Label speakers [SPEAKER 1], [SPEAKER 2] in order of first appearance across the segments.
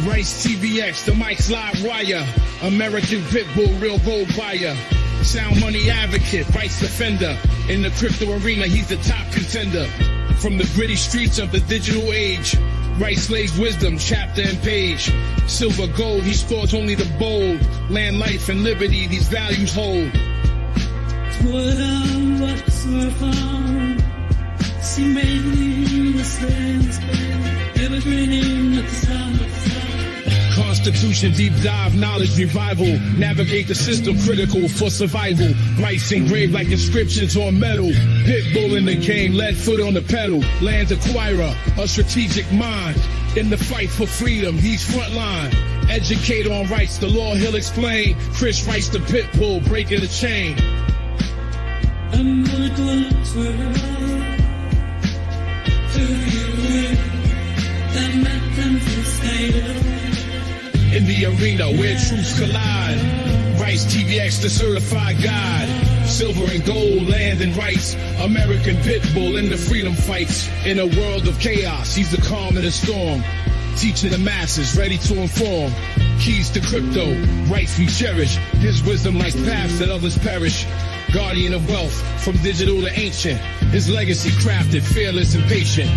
[SPEAKER 1] Rice TVX, the mic's live wire. American Pitbull, real gold buyer. Sound money advocate, rights defender. In the crypto arena, he's the top contender. From the gritty streets of the digital age, Rice lays wisdom, chapter and page. Silver, gold, he stores only the bold. Land, life, and liberty, these values hold. Constitution, deep dive, knowledge revival. Navigate the system, critical for survival. Rights engraved like inscriptions on metal. Pitbull in the game, lead foot on the pedal. Land acquirer, a strategic mind. In the fight for freedom, he's frontline. Educate on rights, the law he'll explain. Chris Rice the Pitbull, breaking the chain. I'm gonna go to you. In the arena where truths collide, Rice TVX, the certified guide. Silver and gold, land and rights. American Pitbull in the freedom fights. In a world of chaos, he's the calm in the storm. Teaching the masses, ready to inform. Keys to crypto, rights we cherish. His wisdom like paths that others perish. Guardian of wealth, from digital to ancient. His legacy crafted, fearless and patient.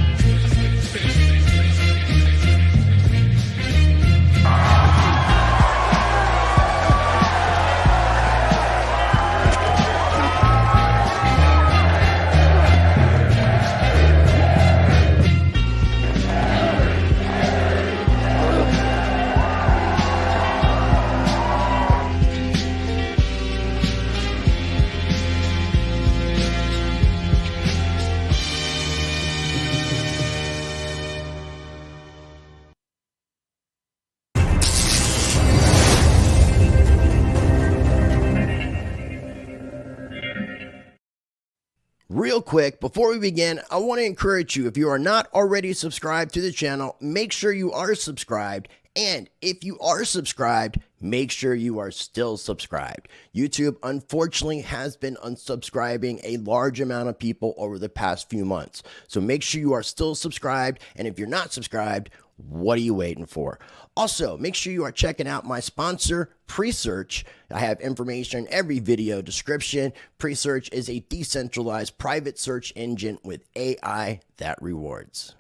[SPEAKER 2] Real quick, before we begin, I want to encourage you, if you are not already subscribed to the channel, make sure you are subscribed. And if you are subscribed, make sure you are still subscribed. YouTube, unfortunately, has been unsubscribing a large amount of people over the past few months. So make sure you are still subscribed. And if you're not subscribed, what are you waiting for? Also, make sure you are checking out my sponsor, Presearch. I have information in every video description. Presearch is a decentralized private search engine with AI that rewards.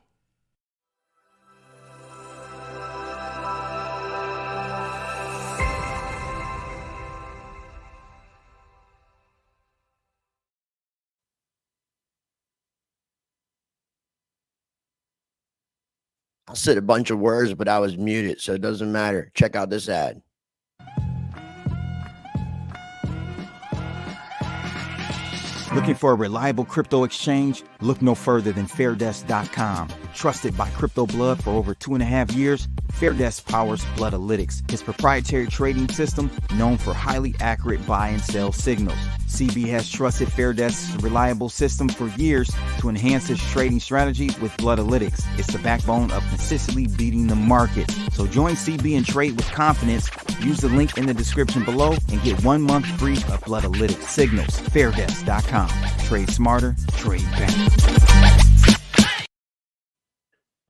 [SPEAKER 2] I said a bunch of words, but I was muted, so it doesn't matter. Check out this ad.
[SPEAKER 3] Looking for a reliable crypto exchange? Look no further than Fairdesk.com. Trusted by Crypto Blood for over 2.5 years, Fairdesk powers Bloodalytics, his proprietary trading system known for highly accurate buy and sell signals. CB has trusted Fairdesk's reliable system for years to enhance his trading strategies with Bloodalytics. It's the backbone of consistently beating the market. So join CB and trade with confidence. Use the link in the description below and get 1 month free of Bloodalytics signals. Fairdesk.com. Trade smarter, trade better.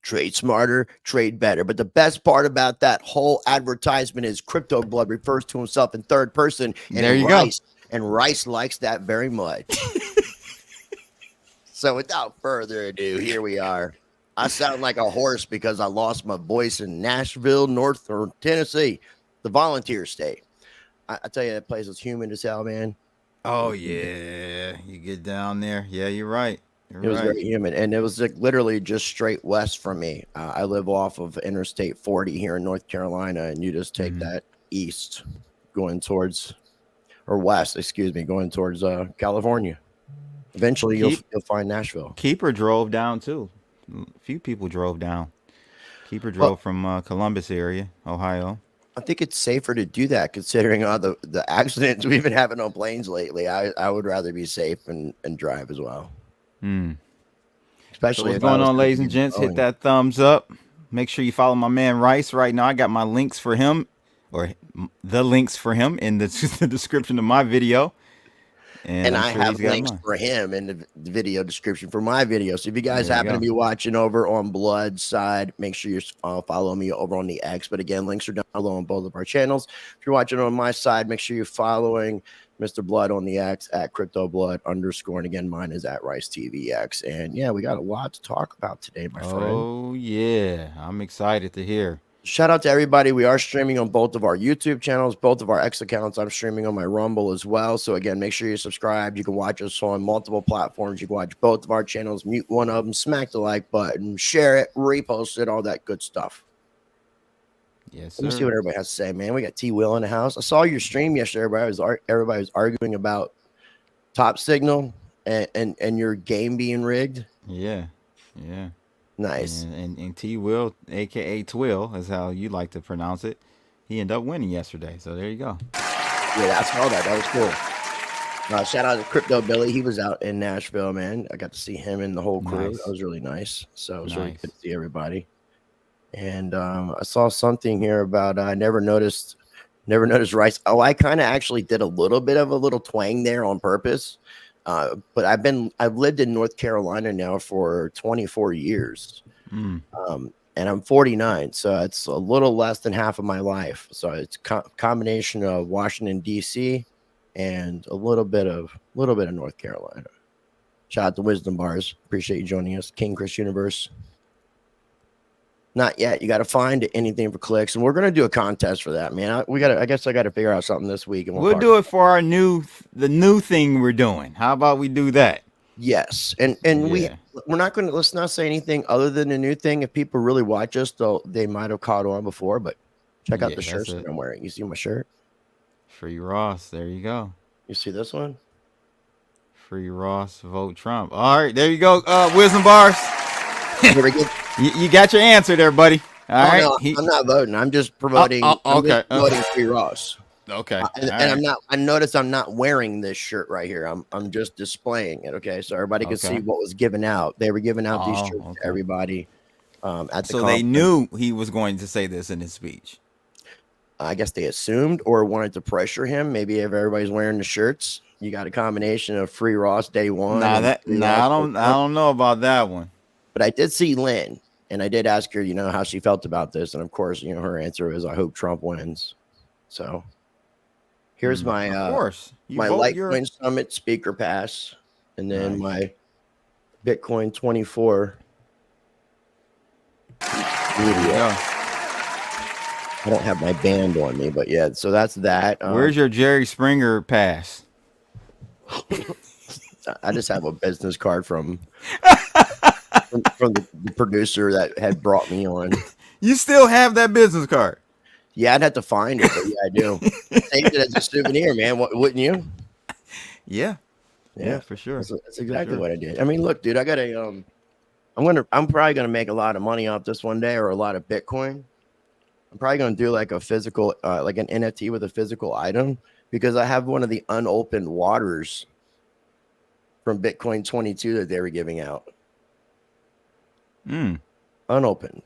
[SPEAKER 2] Trade smarter, trade better. But the best part about that whole advertisement is Crypto Blood refers to himself in third person. And
[SPEAKER 3] there you go.
[SPEAKER 2] And Rice likes that very much. So without further ado, here we are. I sound like a horse because I lost my voice in Nashville, North or Tennessee, the volunteer state. I tell you, that place is humid as hell, man.
[SPEAKER 3] Oh, yeah. You get down there. Yeah, you're right.
[SPEAKER 2] It was very humid, and it was like literally just straight west from me. I live off of Interstate 40 here in North Carolina, and you just take that east going towards, or west, excuse me, going towards California. Eventually, you'll find Nashville.
[SPEAKER 3] Keeper drove down, too. A few people drove down. Keeper drove from Columbus area, Ohio.
[SPEAKER 2] I think it's safer to do that considering all the accidents we've been having on planes lately. I would rather be safe and drive as well.
[SPEAKER 3] Especially
[SPEAKER 2] Especially
[SPEAKER 3] what's going on, ladies and gents. Hit that thumbs up. Make sure you follow my man Rice right now. I got my links for him, or the links for him in the description of my video. And I'm
[SPEAKER 2] I
[SPEAKER 3] sure
[SPEAKER 2] have
[SPEAKER 3] he's got
[SPEAKER 2] links
[SPEAKER 3] mine.
[SPEAKER 2] for him in the video description for my video. So if you guys
[SPEAKER 3] There you
[SPEAKER 2] happen to
[SPEAKER 3] go.
[SPEAKER 2] be watching over on Blood's side, make sure you follow me over on the X. But again, links are down below on both of our channels. If you're watching on my side, make sure you're following Mr. Blood on the X at CryptoBlood_. And again, mine is at RiceTVX. And yeah, we got a lot to talk about today, my friend.
[SPEAKER 3] Oh, yeah. I'm excited to hear.
[SPEAKER 2] Shout out to everybody. We are streaming on both of our YouTube channels, both of our X accounts. I'm streaming on my Rumble as well. So again, make sure you're subscribed. You can watch us on multiple platforms. You can watch both of our channels, mute one of them, smack the like button, share it, repost it, all that good stuff.
[SPEAKER 3] Yes, sir.
[SPEAKER 2] Let me see what everybody has to say, man. We got T Will in the house. I saw your stream yesterday. Everybody was arguing about Top Signal and your game being rigged.
[SPEAKER 3] Yeah. Yeah.
[SPEAKER 2] Nice.
[SPEAKER 3] And T Will, aka Twill, is how you like to pronounce it. He ended up winning yesterday. So there you go.
[SPEAKER 2] Yeah, I saw that. That was cool. Shout out to Crypto Billy. He was out in Nashville, man. I got to see him and the whole crew.
[SPEAKER 3] Nice.
[SPEAKER 2] That was really nice. So it was really
[SPEAKER 3] Nice.
[SPEAKER 2] good to see everybody. And I saw something here about I never noticed Rice. Oh, I kind of actually did a little bit of a little twang there on purpose. But I've lived in North Carolina now for 24 years. And I'm 49, so it's a little less than half of my life. So it's combination of Washington D.C. and a little bit of North Carolina. Shout out to Wisdom Bars. Appreciate you joining us. King Chris Universe. Not yet. You got to find anything for clicks, and we're gonna do a contest for that, man. I guess I got to figure out something this week, and
[SPEAKER 3] We'll do it for the new thing we're doing. How about we do that?
[SPEAKER 2] Yes, and we're not going to. Let's not say anything other than the new thing. If people really watch us, they might have caught on before. But check out the shirts that I'm wearing. You see my shirt?
[SPEAKER 3] Free Ross. There you go.
[SPEAKER 2] You see this one?
[SPEAKER 3] Free Ross. Vote Trump. All right, there you go. Wisdom Bars.
[SPEAKER 2] Here we go.
[SPEAKER 3] You got your answer there, buddy. All right.
[SPEAKER 2] No, I'm not voting. I'm just promoting.
[SPEAKER 3] Okay.
[SPEAKER 2] Promoting Free Ross.
[SPEAKER 3] Okay.
[SPEAKER 2] I'm not. I noticed I'm not wearing this shirt right here. I'm just displaying it. Okay, so everybody could see what was given out. They were giving out these shirts to everybody. At the
[SPEAKER 3] so they knew he was going to say this in his speech.
[SPEAKER 2] I guess they assumed or wanted to pressure him. Maybe if everybody's wearing the shirts, you got a combination of Free Ross day one.
[SPEAKER 3] I don't know about that one.
[SPEAKER 2] But I did see Lynn, and I did ask her, how she felt about this, and of course, her answer is, "I hope Trump wins." So. Here's my my Litecoin Summit speaker pass, and then my Bitcoin 24 video. I don't have my band on me, but yeah, so that's that.
[SPEAKER 3] Where's your Jerry Springer pass?
[SPEAKER 2] I just have a business card from the producer that had brought me on.
[SPEAKER 3] You still have that business card?
[SPEAKER 2] Yeah, I'd have to find it, but yeah, I do. Saved it as a souvenir, man. Wouldn't you?
[SPEAKER 3] Yeah, for sure.
[SPEAKER 2] That's exactly what I did. I mean, look, dude, I got a I'm probably gonna make a lot of money off this one day, or a lot of Bitcoin. I'm probably gonna do like a physical, like an NFT with a physical item, because I have one of the unopened waters from Bitcoin 22 that they were giving out. Unopened.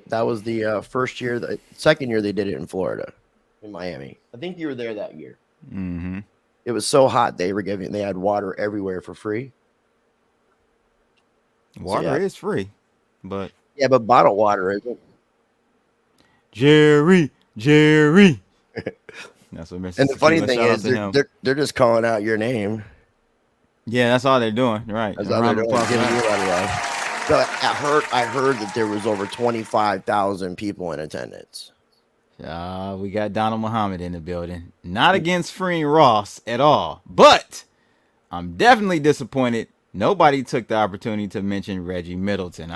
[SPEAKER 2] That was the first year. The second year they did it in Florida, in Miami. I think you were there that year.
[SPEAKER 3] Mm-hmm.
[SPEAKER 2] It was so hot they had water everywhere for free.
[SPEAKER 3] Water is free, but
[SPEAKER 2] bottled water isn't.
[SPEAKER 3] Jerry. That's what Mr.
[SPEAKER 2] And the funny thing is, they're just calling out your name.
[SPEAKER 3] Yeah, that's all they're doing. Right.
[SPEAKER 2] That's all they're doing. Giving you a lot of love. So I heard that there was over 25,000 people in attendance.
[SPEAKER 3] We got Donald Muhammad in the building. Not against freeing Ross at all, but I'm definitely disappointed nobody took the opportunity to mention Reggie Middleton.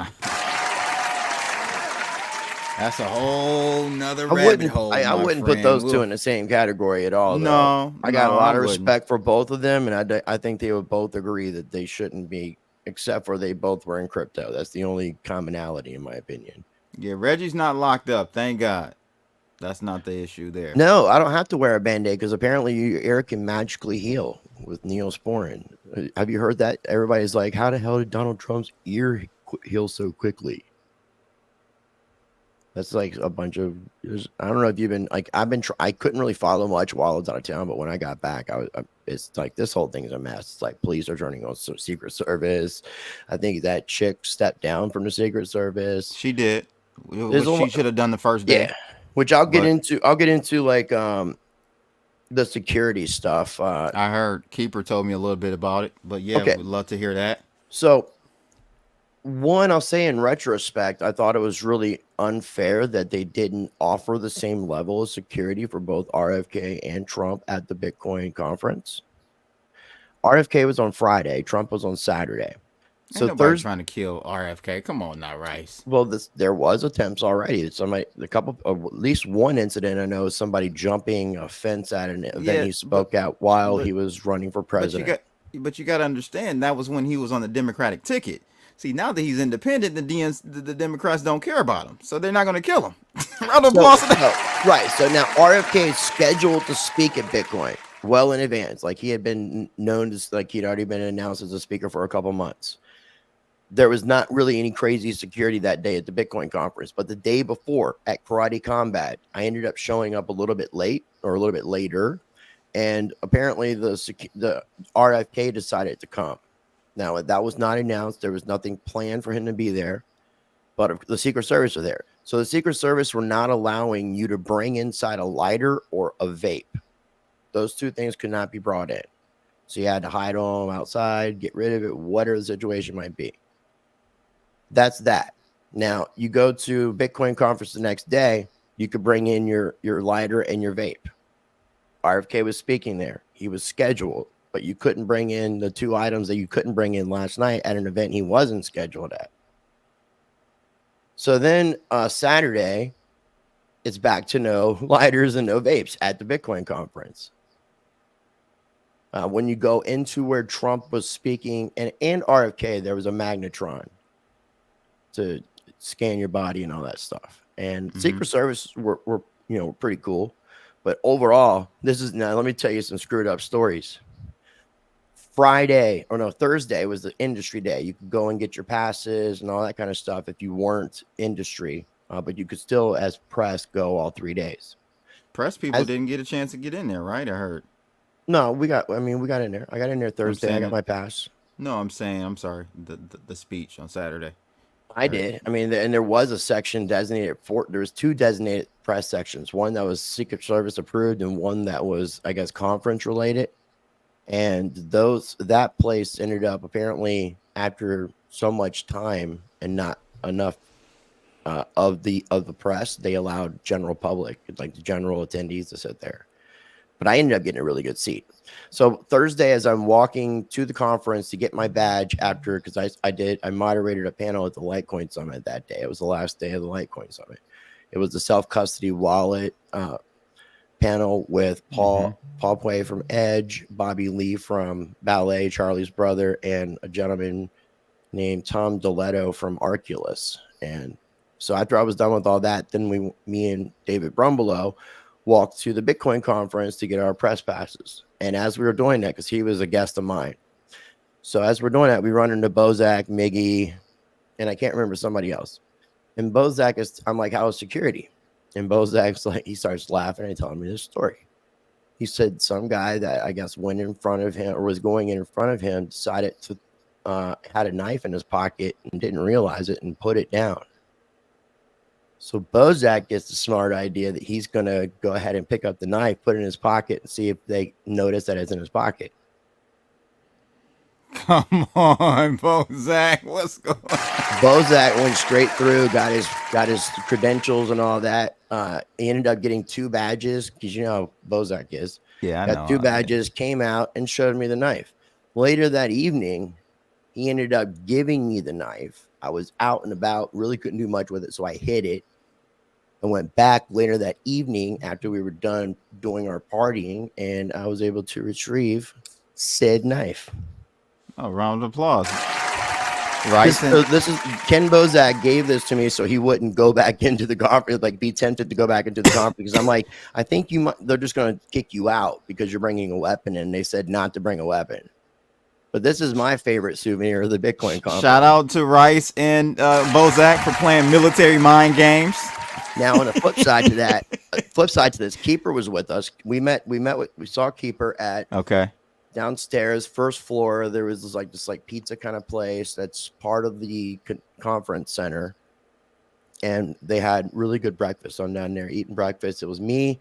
[SPEAKER 3] That's a whole nother rabbit hole.
[SPEAKER 2] I wouldn't put those two in the same category at all.
[SPEAKER 3] No,
[SPEAKER 2] I got a lot of respect for both of them, and I think they would both agree that they shouldn't be. Except for they both were in crypto. That's the only commonality, in my opinion.
[SPEAKER 3] Yeah, Reggie's not locked up. Thank God. That's not the issue there.
[SPEAKER 2] No, I don't have to wear a Band-Aid because apparently your ear can magically heal with Neosporin. Have you heard that? Everybody's like, how the hell did Donald Trump's ear heal so quickly? That's like a bunch of. I don't know if you've been like I couldn't really follow much while I was out of town, but when I got back, it's like this whole thing is a mess. It's like police are turning on Secret Service. I think that chick stepped down from the Secret Service.
[SPEAKER 3] She did. She should have done the first day.
[SPEAKER 2] Yeah, which I'll get into. I'll get into like the security stuff.
[SPEAKER 3] I heard Keeper told me a little bit about it, but yeah,
[SPEAKER 2] okay.
[SPEAKER 3] We'd love to hear that.
[SPEAKER 2] So, one, I'll say in retrospect, I thought it was really unfair that they didn't offer the same level of security for both RFK and Trump at the Bitcoin conference. RFK was on Friday, Trump was on Saturday.
[SPEAKER 3] So Thursday trying to kill RFK. Come on now, Rice.
[SPEAKER 2] Well, there was attempts already. At least one incident I know is somebody jumping a fence at an event he spoke at while he was running for president.
[SPEAKER 3] But you got to understand that was when he was on the Democratic ticket. See, now that he's independent, the Democrats don't care about him, so they're not going to kill him.
[SPEAKER 2] Right. So now RFK is scheduled to speak at Bitcoin well in advance. Like he had been known as, like he'd already been announced as a speaker for a couple months. There was not really any crazy security that day at the Bitcoin conference, but the day before at Karate Combat, I ended up showing up a little bit late or a little bit later, and apparently the RFK decided to come. Now, that was not announced. There was nothing planned for him to be there, but the Secret Service were there. So the Secret Service were not allowing you to bring inside a lighter or a vape. Those two things could not be brought in. So you had to hide them outside, get rid of it, whatever the situation might be. That's that. Now, you go to Bitcoin conference the next day, you could bring in your lighter and your vape. RFK was speaking there. He was scheduled, but you couldn't bring in the two items that you couldn't bring in last night at an event he wasn't scheduled at. So then Saturday, it's back to no lighters and no vapes at the Bitcoin conference. When you go into where Trump was speaking and RFK, there was a magnetron to scan your body and all that stuff. And Secret Service were pretty cool. But overall, now let me tell you some screwed up stories. Thursday was the industry day. You could go and get your passes and all that kind of stuff if you weren't industry, but you could still, as press, go all 3 days.
[SPEAKER 3] Press people didn't get a chance to get in there, right? I heard.
[SPEAKER 2] No, we got in there. I got in there Thursday. I got my pass.
[SPEAKER 3] No, I'm sorry. The speech on Saturday.
[SPEAKER 2] I did. I mean, and there was a section designated for. There was two designated press sections. One that was Secret Service approved, and one that was, I guess, conference related. And that place ended up apparently after so much time and not enough of the press, they allowed general public, like the general attendees, to sit there. But I ended up getting a really good seat. So Thursday, as I'm walking to the conference to get my badge because I moderated a panel at the Litecoin Summit that day. It was the last day of the Litecoin Summit. It was the self-custody wallet panel with Paul Pui from Edge, Bobby Lee from Ballet, Charlie's brother, and a gentleman named Tom Doletto from Arculus. And so after I was done with all that, then me and David Brumbelow walked to the Bitcoin conference to get our press passes. And as we were doing that, because he was a guest of mine, so as we're doing that, we run into Bozak, Miggy, and I can't remember somebody else. And Bozak I'm like, how is security? And Bozak's like, he starts laughing and telling me this story. He said some guy that I guess went in front of him or was going in front of him decided to had a knife in his pocket and didn't realize it and put it down. So Bozak gets the smart idea that he's going to go ahead and pick up the knife, put it in his pocket, and see if they notice that it's in his pocket.
[SPEAKER 3] Come on, Bozak. What's going on?
[SPEAKER 2] Bozak went straight through, got his credentials and all that. He ended up getting 2 badges because you know how Bozak is.
[SPEAKER 3] Yeah, I
[SPEAKER 2] got 2 badges, came out and showed me the knife. Later that evening, he ended up giving me the knife. I was out and about, really couldn't do much with it, so I hid it. I went back later that evening after we were done doing our partying, and I was able to retrieve said knife.
[SPEAKER 3] Oh, round of applause. Right.
[SPEAKER 2] This is Ken Bozak gave this to me so he wouldn't go back into the conference, like be tempted to go back into the conference. Because I'm like, I think they're just going to kick you out because you're bringing a weapon, and they said not to bring a weapon. But this is my favorite souvenir of the Bitcoin conference.
[SPEAKER 3] Shout out to Rice and Bozak for playing military mind games.
[SPEAKER 2] Now, on the flip side to this, Keeper was with us. We saw Keeper at downstairs, first floor. There was this pizza kind of place that's part of the conference center, and they had really good breakfast. I'm down there eating breakfast. It was me,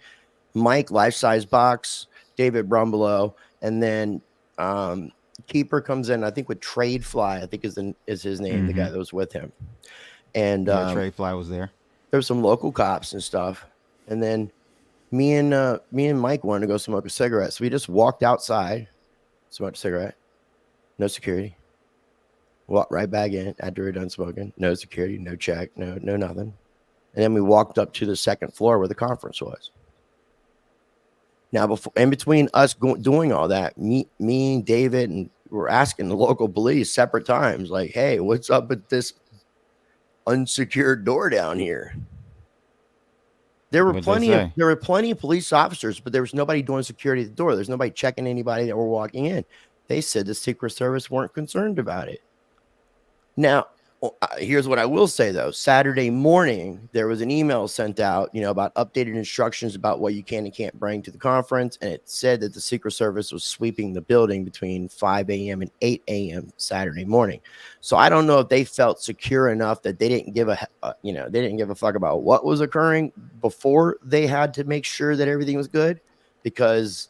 [SPEAKER 2] Mike, Life Size Box, David Brumbelow, and then Keeper comes in, I think with Trade Fly, I think is his name, the guy that was with him. And
[SPEAKER 3] Trade Fly was there.
[SPEAKER 2] There were some local cops and stuff. And then me and Mike wanted to go smoke a cigarette. So we just walked outside, smoked a cigarette, no security. Walked right back in after we were done smoking. No security, no check, no nothing. And then we walked up to the second floor where the conference was. Now, in between us doing all that, me, David, and we're asking the local police separate times, like, hey, what's up with this unsecured door down here? There were plenty of police officers, but there was nobody doing security at the door. There's nobody checking anybody that were walking in. They said the Secret Service weren't concerned about it. Now, here's what I will say, though. Saturday morning, there was an email sent out, about updated instructions about what you can and can't bring to the conference. And it said that the Secret Service was sweeping the building between 5 a.m. and 8 a.m. Saturday morning. So I don't know if they felt secure enough that they didn't give a fuck about what was occurring before they had to make sure that everything was good, because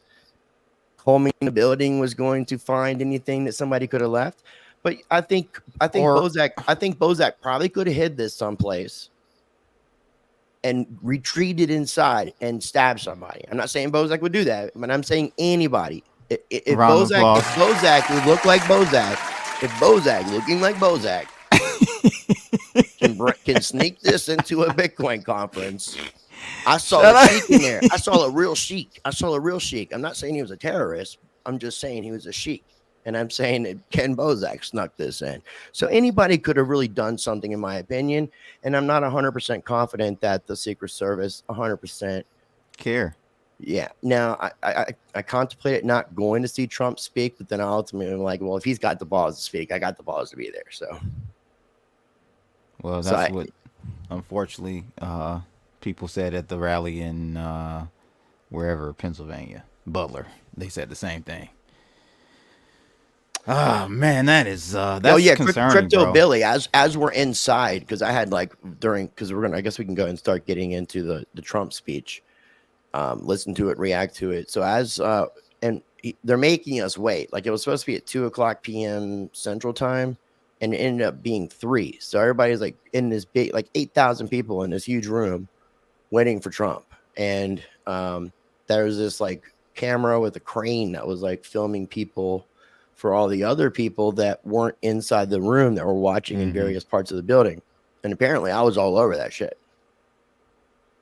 [SPEAKER 2] combing the building was going to find anything that somebody could have left. But I think Bozak probably could have hid this someplace and retreated inside and stabbed somebody. I'm not saying Bozak would do that, but I'm saying anybody. If Bozak would look like Bozak, if Bozak looking like Bozak can sneak this into a Bitcoin conference, I saw a sheik in there. I saw a real sheik. I'm not saying he was a terrorist. I'm just saying he was a sheik. And I'm saying that Ken Bozak snuck this in. So anybody could have really done something, in my opinion. And I'm not 100% confident that the Secret Service 100%
[SPEAKER 3] care.
[SPEAKER 2] Yeah. Now, I contemplated not going to see Trump speak, but then I ultimately am like, well, if he's got the balls to speak, I got the balls to be there. So,
[SPEAKER 3] well, that's what, unfortunately, people said at the rally in wherever, Pennsylvania, Butler. They said the same thing. Oh man, that's concerning,
[SPEAKER 2] Crypto
[SPEAKER 3] bro.
[SPEAKER 2] Billy. As we're inside, because I had because I guess we can go and start getting into the Trump speech, listen to it, react to it. So they're making us wait. Like, it was supposed to be at 2:00 p.m. Central Time, and it ended up being 3. So everybody's like in this big, 8,000 people in this huge room waiting for Trump, and there was this camera with a crane that was filming people for all the other people that weren't inside the room that were watching in various parts of the building. And apparently I was all over that shit.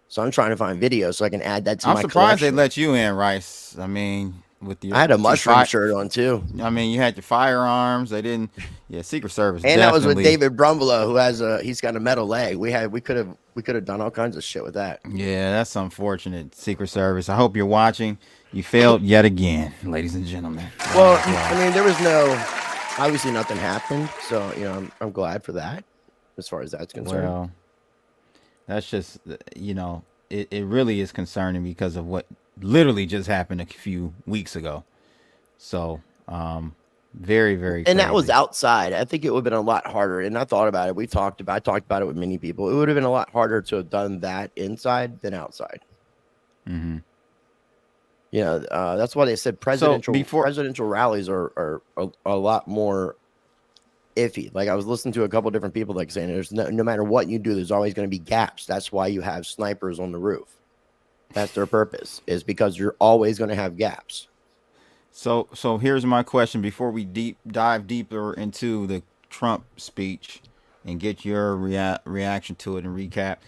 [SPEAKER 2] So I'm trying to find videos so I can add that to my collection.
[SPEAKER 3] I'm surprised they let you in, Rice. I mean,
[SPEAKER 2] I had a mushroom shirt on too.
[SPEAKER 3] I mean, you had your firearms. They didn't. Yeah, Secret Service.
[SPEAKER 2] And that was with David Brumbelow, who he's got a metal leg. We could have done all kinds of shit with that.
[SPEAKER 3] Yeah, that's unfortunate. Secret Service. I hope you're watching. You failed yet again, ladies and gentlemen.
[SPEAKER 2] Well, I mean, there was obviously nothing happened. So, I'm glad for that, as far as that's concerned. Well,
[SPEAKER 3] that's just, it really is concerning because of what literally just happened a few weeks ago. So, very, very crazy.
[SPEAKER 2] And that was outside. I think it would have been a lot harder. And I thought about it. I talked about it with many people. It would have been a lot harder to have done that inside than outside.
[SPEAKER 3] Mm-hmm.
[SPEAKER 2] That's why they said presidential rallies are a lot more iffy. Like, I was listening to a couple different people saying there's no matter what you do, there's always going to be gaps. That's why you have snipers on the roof. That's their purpose, is because you're always going to have gaps.
[SPEAKER 3] So here's my question before we dive deeper into the Trump speech and get your reaction to it and recap.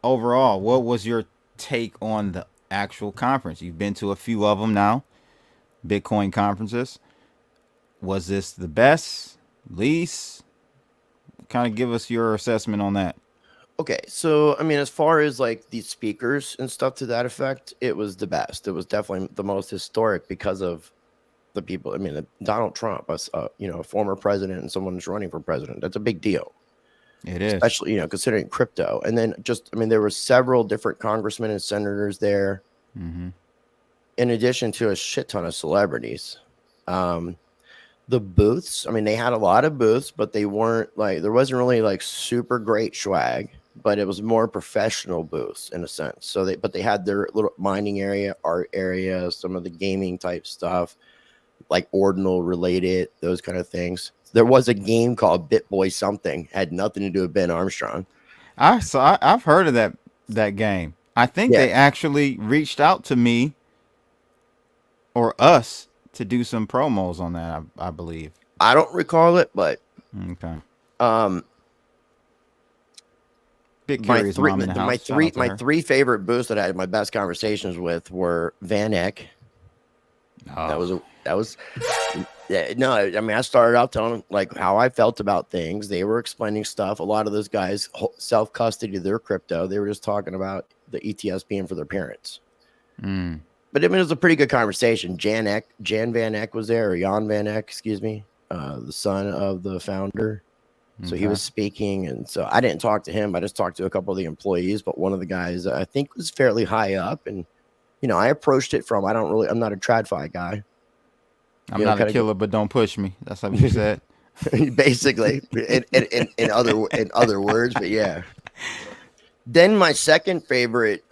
[SPEAKER 3] Overall, what was your take on the actual conference? You've been to a few of them now, Bitcoin conferences. Was this the best, least? Kind of give us your assessment on that.
[SPEAKER 2] Okay, so I mean, as far as the speakers and stuff to that effect, it was the best. It was definitely the most historic because of the people. I mean, Donald Trump, a former president and someone who's running for president. That's a big deal.
[SPEAKER 3] It is.
[SPEAKER 2] especially, considering crypto. And then there were several different congressmen and senators there, in addition to a shit ton of celebrities. The booths, they had a lot of booths, but they weren't there wasn't really super great swag, but it was more professional booths in a sense. So they had their little mining area, art area, some of the gaming type stuff, like ordinal related, those kind of things. There was a game called BitBoy something, had nothing to do with Ben Armstrong.
[SPEAKER 3] I've heard of that game. I think they actually reached out to me or us to do some promos on that, I believe.
[SPEAKER 2] I don't recall it, but
[SPEAKER 3] okay.
[SPEAKER 2] My three favorite booths that I had my best conversations with were Van Eck.
[SPEAKER 3] Oh.
[SPEAKER 2] That was yeah, no, I started out telling them how I felt about things. They were explaining stuff. A lot of those guys self-custody their crypto. They were just talking about the ETFs being for their parents. But it was a pretty good conversation. Jan Van Eck was there, or Jan Van Eck, excuse me, the son of the founder. So he was speaking, and so I didn't talk to him. I just talked to a couple of the employees, but one of the guys I think was fairly high up, and I approached it from I'm not a TradFi guy.
[SPEAKER 3] I'm not a killer, but don't push me. That's what you said.
[SPEAKER 2] Basically, in other words, but yeah. Then my second favorite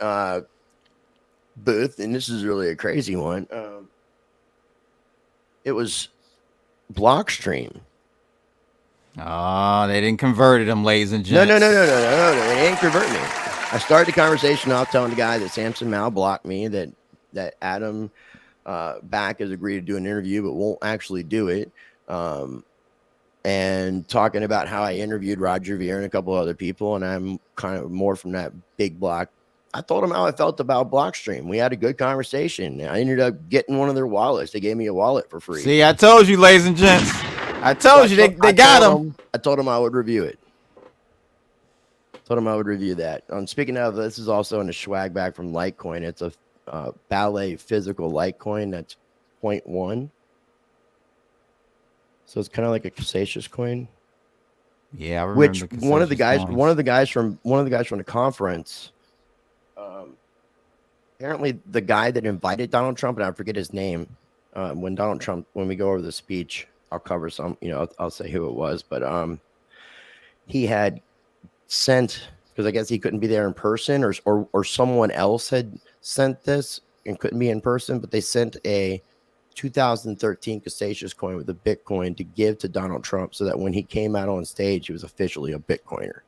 [SPEAKER 2] booth, and this is really a crazy one. It was Blockstream.
[SPEAKER 3] Oh, they didn't convert them, ladies and gents.
[SPEAKER 2] No. They didn't convert me. I started the conversation off telling the guy that Samson Mao blocked me, that Adam Back has agreed to do an interview, but won't actually do it. And talking about how I interviewed Roger Ver and a couple other people, and I'm kind of more from that big block. I told him how I felt about Blockstream. We had a good conversation. I ended up getting one of their wallets. They gave me a wallet for free.
[SPEAKER 3] See, I told you, ladies and gents. I told you they got them.
[SPEAKER 2] I told him I would review it. Told him I would review that. Speaking of, this is also in a swag bag from Litecoin. It's a Ballet physical Litecoin that's 0.1. So it's kind of like a Cassatius coin.
[SPEAKER 3] Yeah, I remember.
[SPEAKER 2] Which one of the guys from the conference. Apparently, the guy that invited Donald Trump, and I forget his name. When we go over the speech, I'll cover some. I'll say who it was, but he had sent, because I guess he couldn't be there in person, or someone else had sent this and couldn't be in person, but they sent a 2013 Cassatius coin with a Bitcoin to give to Donald Trump, so that when he came out on stage, he was officially a Bitcoiner.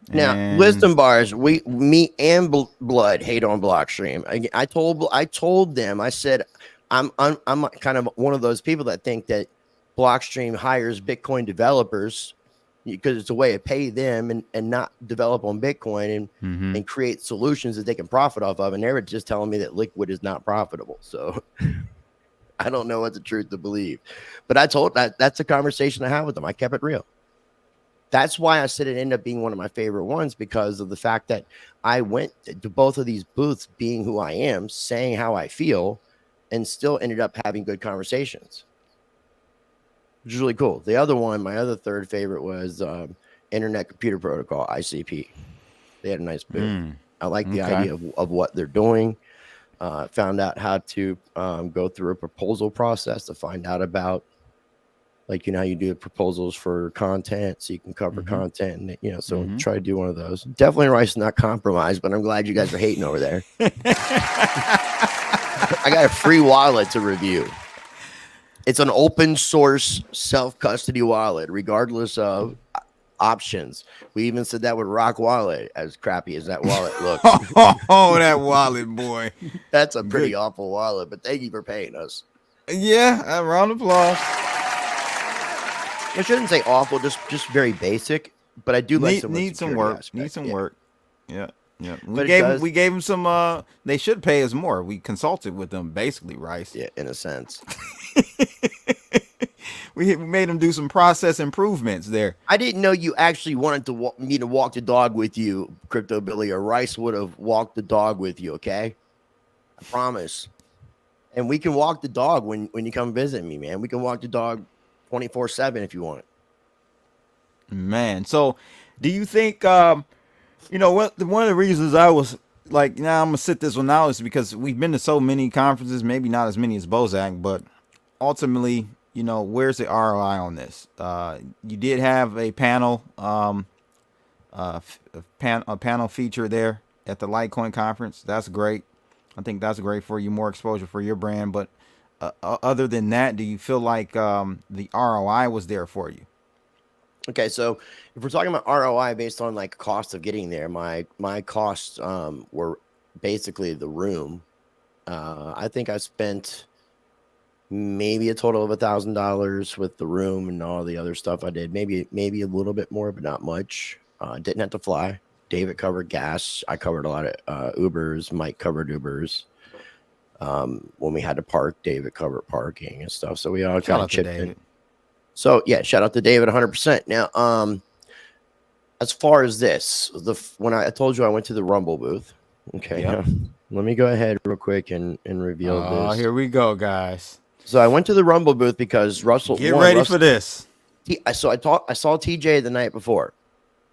[SPEAKER 2] Now, Wisdom Bars, me and Blood hate on Blockstream. I told them, I said, I'm kind of one of those people that think that Blockstream hires Bitcoin developers because it's a way to pay them and not develop on Bitcoin and create solutions that they can profit off of. And they were just telling me that Liquid is not profitable. So I don't know what the truth to believe. But I told that's a conversation I had with them. I kept it real. That's why I said it ended up being one of my favorite ones, because of the fact that I went to both of these booths being who I am, saying how I feel, and still ended up having good conversations, which is really cool. The other one, my other third favorite, was Internet Computer Protocol, ICP. They had a nice booth. I like the idea of what they're doing. Found out how to go through a proposal process to find out about, how you do proposals for content, so you can cover content, and so try to do one of those. Definitely Rice not compromised, but I'm glad you guys are hating over there. I got a free wallet to review. It's an open source self-custody wallet, regardless of options. We even said that with Rock Wallet, as crappy as that wallet looks.
[SPEAKER 3] Oh, that wallet, boy.
[SPEAKER 2] That's a pretty awful wallet, but thank you for paying us.
[SPEAKER 3] Yeah, a round of applause.
[SPEAKER 2] I shouldn't say awful, just very basic, but I do like
[SPEAKER 3] need some work. Need some work. Yeah. We gave them some. They should pay us more. We consulted with them, basically, Rice.
[SPEAKER 2] Yeah, in a sense.
[SPEAKER 3] We made them do some process improvements there.
[SPEAKER 2] I didn't know you actually wanted me to walk the dog with you, Crypto Billy, or Rice would have walked the dog with you. Okay, I promise. And we can walk the dog when you come visit me, man. We can walk the dog 24/7 if you want.
[SPEAKER 3] Man, so do you think you know what? One of the reasons I was like, now I'm gonna sit this one out is because we've been to so many conferences, maybe not as many as Bozak, but ultimately, you know, where's the ROI on this? You did have a panel, a panel feature there at the Litecoin conference. That's great. I think that's great for you, more exposure for your brand. But other than that, do you feel like the ROI was there for you?
[SPEAKER 2] Okay, so if we're talking about ROI based on like cost of getting there, my costs were basically the room. I think I spent maybe a total of $1,000 with the room and all the other stuff I did. Maybe a little bit more, but not much. Didn't have to fly. David covered gas. I covered a lot of Ubers. Mike covered Ubers. When we had to park, David covered parking and stuff. So we all kind of chipped in. So yeah, shout out to David 100%. Now, as far as this, when I told you I went to the Rumble booth. Okay, yep. Let me go ahead real quick and reveal this.
[SPEAKER 3] Oh, here we go, guys.
[SPEAKER 2] So I went to the Rumble booth because Russell.
[SPEAKER 3] Get ready for this.
[SPEAKER 2] I saw TJ the night before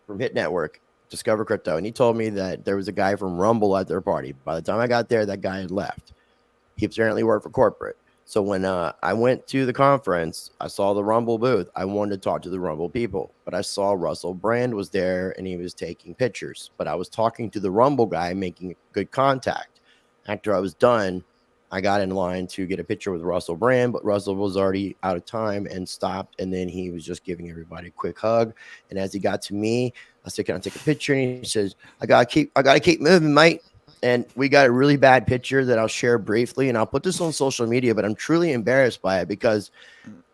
[SPEAKER 2] from Hit Network, Discover Crypto, and he told me that there was a guy from Rumble at their party. By the time I got there, that guy had left. He apparently worked for corporate. So when I went to the conference, I saw the Rumble booth. I wanted to talk to the Rumble people, but I saw Russell Brand was there and he was taking pictures. But I was talking to the Rumble guy, making good contact. After I was done, I got in line to get a picture with Russell Brand, but Russell was already out of time and stopped. And then he was just giving everybody a quick hug. And as he got to me, I said, "Can I take a picture?" And he says, I gotta keep moving, mate. And we got a really bad picture that I'll share briefly, and I'll put this on social media, but I'm truly embarrassed by it because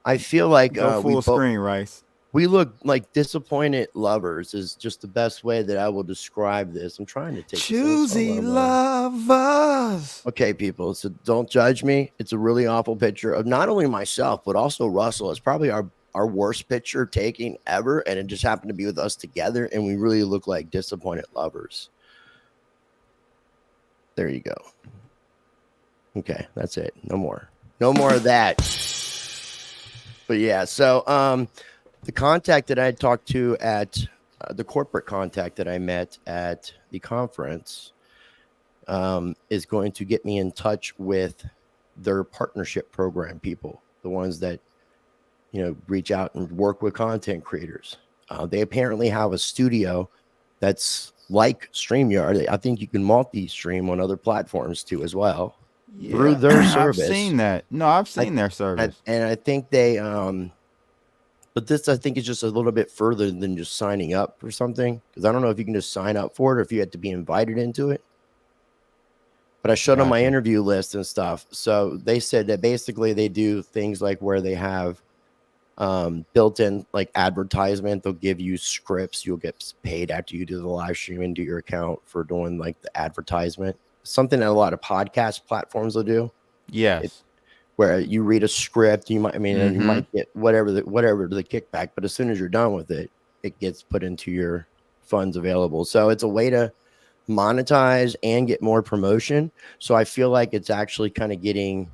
[SPEAKER 2] I feel like
[SPEAKER 3] full screen, Rice.
[SPEAKER 2] We look like disappointed lovers is just the best way that I will describe this. I'm trying to take
[SPEAKER 3] choosy lovers.
[SPEAKER 2] Okay, people, so don't judge me. It's a really awful picture of not only myself, but also Russell. It's probably our worst picture taking ever, and it just happened to be with us together, and we really look like disappointed lovers. There you go. Okay, that's it. No more of that. But yeah, so the contact that I talked to at the corporate contact that I met at the conference is going to get me in touch with their partnership program people, the ones that, you know, reach out and work with content creators. They apparently have a studio that's like StreamYard. I think you can multi-stream on other platforms too as well. Yeah, through their service.
[SPEAKER 3] I've seen that. No, I've seen their service.
[SPEAKER 2] And I think they but this I think is just a little bit further than just signing up for something, because I don't know if you can just sign up for it or if you have to be invited into it. But I showed them my interview list and stuff. So they said that basically they do things like where they have built-in like advertisement. They'll give you scripts. You'll get paid after you do the live stream into your account for doing like the advertisement. Something that a lot of podcast platforms will do.
[SPEAKER 3] Yes.
[SPEAKER 2] Where you read a script, you might, you might get whatever the kickback, but as soon as you're done with it, it gets put into your funds available. So it's a way to monetize and get more promotion. So I feel like it's actually kind of getting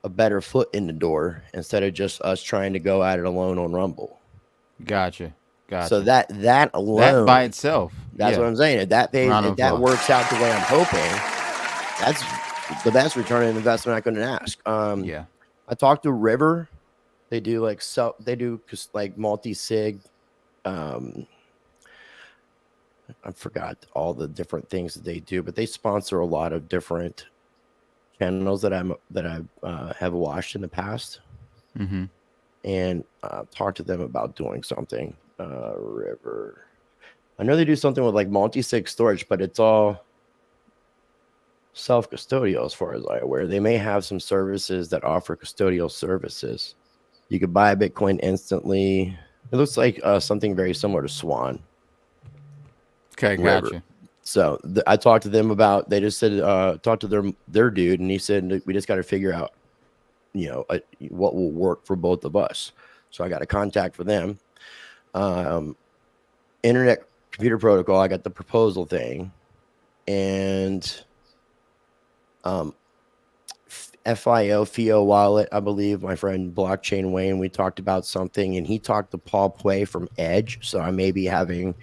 [SPEAKER 2] a better foot in the door instead of just us trying to go at it alone on Rumble.
[SPEAKER 3] Gotcha.
[SPEAKER 2] So that alone,
[SPEAKER 3] that by itself,
[SPEAKER 2] that's what I'm saying. If that pays, if that works out the way I'm hoping, that's the best return on investment I couldn't ask. I talked to River. They do like multi-sig. I forgot all the different things that they do, but they sponsor a lot of different channels that I have watched in the past, and talked to them about doing something. River, I know they do something with like multi-sig storage, but it's all self-custodial as far as I'm aware. They may have some services that offer custodial services. You could buy a Bitcoin instantly. It looks like something very similar to Swan.
[SPEAKER 3] Okay, gotcha.
[SPEAKER 2] So I talked to them about, they just said, talk to their dude, and he said, we just got to figure out, you know, what will work for both of us. So I got a contact for them. Internet Computer Protocol, I got the proposal thing. And FIO wallet, I believe. My friend Blockchain Wayne, we talked about something, and he talked to Paul Pui from Edge. So I may be having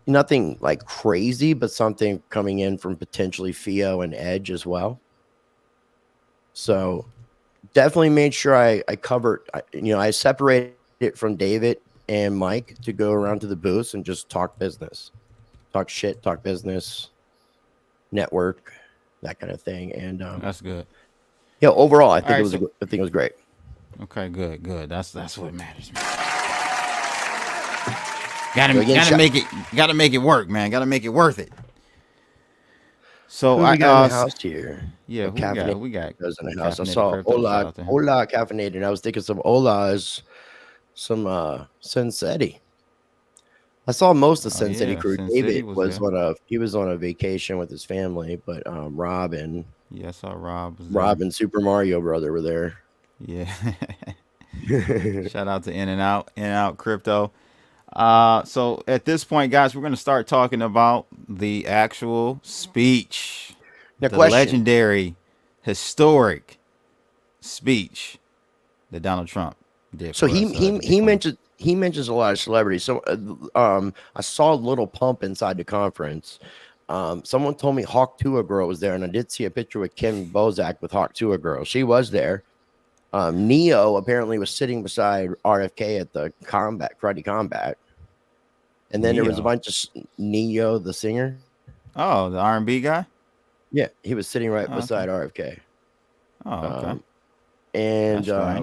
[SPEAKER 2] nothing like crazy, but something coming in from potentially FIO and Edge as well. So definitely made sure I covered, I separated it from David and Mike to go around to the booths and just talk business, talk shit, talk business, network, that kind of thing. And
[SPEAKER 4] that's good.
[SPEAKER 2] Yeah, overall, I think
[SPEAKER 4] right,
[SPEAKER 2] I think it was great.
[SPEAKER 4] Okay, good. That's what matters, man. Gotta make it work, man. Gotta make it worth it. So
[SPEAKER 2] we got in the house here.
[SPEAKER 4] Yeah, we got
[SPEAKER 2] those in the house. I saw Ola caffeinated. I was thinking some Ola is some Sensetti. I saw most of Sensetti crew. David was on a vacation with his family, but Rob and
[SPEAKER 4] I saw Rob
[SPEAKER 2] and Super Mario Brother were there.
[SPEAKER 4] Yeah. Shout out to In and Out Crypto. So at this point, guys, we're going to start talking about the actual speech.
[SPEAKER 2] Now,
[SPEAKER 4] the legendary, historic speech that Donald Trump did.
[SPEAKER 2] So he mentions a lot of celebrities. So I saw Little Pump inside the conference. Someone told me Hawk Tuah Girl was there, and I did see a picture with Kim Bozak with Hawk Tuah Girl. She was there. Neo apparently was sitting beside RFK at the karate combat. And then there was a bunch of Neo, the singer.
[SPEAKER 4] Oh, the R&B guy?
[SPEAKER 2] Yeah, he was sitting right beside RFK.
[SPEAKER 4] Oh, okay.
[SPEAKER 2] And I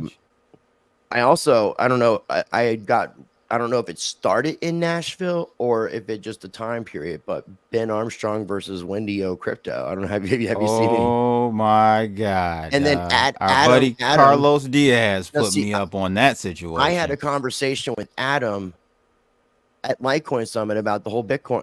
[SPEAKER 2] don't know. I don't know if it started in Nashville or if it just a time period, but Ben Armstrong versus Wendy O Crypto. I don't know. Have you seen it?
[SPEAKER 4] Oh my God.
[SPEAKER 2] And then
[SPEAKER 4] our buddy Carlos Diaz put me up on that situation.
[SPEAKER 2] I had a conversation with Adam at Litecoin Summit about the whole Bitcoin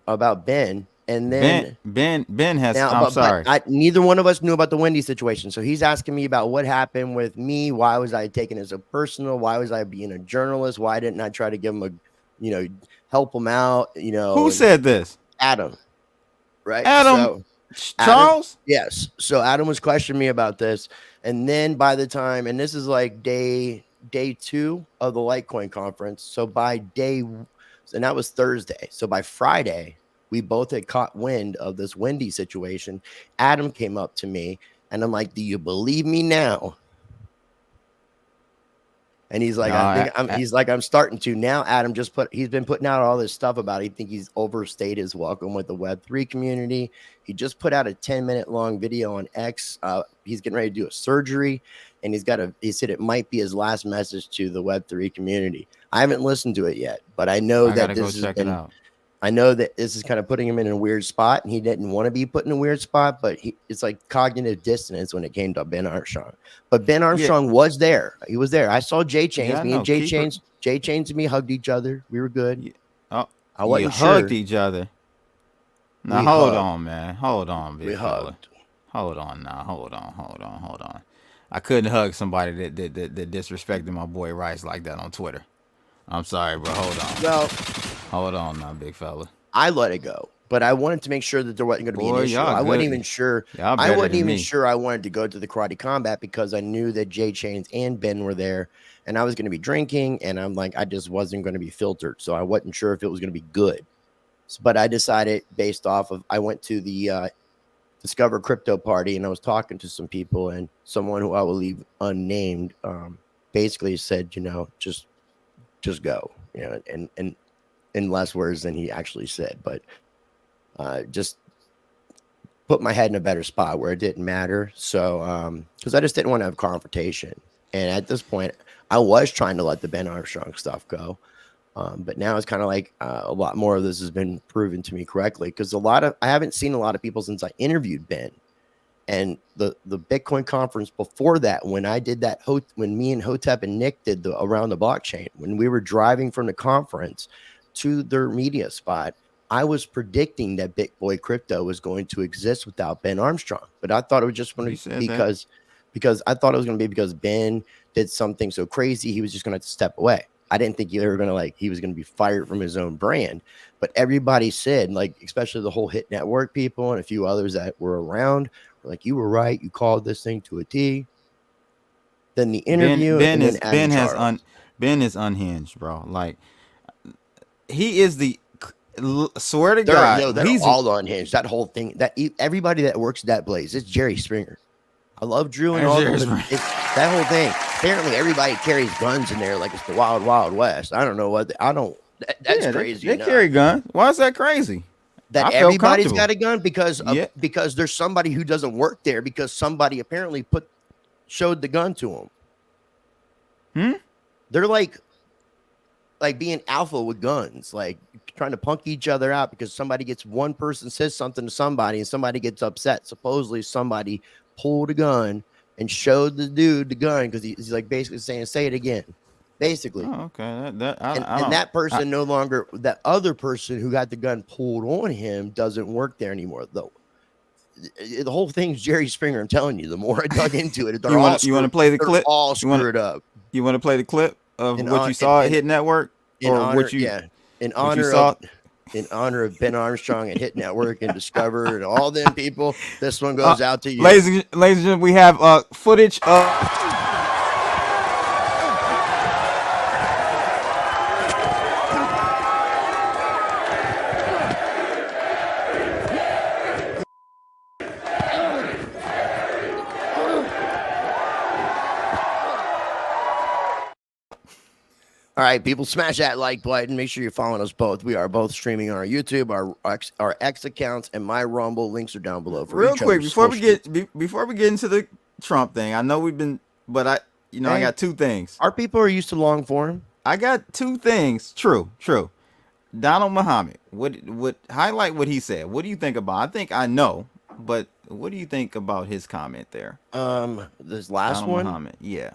[SPEAKER 2] about Ben. And then
[SPEAKER 4] Ben has. I'm sorry.
[SPEAKER 2] Neither one of us knew about the Wendy situation. So he's asking me about what happened with me. Why was I taking it so personal? Why was I being a journalist? Why didn't I try to give him help him out?
[SPEAKER 4] Who said this?
[SPEAKER 2] Adam. Right.
[SPEAKER 4] Adam. Charles.
[SPEAKER 2] Yes. So Adam was questioning me about this, and then by the time, and this is like day 2 of the Litecoin conference. So and that was Thursday. So by Friday, we both had caught wind of this Wendy situation. Adam came up to me and I'm like, do you believe me now? And he's like, I'm starting to now. Adam he's been putting out all this stuff about it. He think he's overstayed his welcome with the Web3 community. He just put out a 10-minute long video on X. He's getting ready to do a surgery, and he said it might be his last message to the Web3 community. I haven't listened to it yet, but I know that this is I know that this is kind of putting him in a weird spot, and he didn't want to be put in a weird spot, but it's like cognitive dissonance when it came to Ben Armstrong. But Ben Armstrong was there. He was there. I saw Jay Chains. Me and Jay Chains and me hugged each other. We were good.
[SPEAKER 4] Oh,
[SPEAKER 2] I wasn't
[SPEAKER 4] hugged each other. Now hold on, man. Hold on, big fella.
[SPEAKER 2] Hugged.
[SPEAKER 4] Hold on now. Hold on. I couldn't hug somebody that disrespected my boy Rice like that on Twitter. I'm sorry, bro. Hold on.
[SPEAKER 2] Well,
[SPEAKER 4] hold on now, big fella.
[SPEAKER 2] I let it go, but I wanted to make sure that there wasn't going to be an issue. I wasn't even sure. I wasn't even sure I wanted to go to the karate combat because I knew that Jay Chains and Ben were there, and I was going to be drinking, and I'm like, I just wasn't going to be filtered, so I wasn't sure if it was going to be good. But I decided based off of I went to the Discover Crypto party, and I was talking to some people, and someone who I will leave unnamed basically said, just go, and in less words than he actually said, but just put my head in a better spot where it didn't matter. So because I just didn't want to have confrontation, and at this point I was trying to let the Ben Armstrong stuff go, but now it's kind of like a lot more of this has been proven to me correctly, because I haven't seen a lot of people since I interviewed Ben. And the Bitcoin conference before that, when I did that, when me and Hotep and Nick did the Around the Blockchain, when we were driving from the conference to their media spot, I was predicting that BitBoy Crypto was going to exist without Ben Armstrong. But I thought it was just going to be because I thought it was going to be because Ben did something so crazy he was just going to have to step away. I didn't think he was going to be fired from his own brand. But everybody said, like, especially the whole Hit Network people and a few others that were around, were like, you were right. You called this thing to a T. Then the interview,
[SPEAKER 4] Ben
[SPEAKER 2] and then
[SPEAKER 4] Ben is unhinged, bro. Like, he is swear to God,
[SPEAKER 2] he's all unhinged. That whole thing, everybody that works at that place, it's Jerry Springer. I love Drew and all that whole thing. Apparently, everybody carries guns in there like it's the Wild Wild West. I don't know what. That's crazy.
[SPEAKER 4] They carry guns. Why is that crazy?
[SPEAKER 2] That everybody's got a gun because there's somebody who doesn't work there because somebody apparently showed the gun to them. They're like being alpha with guns, like trying to punk each other out because one person says something to somebody and somebody gets upset. Supposedly somebody pulled a gun and showed the dude the gun because he's like basically saying, say it again. Basically.
[SPEAKER 4] Oh, okay.
[SPEAKER 2] That person no longer, that other person who got the gun pulled on him doesn't work there anymore, though. The whole thing's Jerry Springer. I'm telling you, the more I dug into it,
[SPEAKER 4] you want to play the clip?
[SPEAKER 2] All screwed up.
[SPEAKER 4] You want to play the clip of what you saw at Hit Network? In honor of Ben Armstrong and Hit Network and Discover and all them people, this one goes out to you. Ladies and gentlemen, we have footage of...
[SPEAKER 2] All right, people, smash that like button. Make sure you're following us both. We are both streaming on our YouTube, our X accounts, and my Rumble. Links are down below.
[SPEAKER 4] Real quick, before we get into the Trump thing, I know but I got two things.
[SPEAKER 2] Our people are used to long form.
[SPEAKER 4] I got two things. True. Donald Muhammad. What highlight what he said? What do you think about? I think I know, but what do you think about his comment there?
[SPEAKER 2] This last
[SPEAKER 4] Donald
[SPEAKER 2] one.
[SPEAKER 4] Muhammad. Yeah.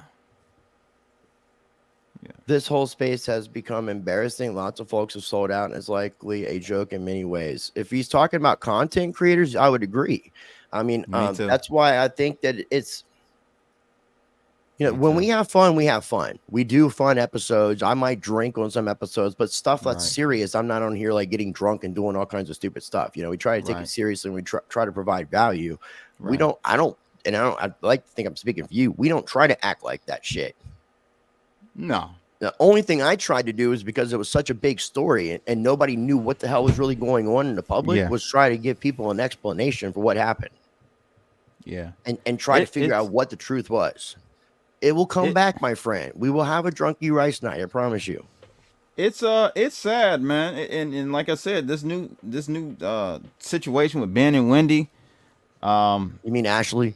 [SPEAKER 2] This whole space has become embarrassing. Lots of folks have sold out, and it's likely a joke in many ways. If he's talking about content creators, I would agree. I mean, that's why I think that it's, when we have fun, we have fun. We do fun episodes. I might drink on some episodes, but stuff that's serious, I'm not on here like getting drunk and doing all kinds of stupid stuff. We try to take it seriously, and we try to provide value. Right. I like to think I'm speaking for you. We don't try to act like that shit.
[SPEAKER 4] No.
[SPEAKER 2] The only thing I tried to do is because it was such a big story and nobody knew what the hell was really going on in the public was try to give people an explanation for what happened.
[SPEAKER 4] Yeah.
[SPEAKER 2] And try to figure out what the truth was. It will come back, my friend. We will have a drunky rice night. I promise you.
[SPEAKER 4] It's sad, man. And like I said, this new situation with Ben and Wendy.
[SPEAKER 2] You mean Ashley?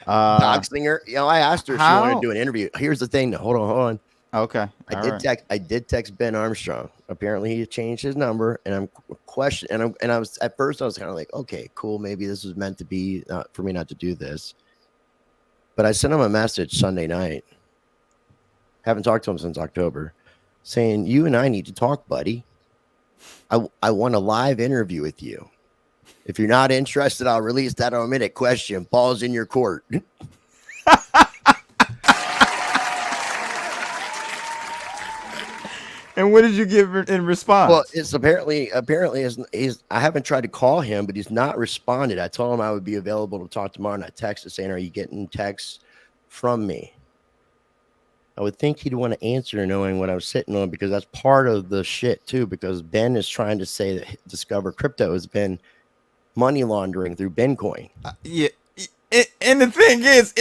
[SPEAKER 2] Doxing her. I asked her if she wanted to do an interview. Here's the thing. Hold on.
[SPEAKER 4] Okay.
[SPEAKER 2] I did text Ben Armstrong. Apparently he changed his number, and I'm questioning. And I was at first I was kind of like, okay, cool. Maybe this was meant to be for me not to do this. But I sent him a message Sunday night. Haven't talked to him since October, saying you and I need to talk, buddy. I want a live interview with you. If you're not interested, I'll release that omitted question. Ball's in your court.
[SPEAKER 4] And what did you give in response?
[SPEAKER 2] Well, it's apparently I haven't tried to call him, but he's not responded. I told him I would be available to talk tomorrow, and I texted saying, are you getting texts from me? I would think he'd want to answer knowing what I was sitting on, because that's part of the shit too, because Ben is trying to say that Discover Crypto has been money laundering through Bitcoin.
[SPEAKER 4] And the thing is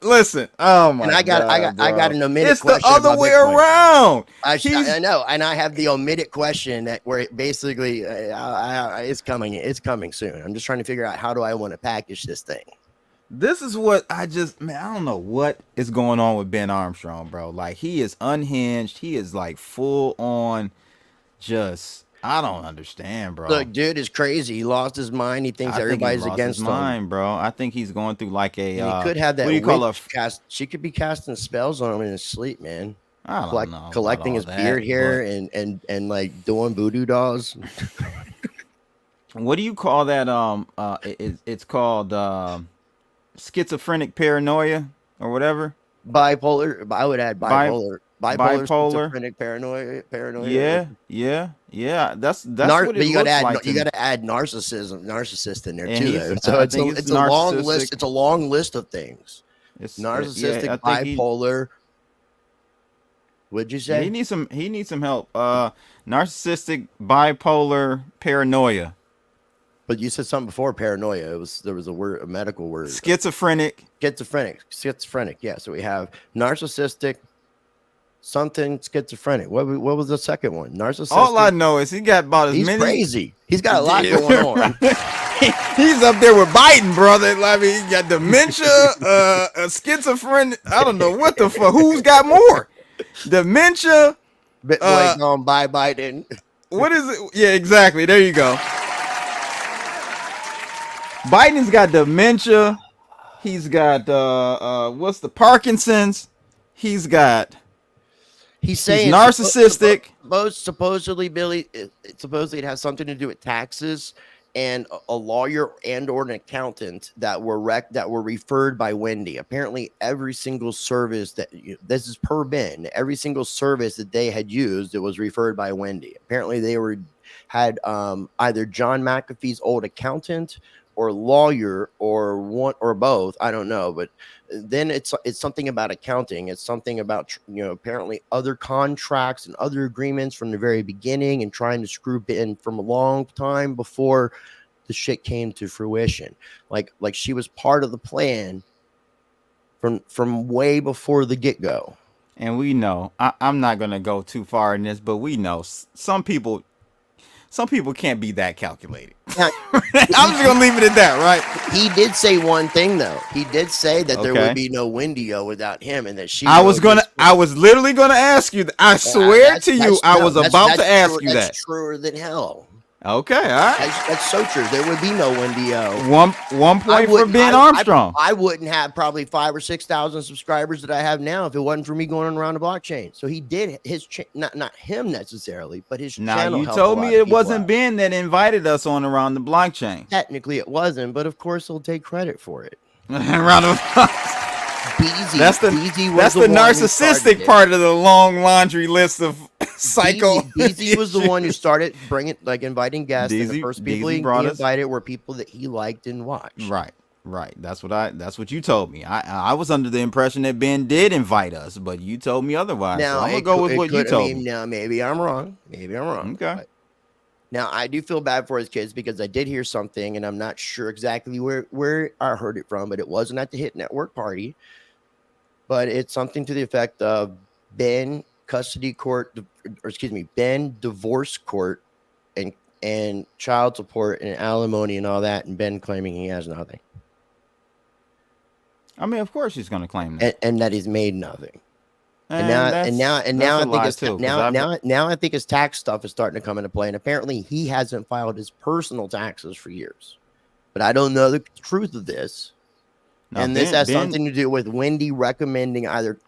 [SPEAKER 4] listen. Oh my!
[SPEAKER 2] And I got an omitted question.
[SPEAKER 4] It's the other way around.
[SPEAKER 2] I know, and I have the omitted question where it basically it's coming. It's coming soon. I'm just trying to figure out how do I want to package this thing.
[SPEAKER 4] This is what I don't know what is going on with Ben Armstrong, bro. Like, he is unhinged. He is like full on I don't understand, bro.
[SPEAKER 2] Look, dude is crazy. He lost his mind. He thinks everybody's against him.
[SPEAKER 4] Mind, bro. I think he's going through like a.
[SPEAKER 2] And he could have that. What do you call a cast? She could be casting spells on him in his sleep, man.
[SPEAKER 4] I don't know.
[SPEAKER 2] Collecting his beard hair and like doing voodoo dolls.
[SPEAKER 4] What do you call that? It's called schizophrenic paranoia or whatever.
[SPEAKER 2] bipolar. I would add bipolar.
[SPEAKER 4] Bipolar.
[SPEAKER 2] Schizophrenic, paranoia.
[SPEAKER 4] Yeah. That's
[SPEAKER 2] But
[SPEAKER 4] what it
[SPEAKER 2] you got to
[SPEAKER 4] looks
[SPEAKER 2] add
[SPEAKER 4] like.
[SPEAKER 2] you got to add narcissist in there
[SPEAKER 4] And
[SPEAKER 2] too.
[SPEAKER 4] he's-
[SPEAKER 2] Though. So
[SPEAKER 4] I
[SPEAKER 2] it's
[SPEAKER 4] think he's
[SPEAKER 2] a long
[SPEAKER 4] narcissistic.
[SPEAKER 2] list. It's a long list of things.
[SPEAKER 4] It's
[SPEAKER 2] Narcissistic,
[SPEAKER 4] yeah, I think
[SPEAKER 2] bipolar. What'd you
[SPEAKER 4] he
[SPEAKER 2] say?
[SPEAKER 4] needs some help. Narcissistic, bipolar, paranoia,
[SPEAKER 2] But you said something before paranoia. There was a medical word.
[SPEAKER 4] schizophrenic.
[SPEAKER 2] Schizophrenic. Yeah. So we have narcissistic, something schizophrenic. What was the second one? Narcissistic.
[SPEAKER 4] All I know is he got about as
[SPEAKER 2] He's
[SPEAKER 4] many.
[SPEAKER 2] crazy. He's got a lot going on.
[SPEAKER 4] He's up there with Biden, brother. I mean, he got dementia, a schizophrenic. I don't know what the fuck. Who's got more? Dementia.
[SPEAKER 2] Bitcoin going bye Biden.
[SPEAKER 4] What is it? Yeah, exactly. There you go. Biden's got dementia. He's got what's the Parkinson's? He's saying narcissistic.
[SPEAKER 2] Supposedly, Billy, supposedly it has something to do with taxes and a lawyer and or an accountant that were referred by Wendy. Apparently, every single service this is per Ben, every single service that they had used, it was referred by Wendy. Apparently, they had either John McAfee's old accountant or lawyer or one or both. I don't know, but then it's something about accounting. It's something about, apparently other contracts and other agreements from the very beginning and trying to screw Ben from a long time before the shit came to fruition. Like she was part of the plan from way before the get-go.
[SPEAKER 4] And we know, I'm not going to go too far in this, but we know some people can't be that calculated.
[SPEAKER 2] Now,
[SPEAKER 4] I'm just going to leave it at that, right?
[SPEAKER 2] He did say one thing though. He did say that there would be no Wendy-O without him, and that
[SPEAKER 4] I was literally going to ask you. I swear to you, I was about to ask you that.
[SPEAKER 2] That's truer than hell.
[SPEAKER 4] Okay, all right.
[SPEAKER 2] That's so true. There would be no Wendy-O.
[SPEAKER 4] One point for Ben Armstrong.
[SPEAKER 2] I wouldn't have probably 5,000 or 6,000 subscribers that I have now if it wasn't for me going around the blockchain. So he did his not him necessarily, but his channel.
[SPEAKER 4] Now you told me it wasn't Ben that invited us on around the blockchain.
[SPEAKER 2] Technically, it wasn't, but of course he'll take credit for it.
[SPEAKER 4] Round of applause.
[SPEAKER 2] Beezy,
[SPEAKER 4] that's the narcissistic part of the long laundry list of psycho.
[SPEAKER 2] Beezy was the one who started inviting guests. And the first people he invited were people that he liked and watched.
[SPEAKER 4] Right. That's what you told me. I was under the impression that Ben did invite us, but you told me otherwise.
[SPEAKER 2] Now,
[SPEAKER 4] so I'm gonna go with what you told me.
[SPEAKER 2] Now maybe I'm wrong.
[SPEAKER 4] Okay.
[SPEAKER 2] But now I do feel bad for his kids because I did hear something, and I'm not sure exactly where I heard it from, but it wasn't at the Hit Network party. But it's something to the effect of Ben divorce court and child support and alimony and all that, and Ben claiming he has nothing.
[SPEAKER 4] I mean, of course he's going to claim that,
[SPEAKER 2] and that he's made nothing. Now I think his tax stuff is starting to come into play, and apparently he hasn't filed his personal taxes for years. But I don't know the truth of this. Now, and this has something to do with Wendy recommending either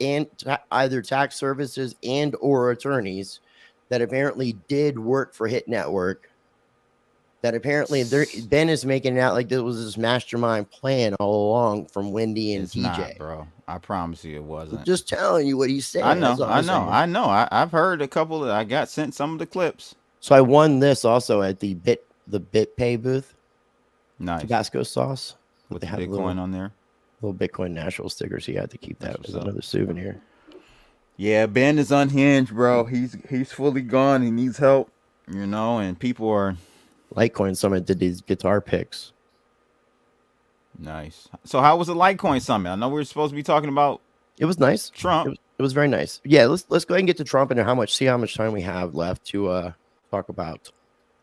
[SPEAKER 2] tax services and or attorneys that apparently did work for Hit Network. That apparently Ben is making it out like this was this mastermind plan all along from Wendy and
[SPEAKER 4] it's
[SPEAKER 2] TJ.
[SPEAKER 4] Not, bro. I promise you it wasn't.
[SPEAKER 2] I'm just telling you what he said.
[SPEAKER 4] I know. I've heard a couple I got sent some of the clips.
[SPEAKER 2] So I won this also at the BitPay booth.
[SPEAKER 4] Nice.
[SPEAKER 2] Tabasco sauce
[SPEAKER 4] with the Bitcoin on there.
[SPEAKER 2] Little Bitcoin Nashville stickers. He had to keep that as another souvenir.
[SPEAKER 4] Yeah, Ben is unhinged, bro. He's fully gone. He needs help, and people are.
[SPEAKER 2] Litecoin Summit did these guitar picks.
[SPEAKER 4] Nice. So how was the Litecoin Summit? I know we were supposed to be talking about.
[SPEAKER 2] It was nice.
[SPEAKER 4] Trump.
[SPEAKER 2] It was very nice. Yeah, let's go ahead and get to Trump and see how much time we have left to talk about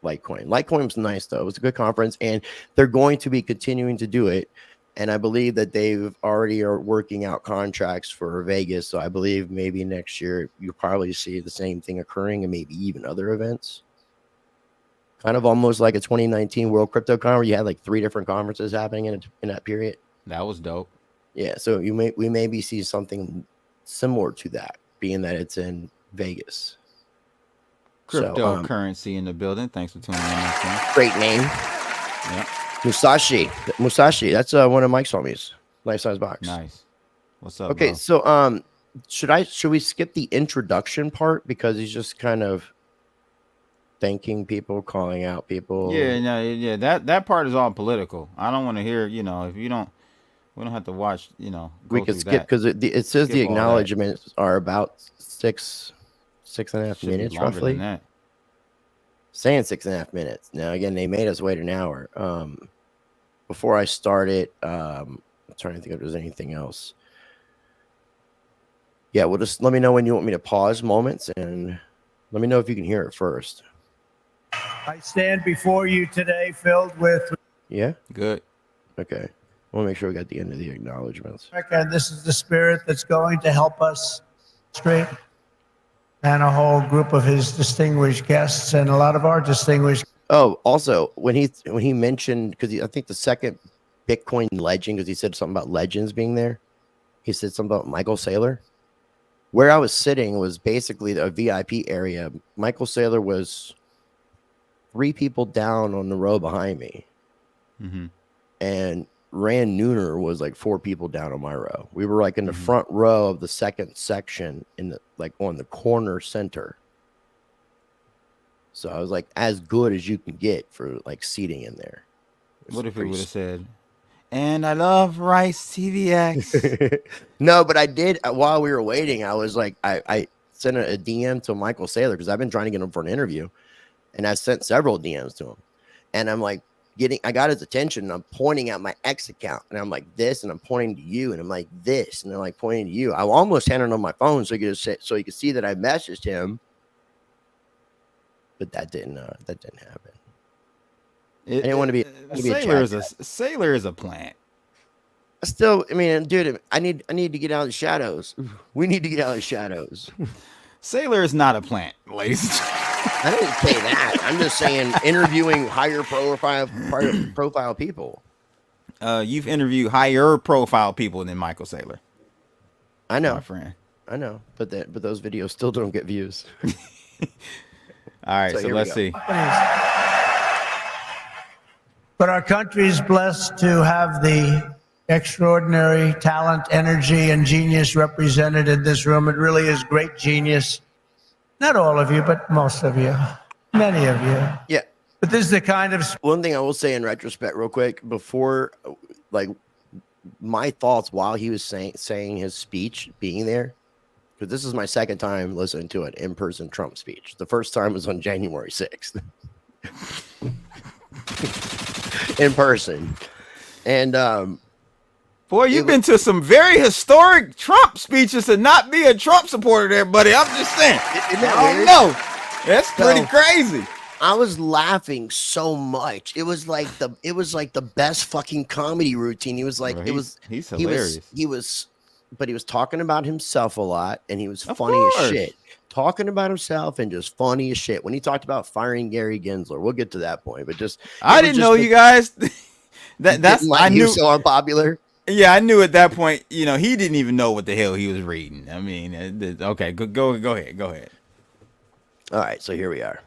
[SPEAKER 2] Litecoin. Litecoin was nice though. It was a good conference, and they're going to be continuing to do it. And I believe that they've already are working out contracts for Vegas. So I believe maybe next year you'll probably see the same thing occurring and maybe even other events. Kind of almost like a 2019 World Crypto Con where you had like 3 different conferences happening in that period.
[SPEAKER 4] That was dope.
[SPEAKER 2] Yeah. So we maybe see something similar to that, being that it's in Vegas.
[SPEAKER 4] Cryptocurrency in the building. Thanks for tuning in.
[SPEAKER 2] Great name.
[SPEAKER 4] Yeah.
[SPEAKER 2] Musashi. That's one of Mike's homies. Life size box.
[SPEAKER 4] Nice. What's up?
[SPEAKER 2] Okay,
[SPEAKER 4] bro?
[SPEAKER 2] so should we skip the introduction part because he's just kind of thanking people, calling out people?
[SPEAKER 4] Yeah, no, yeah. That part is all political. I don't want to hear. You know, if you don't, we don't have to watch. You know,
[SPEAKER 2] We
[SPEAKER 4] go
[SPEAKER 2] could
[SPEAKER 4] through
[SPEAKER 2] skip
[SPEAKER 4] that.
[SPEAKER 2] because it says
[SPEAKER 4] Skip
[SPEAKER 2] the
[SPEAKER 4] all that.
[SPEAKER 2] acknowledgments are about six and a half
[SPEAKER 4] Should be
[SPEAKER 2] minutes
[SPEAKER 4] longer
[SPEAKER 2] roughly.
[SPEAKER 4] than that.
[SPEAKER 2] Saying 6.5 minutes. Now again, they made us wait an hour. Before I started, I'm trying to think if there's anything else. Yeah, well, just let me know when you want me to pause moments, and let me know if you can hear it first.
[SPEAKER 5] I stand before you today filled with
[SPEAKER 2] Yeah.
[SPEAKER 4] Good.
[SPEAKER 2] Okay. I want to make sure we got the end of the acknowledgments.
[SPEAKER 5] America, and this is the spirit that's going to help us straight. And a whole group of his distinguished guests and a lot of our distinguished.
[SPEAKER 2] Oh, also when he mentioned, because I think the second Bitcoin legend, because he said something about legends being there, he said something about Michael Saylor. Where I was sitting was basically a VIP area. Michael Saylor was 3 people down on the row behind me, and Rand Nooner was like 4 people down on my row. We were like in the front row of the second section, in the like on the corner center. So I was like as good as you can get for like seating in there.
[SPEAKER 4] What if he would have said, "And I love Rice TVX"?
[SPEAKER 2] No, but I did while we were waiting. I was like, I sent a DM to Michael Saylor because I've been trying to get him for an interview, and I sent several DMs to him, and I'm like I got his attention, and I'm pointing at my X account, and I'm like this, and I'm pointing to you, and I'm like this, and I'm like pointing to you. I almost handed him my phone so he could see that I messaged him, but that didn't happen. I didn't want to be
[SPEAKER 4] Sailor is a plant.
[SPEAKER 2] Still, I mean, dude, I need to get out of the shadows. We need to get out of the shadows.
[SPEAKER 4] Sailor is not a plant, ladies.
[SPEAKER 2] I didn't say that. I'm just saying interviewing higher profile people.
[SPEAKER 4] You've interviewed higher profile people than Michael Saylor.
[SPEAKER 2] I know,
[SPEAKER 4] my friend.
[SPEAKER 2] I know, but those videos still don't get views.
[SPEAKER 4] All right, so let's see.
[SPEAKER 5] But our country is blessed to have the extraordinary talent, energy, and genius represented in this room. It really is great genius. Not all of you, but most of you. Many of you.
[SPEAKER 2] Yeah.
[SPEAKER 5] But this is the kind of...
[SPEAKER 2] One thing I will say in retrospect real quick, before, like, my thoughts while he was saying his speech, being there, because this is my second time listening to an in-person Trump speech. The first time was on January 6th. In person. And
[SPEAKER 4] boy, you've been to some very historic Trump speeches to not be a Trump supporter there, buddy. I'm just saying. I don't know. That's pretty crazy.
[SPEAKER 2] I was laughing so much. It was like the best fucking comedy routine. He was like,
[SPEAKER 4] he's hilarious.
[SPEAKER 2] He was talking about himself a lot, and he was funny as shit. Talking about himself and just funny as shit. When he talked about firing Gary Gensler, we'll get to that point. But
[SPEAKER 4] I didn't know you guys. I knew
[SPEAKER 2] so unpopular.
[SPEAKER 4] Yeah, I knew at that point. You know, he didn't even know what the hell he was reading. I mean, okay, go ahead.
[SPEAKER 2] All right, so here we are.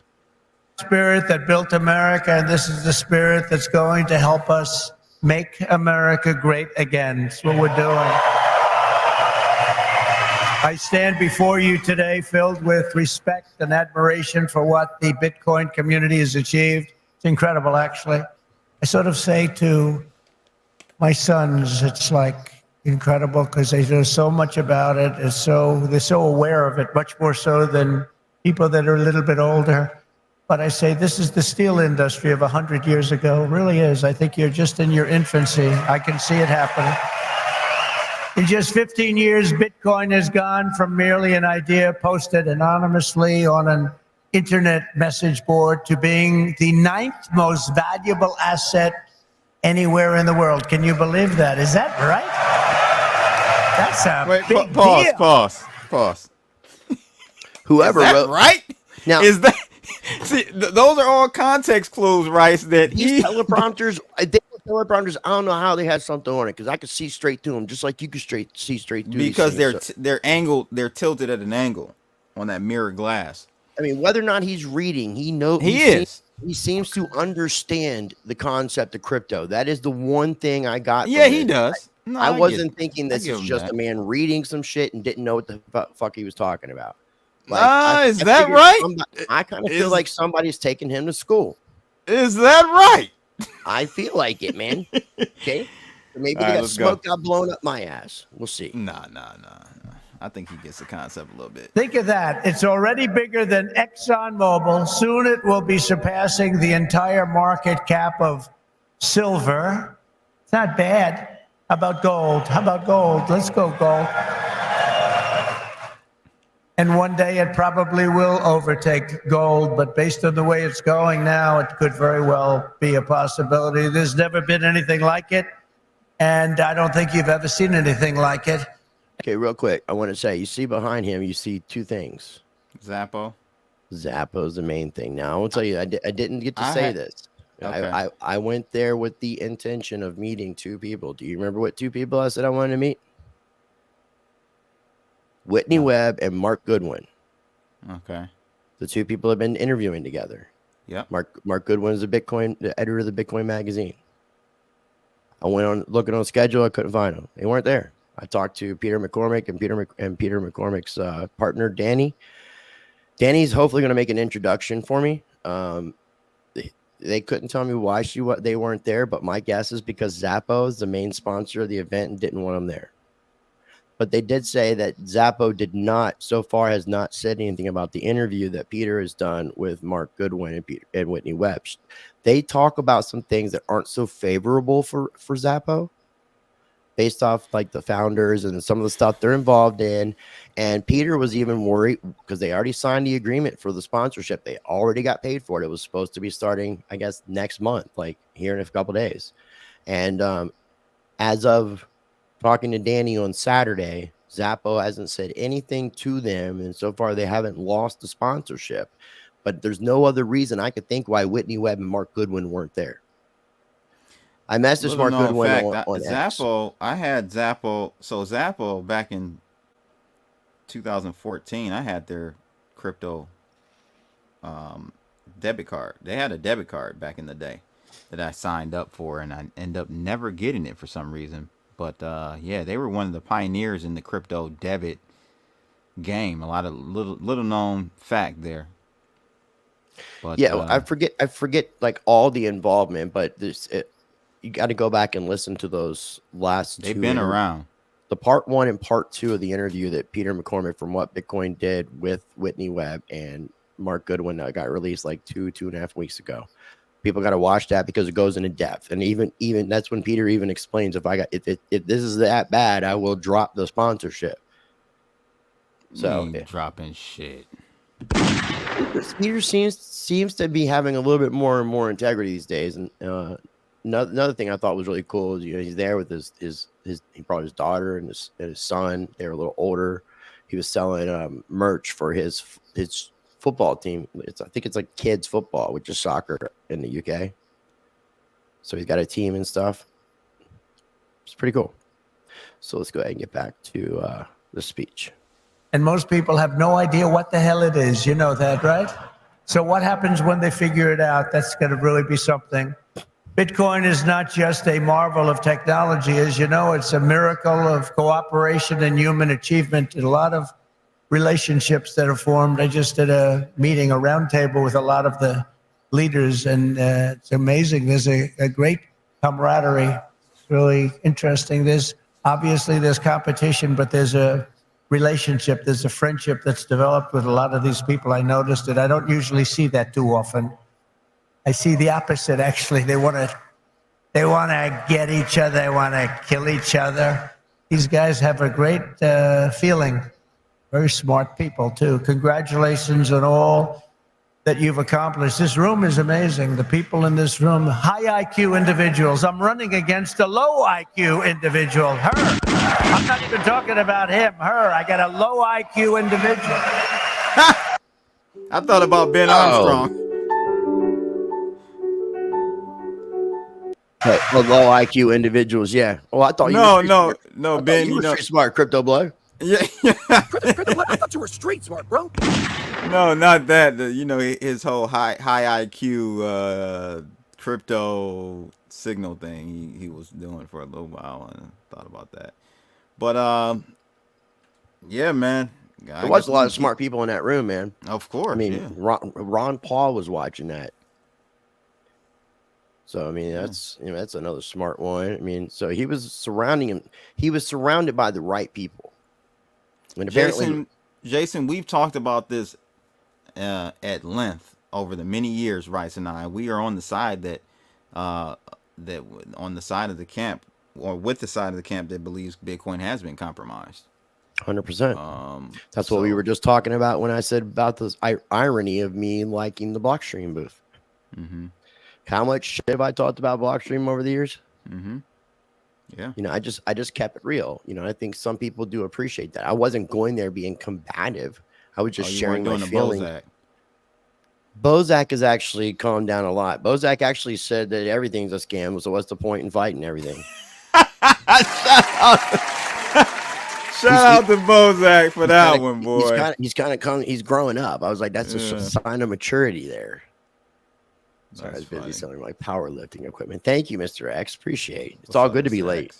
[SPEAKER 5] Spirit that built America, and this is the spirit that's going to help us make America great again. That's what we're doing. I stand before you today filled with respect and admiration for what the Bitcoin community has achieved. It's incredible, actually. I sort of say to my sons, it's like incredible because they know so much about it. They're so aware of it, much more so than people that are a little bit older. But I say this is the steel industry of 100 years ago. It really is. I think you're just in your infancy. I can see it happening. In just 15 years, Bitcoin has gone from merely an idea posted anonymously on an internet message board to being the 9th most valuable asset anywhere in the world. Can you believe that? Is that right? That's a big deal.
[SPEAKER 4] Pause.
[SPEAKER 2] Whoever
[SPEAKER 4] is that
[SPEAKER 2] wrote
[SPEAKER 4] right?
[SPEAKER 2] Now
[SPEAKER 4] is that see? Those are all context clues, Rice. That
[SPEAKER 2] these teleprompters. Teleprompters, I don't know how they had something on it because I could see straight through them, just like you could see straight through.
[SPEAKER 4] Because they're angled, they're tilted at an angle on that mirror glass.
[SPEAKER 2] I mean, whether or not he's reading, he seems to understand the concept of crypto. That is the one thing I got.
[SPEAKER 4] Yeah, he does. No,
[SPEAKER 2] I
[SPEAKER 4] get
[SPEAKER 2] wasn't
[SPEAKER 4] it.
[SPEAKER 2] thinking
[SPEAKER 4] I
[SPEAKER 2] this
[SPEAKER 4] give
[SPEAKER 2] is
[SPEAKER 4] him
[SPEAKER 2] just
[SPEAKER 4] that.
[SPEAKER 2] a man reading some shit and didn't know what the fuck he was talking about.
[SPEAKER 4] Is
[SPEAKER 2] I
[SPEAKER 4] that
[SPEAKER 2] figured
[SPEAKER 4] right?
[SPEAKER 2] I kind of feel like somebody's taking him to school.
[SPEAKER 4] Is that right?
[SPEAKER 2] I feel like it, man. Okay. So maybe
[SPEAKER 4] All right,
[SPEAKER 2] that
[SPEAKER 4] let's go.
[SPEAKER 2] smoke got blown up my ass. We'll see.
[SPEAKER 4] Nah. I think he gets the concept a little bit.
[SPEAKER 5] Think of that. It's already bigger than ExxonMobil. Soon it will be surpassing the entire market cap of silver. It's not bad. How about gold? Let's go gold. And one day it probably will overtake gold, but based on the way it's going now, it could very well be a possibility. There's never been anything like it, and I don't think you've ever seen anything like it.
[SPEAKER 2] Okay, real quick. I want to say, you see behind him, you see two things.
[SPEAKER 4] Zappo.
[SPEAKER 2] Zappo's the main thing. Now, I will tell you, I didn't get to say this.
[SPEAKER 4] Okay.
[SPEAKER 2] I went there with the intention of meeting two people. Do you remember what two people I said I wanted to meet? Whitney Webb and Mark Goodwin.
[SPEAKER 4] Okay.
[SPEAKER 2] The two people have been interviewing together.
[SPEAKER 4] Yep.
[SPEAKER 2] Mark Goodwin is the editor of the Bitcoin magazine. I went on looking on schedule. I couldn't find them. They weren't there. I talked to Peter McCormick and Peter McCormick's partner, Danny. Danny's hopefully going to make an introduction for me. They couldn't tell me why they weren't there, but my guess is because Zappo is the main sponsor of the event and didn't want them there. But they did say that Zappo has not said anything about the interview that Peter has done with Mark Goodwin and Whitney Webb. They talk about some things that aren't so favorable for Zappo, based off like the founders and some of the stuff they're involved in. And Peter was even worried because they already signed the agreement for the sponsorship. They already got paid for it. It was supposed to be starting, I guess, next month, like here in a couple of days. And as of talking to Danny on Saturday, Zappo hasn't said anything to them, and so far they haven't lost the sponsorship. But there's no other reason I could think why Whitney Webb and Mark Goodwin weren't there. I messaged Mark Goodwin on
[SPEAKER 4] Zappo. I had Zappo. So Zappo back in 2014, I had their crypto debit card. They had a debit card back in the day that I signed up for, and I ended up never getting it for some reason. But yeah, they were one of the pioneers in the crypto debit game. A lot of little known fact there. But
[SPEAKER 2] yeah, I forget like all the involvement, but you got to go back and listen to those last two.
[SPEAKER 4] They've been around.
[SPEAKER 2] The part 1 and part 2 of the interview that Peter McCormick from What Bitcoin did with Whitney Webb and Mark Goodwin that got released like 2.5 weeks ago. People got to watch that because it goes into depth, and even that's when Peter even explains if this is that bad, I will drop the sponsorship. So
[SPEAKER 4] dropping shit.
[SPEAKER 2] Peter seems to be having a little bit more and more integrity these days. And another thing I thought was really cool is he's there with he brought his daughter and his son. They were a little older. He was selling merch for his football team. I think it's like kids football, which is soccer in the UK. So he's got a team and stuff. It's pretty cool. So let's go ahead and get back to the speech.
[SPEAKER 5] And most people have no idea what the hell it is. You know that, right? So what happens when they figure it out? That's going to really be something. Bitcoin is not just a marvel of technology. As you know, it's a miracle of cooperation and human achievement. And a lot of relationships that are formed. I just did a meeting, a roundtable with a lot of the leaders, and it's amazing. There's a great camaraderie. It's really interesting. There's competition, but there's a relationship. There's a friendship that's developed with a lot of these people. I noticed it. I don't usually see that too often. I see the opposite, actually. They want to get each other. They want to kill each other. These guys have a great feeling. Very smart people, too. Congratulations on all that you've accomplished. This room is amazing. The people in this room, high IQ individuals. I'm running against a low IQ individual, her. I'm not even talking about him, her. I got a low IQ individual.
[SPEAKER 4] I thought about Ben Armstrong.
[SPEAKER 2] The low IQ individuals, yeah. Oh, I thought
[SPEAKER 4] no, Ben.
[SPEAKER 2] You were street smart, crypto blood.
[SPEAKER 4] Yeah.
[SPEAKER 6] I thought you were street smart, bro.
[SPEAKER 4] No, not that. His whole high IQ crypto signal thing he was doing for a little while, and I thought about that. But yeah, man.
[SPEAKER 2] There was a lot of smart people in that room, man.
[SPEAKER 4] Of course.
[SPEAKER 2] I mean,
[SPEAKER 4] yeah.
[SPEAKER 2] Ron Paul was watching that. So I mean, that's that's another smart one. I mean, so he was surrounded by the right people. And apparently,
[SPEAKER 4] Jason, we've talked about this at length over the many years, Rice and I. We are on the side that on the side of the camp, or with the side of the camp that believes Bitcoin has been compromised.
[SPEAKER 2] 100%. That's what we were just talking about when I said about this irony of me liking the Blockstream booth.
[SPEAKER 4] Mm-hmm.
[SPEAKER 2] How much shit have I talked about Blockstream over the years?
[SPEAKER 4] Mm-hmm. Yeah.
[SPEAKER 2] You know, I just kept it real. You know, I think some people do appreciate that. I wasn't going there being combative. I was just sharing my feelings. Bozak has actually calmed down a lot. Bozak actually said that everything's a scam, so what's the point in fighting everything?
[SPEAKER 4] Shout out to Bozak for that one, boy.
[SPEAKER 2] He's growing up. I was like, that's a sign of maturity there. Sorry, I was busy selling my powerlifting equipment. Thank you, Mr. X. Appreciate it. It's all good to be late.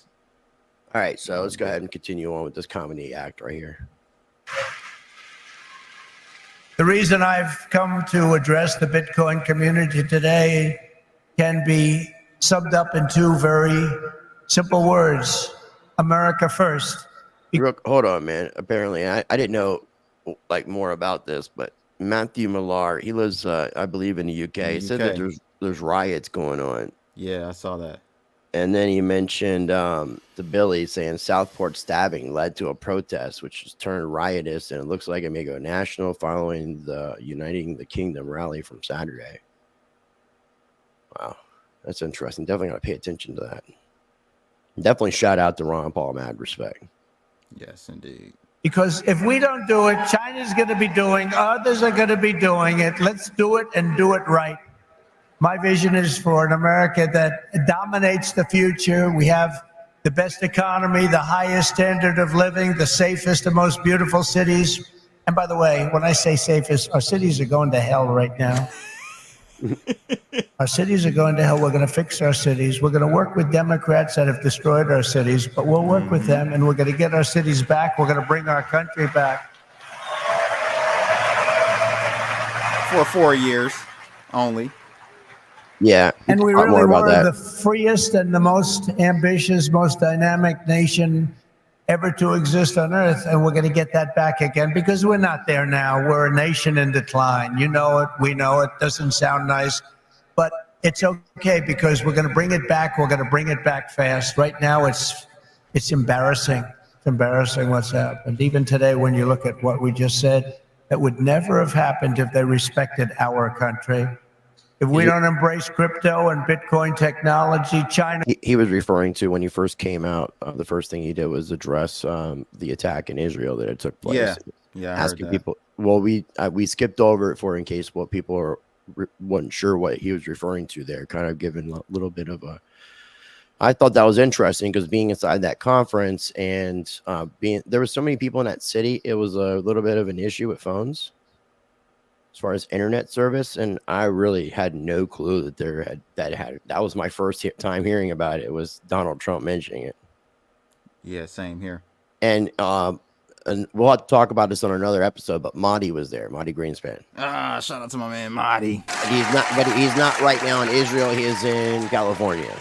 [SPEAKER 2] All right, so let's go ahead and continue on with this comedy act right here.
[SPEAKER 5] The reason I've come to address the Bitcoin community today can be summed up in two very simple words: America first.
[SPEAKER 2] Hold on, man. Apparently, I didn't know like more about this, but Matthew Millar, he lives, I believe, in the UK. He said that there's riots going on.
[SPEAKER 4] Yeah, I saw that.
[SPEAKER 2] And then he mentioned the Billy saying Southport stabbing led to a protest, which has turned riotous, and it looks like it may go national following the Uniting the Kingdom rally from Saturday. Wow, that's interesting. Definitely got to pay attention to that. Definitely shout out to Ron Paul, mad respect.
[SPEAKER 4] Yes, indeed.
[SPEAKER 5] Because if we don't do it, China's going to be doing, others are going to be doing it. Let's do it and do it right. My vision is for an America that dominates the future. We have the best economy, the highest standard of living, the safest and most beautiful cities. And by the way, when I say safest, our cities are going to hell right now. Our cities are going to hell. We're going to fix our cities. We're going to work with Democrats that have destroyed our cities, but we'll work with them, and we're going to get our cities back. We're going to bring our country back.
[SPEAKER 4] For 4 years only.
[SPEAKER 2] Yeah.
[SPEAKER 5] And we really were the freest and the most ambitious, most dynamic nation ever to exist on Earth, and we're going to get that back again because we're not there now. We're a nation in decline. You know it. We know it. Doesn't sound nice, but it's okay because we're going to bring it back. We're going to bring it back fast. Right now, it's embarrassing. It's embarrassing what's happened. Even today, when you look at what we just said, that would never have happened if they respected our country. If we don't embrace crypto and Bitcoin technology, China...
[SPEAKER 2] He was referring to when he first came out, the first thing he did was address the attack in Israel that it took place.
[SPEAKER 4] Yeah,
[SPEAKER 2] asking people. Well, we skipped over it for in case what people wasn't sure what he was referring to there, kind of giving a little bit of a... I thought that was interesting because being inside that conference and there was so many people in that city, it was a little bit of an issue with phones as far as internet service, and I really had no clue that that was my first time hearing about it. It was Donald Trump mentioning it. Yeah,
[SPEAKER 4] same here.
[SPEAKER 2] And we'll have to talk about this on another episode, but Mahdi was there, Mahdi Greenspan.
[SPEAKER 4] Shout out to my man Mahdi.
[SPEAKER 2] He's not right now in Israel. He is in California.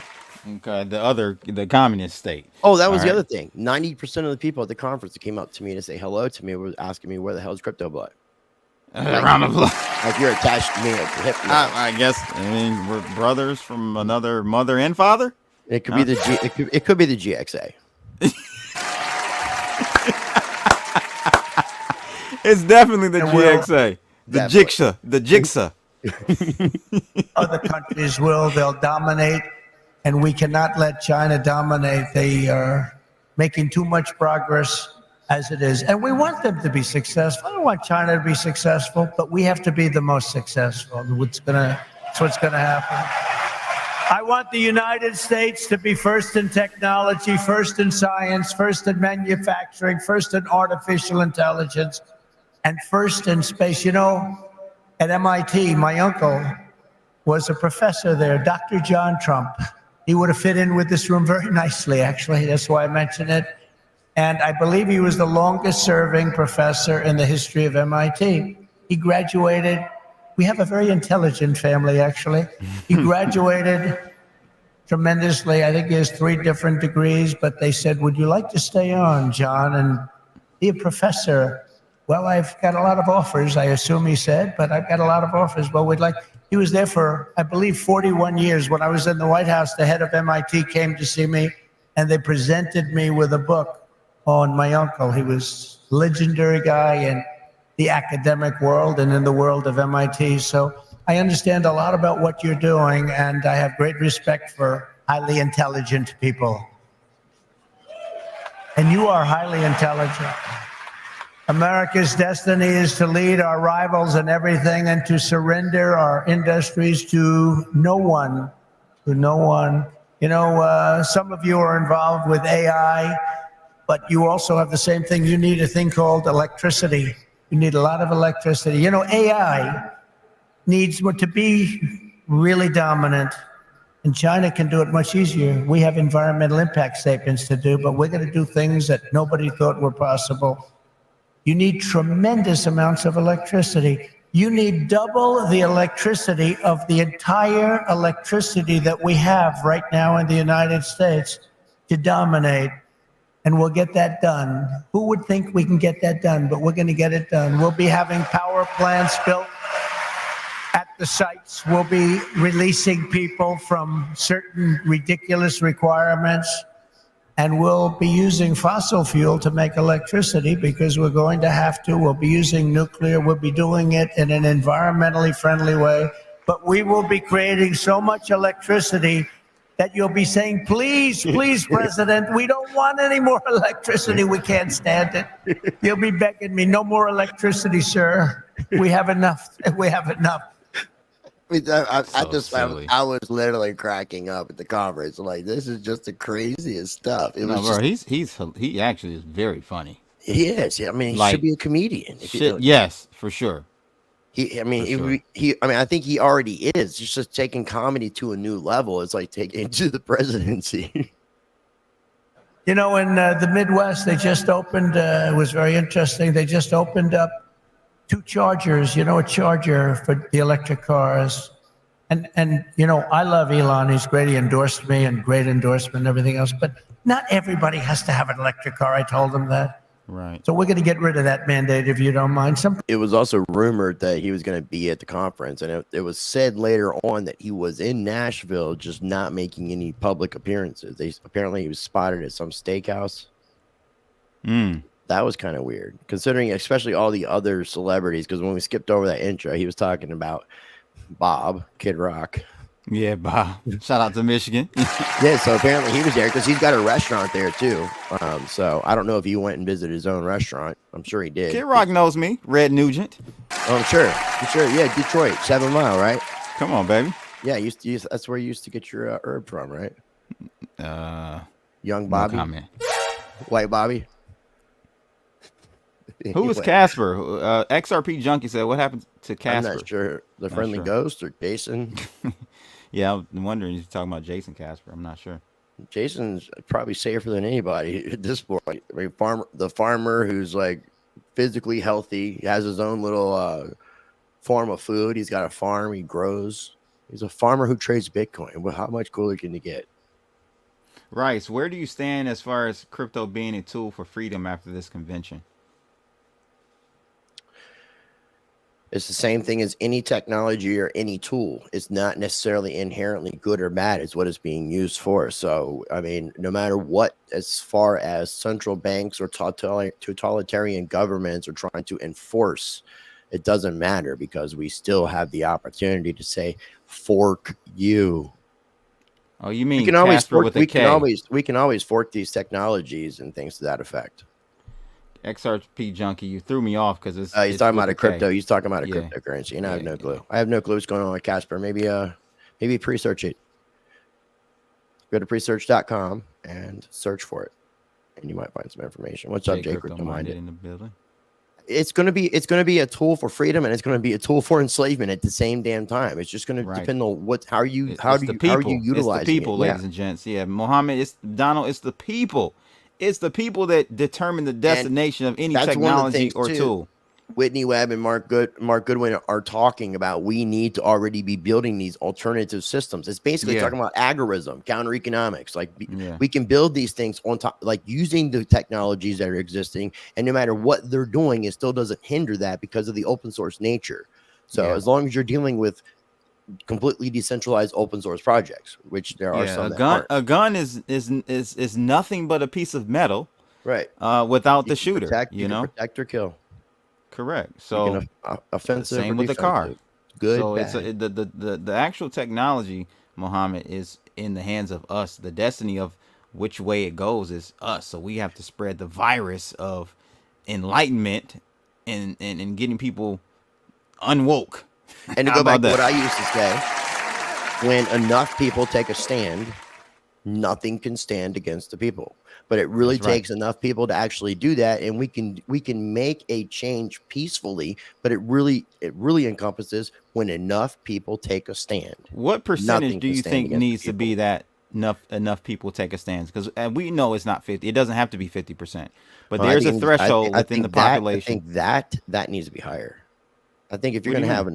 [SPEAKER 4] Okay, the communist state.
[SPEAKER 2] Oh, that was the other thing. 90% of the people at the conference that came up to me to say hello to me were asking me where the hell is Crypto Blood.
[SPEAKER 4] Around the block.
[SPEAKER 2] Like you're attached to me at the hip.
[SPEAKER 4] I guess. I mean, we're brothers from another mother and father.
[SPEAKER 2] It could be it could be the GXA.
[SPEAKER 4] It's definitely the GXA. The Jigsaw.
[SPEAKER 5] Other countries they'll dominate, and we cannot let China dominate. They are making too much progress as it is, and we want them to be successful. I don't want China to be successful, but we have to be the most successful. That's what's gonna happen. I want the United States to be first in technology, first in science, first in manufacturing, first in artificial intelligence, and first in space. You know, at MIT, my uncle was a professor there, Dr. John Trump. He would have fit in with this room very nicely, actually. That's why I mentioned it. And I believe he was the longest serving professor in the history of MIT. He graduated. We have a very intelligent family, actually. He graduated tremendously. I think he has 3 different degrees, but they said, would you like to stay on, John, and be a professor? Well, I've got a lot of offers, I assume he said, but I've got a lot of offers. Well, we'd like, he was there for, I believe, 41 years. When I was in the White House, the head of MIT came to see me, and they presented me with a book on my uncle. He was a legendary guy in the academic world and in the world of MIT. So I understand a lot about what you're doing, and I have great respect for highly intelligent people. And you are highly intelligent. America's destiny is to lead our rivals in everything and to surrender our industries to no one, to no one. You know, some of you are involved with AI, but you also have the same thing. You need a thing called electricity. You need a lot of electricity. You know, AI needs to be really dominant, and China can do it much easier. We have environmental impact statements to do, but we're going to do things that nobody thought were possible. You need tremendous amounts of electricity. You need double the electricity of the entire electricity that we have right now in the United States to dominate. And we'll get that done. Who would think we can get that done? But we're going to get it done. We'll be having power plants built at the sites. We'll be releasing people from certain ridiculous requirements. And we'll be using fossil fuel to make electricity because we're going to have to. We'll be using nuclear. We'll be doing it in an environmentally friendly way. But we will be creating so much electricity that you'll be saying, please, please, President, we don't want any more electricity. We can't stand it. You'll be begging me, no more electricity, sir. We have enough. We have enough.
[SPEAKER 2] I was literally cracking up at the conference. Like, this is just the craziest stuff. It was
[SPEAKER 4] he actually is very funny.
[SPEAKER 2] He is. I mean, he should be a comedian.
[SPEAKER 4] Yes, for sure.
[SPEAKER 2] I think he already is. He's just taking comedy to a new level. It's like taking it to the presidency.
[SPEAKER 5] You know, in the Midwest, they just opened, it was very interesting. They just opened up 2 chargers, you know, a charger for the electric cars. And you know, I love Elon. He's great. He endorsed me and great endorsement and everything else. But not everybody has to have an electric car. I told him that.
[SPEAKER 4] Right.
[SPEAKER 5] So we're going to get rid of that mandate, if you don't mind.
[SPEAKER 2] It was also rumored that he was going to be at the conference, and it was said later on that he was in Nashville, just not making any public appearances. Apparently he was spotted at some steakhouse. That was kind of weird, considering especially all the other celebrities, because when we skipped over that intro, he was talking about Bob, Kid Rock.
[SPEAKER 4] Yeah, Bob. Shout out to Michigan.
[SPEAKER 2] Yeah, so apparently he was there because he's got a restaurant there too. So I don't know if he went and visited his own restaurant. I'm sure he did.
[SPEAKER 4] Kid Rock knows me, Red Nugent.
[SPEAKER 2] Oh, I'm sure. Yeah, Detroit, 7 Mile, right?
[SPEAKER 4] Come on, baby.
[SPEAKER 2] Yeah, that's where you used to get your herb from, right? Young Bobby,
[SPEAKER 4] no comment.
[SPEAKER 2] White Bobby.
[SPEAKER 4] Who was Casper? XRP Junkie said, "What happened to Casper?"
[SPEAKER 2] I'm not sure. The friendly ghost or Jason?
[SPEAKER 4] Yeah, I'm wondering if you're talking about Jason Casper. I'm not sure.
[SPEAKER 2] Jason's probably safer than anybody at this point. I mean, the farmer who's like physically healthy, he has his own little form of food. He's got a farm. He grows. He's a farmer who trades Bitcoin. Well, how much cooler can you get?
[SPEAKER 4] Rice, where do you stand as far as crypto being a tool for freedom after this convention?
[SPEAKER 2] It's the same thing as any technology or any tool. It's not necessarily inherently good or bad. It's what it's being used for. So, I mean, no matter what, as far as central banks or totalitarian governments are trying to enforce, it doesn't matter because we still have the opportunity to say, fork you.
[SPEAKER 4] Oh, you mean Casper with a K?
[SPEAKER 2] We can always fork these technologies and things to that effect.
[SPEAKER 4] XRP Junkie, you threw me off because it's.
[SPEAKER 2] He's talking about a crypto. He's talking about a cryptocurrency, and I have no clue. I have no clue what's going on with Casper. Maybe pre-search it. Go to presearch.com and search for it, and you might find some information. What's up, Jay? Crypto-minded
[SPEAKER 4] in the building.
[SPEAKER 2] it's gonna be a tool for freedom, and it's gonna be a tool for enslavement at the same damn time. It's just gonna depend on how are you utilizing
[SPEAKER 4] it's the people,
[SPEAKER 2] it.
[SPEAKER 4] ladies and gents. Yeah, Mohammed, it's Donald. It's the people. It's the people that determine the destination of any technology or tool.
[SPEAKER 2] Whitney Webb and Mark Goodwin are talking about we need to already be building these alternative systems. It's basically talking about agorism, counter economics. Like we can build these things on top, like using the technologies that are existing, and no matter what they're doing, it still doesn't hinder that because of the open source nature. So as long as you're dealing with completely decentralized open source projects, which there are some.
[SPEAKER 4] A gun is nothing but a piece of metal,
[SPEAKER 2] right?
[SPEAKER 4] Without the shooter,
[SPEAKER 2] protect or kill.
[SPEAKER 4] Correct. So
[SPEAKER 2] offensive.
[SPEAKER 4] Same with the car.
[SPEAKER 2] Good.
[SPEAKER 4] So
[SPEAKER 2] bad.
[SPEAKER 4] the actual technology, Mohammed, is in the hands of us. The destiny of which way it goes is us. So we have to spread the virus of enlightenment and getting people unwoke.
[SPEAKER 2] And to go back to what I used to say, when enough people take a stand, nothing can stand against the people. But it really takes enough people to actually do that, and we can make a change peacefully. But it really encompasses when enough people take a stand.
[SPEAKER 4] What percentage do you think needs to be that enough people take a stand? Because we know it's not 50. It doesn't have to be 50%, but there's a threshold within the population.
[SPEAKER 2] I think that needs to be higher. I think if you're going to have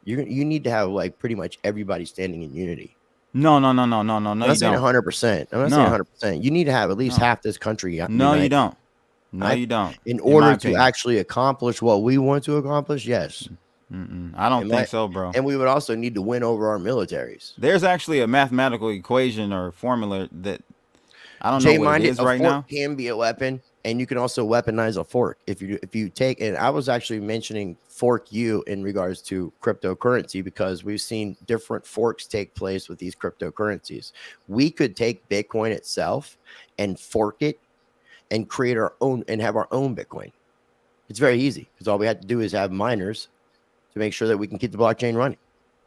[SPEAKER 2] you need to have like pretty much everybody standing in unity.
[SPEAKER 4] No.
[SPEAKER 2] I'm not saying 100%. I'm not saying 100%. You need to have at least half this country.
[SPEAKER 4] No, you don't. No, you don't.
[SPEAKER 2] In order to actually accomplish what we want to accomplish, yes.
[SPEAKER 4] I don't think so, bro.
[SPEAKER 2] And we would also need to win over our militaries.
[SPEAKER 4] There's actually a mathematical equation or formula that I don't know what it is right now.
[SPEAKER 2] Can be a weapon, and you can also weaponize a fork if you take. And I was actually mentioning fork you in regards to cryptocurrency because we've seen different forks take place with these cryptocurrencies. We could take Bitcoin itself and fork it and create our own and have our own Bitcoin. It's very easy because all we have to do is have miners to make sure that we can keep the blockchain running.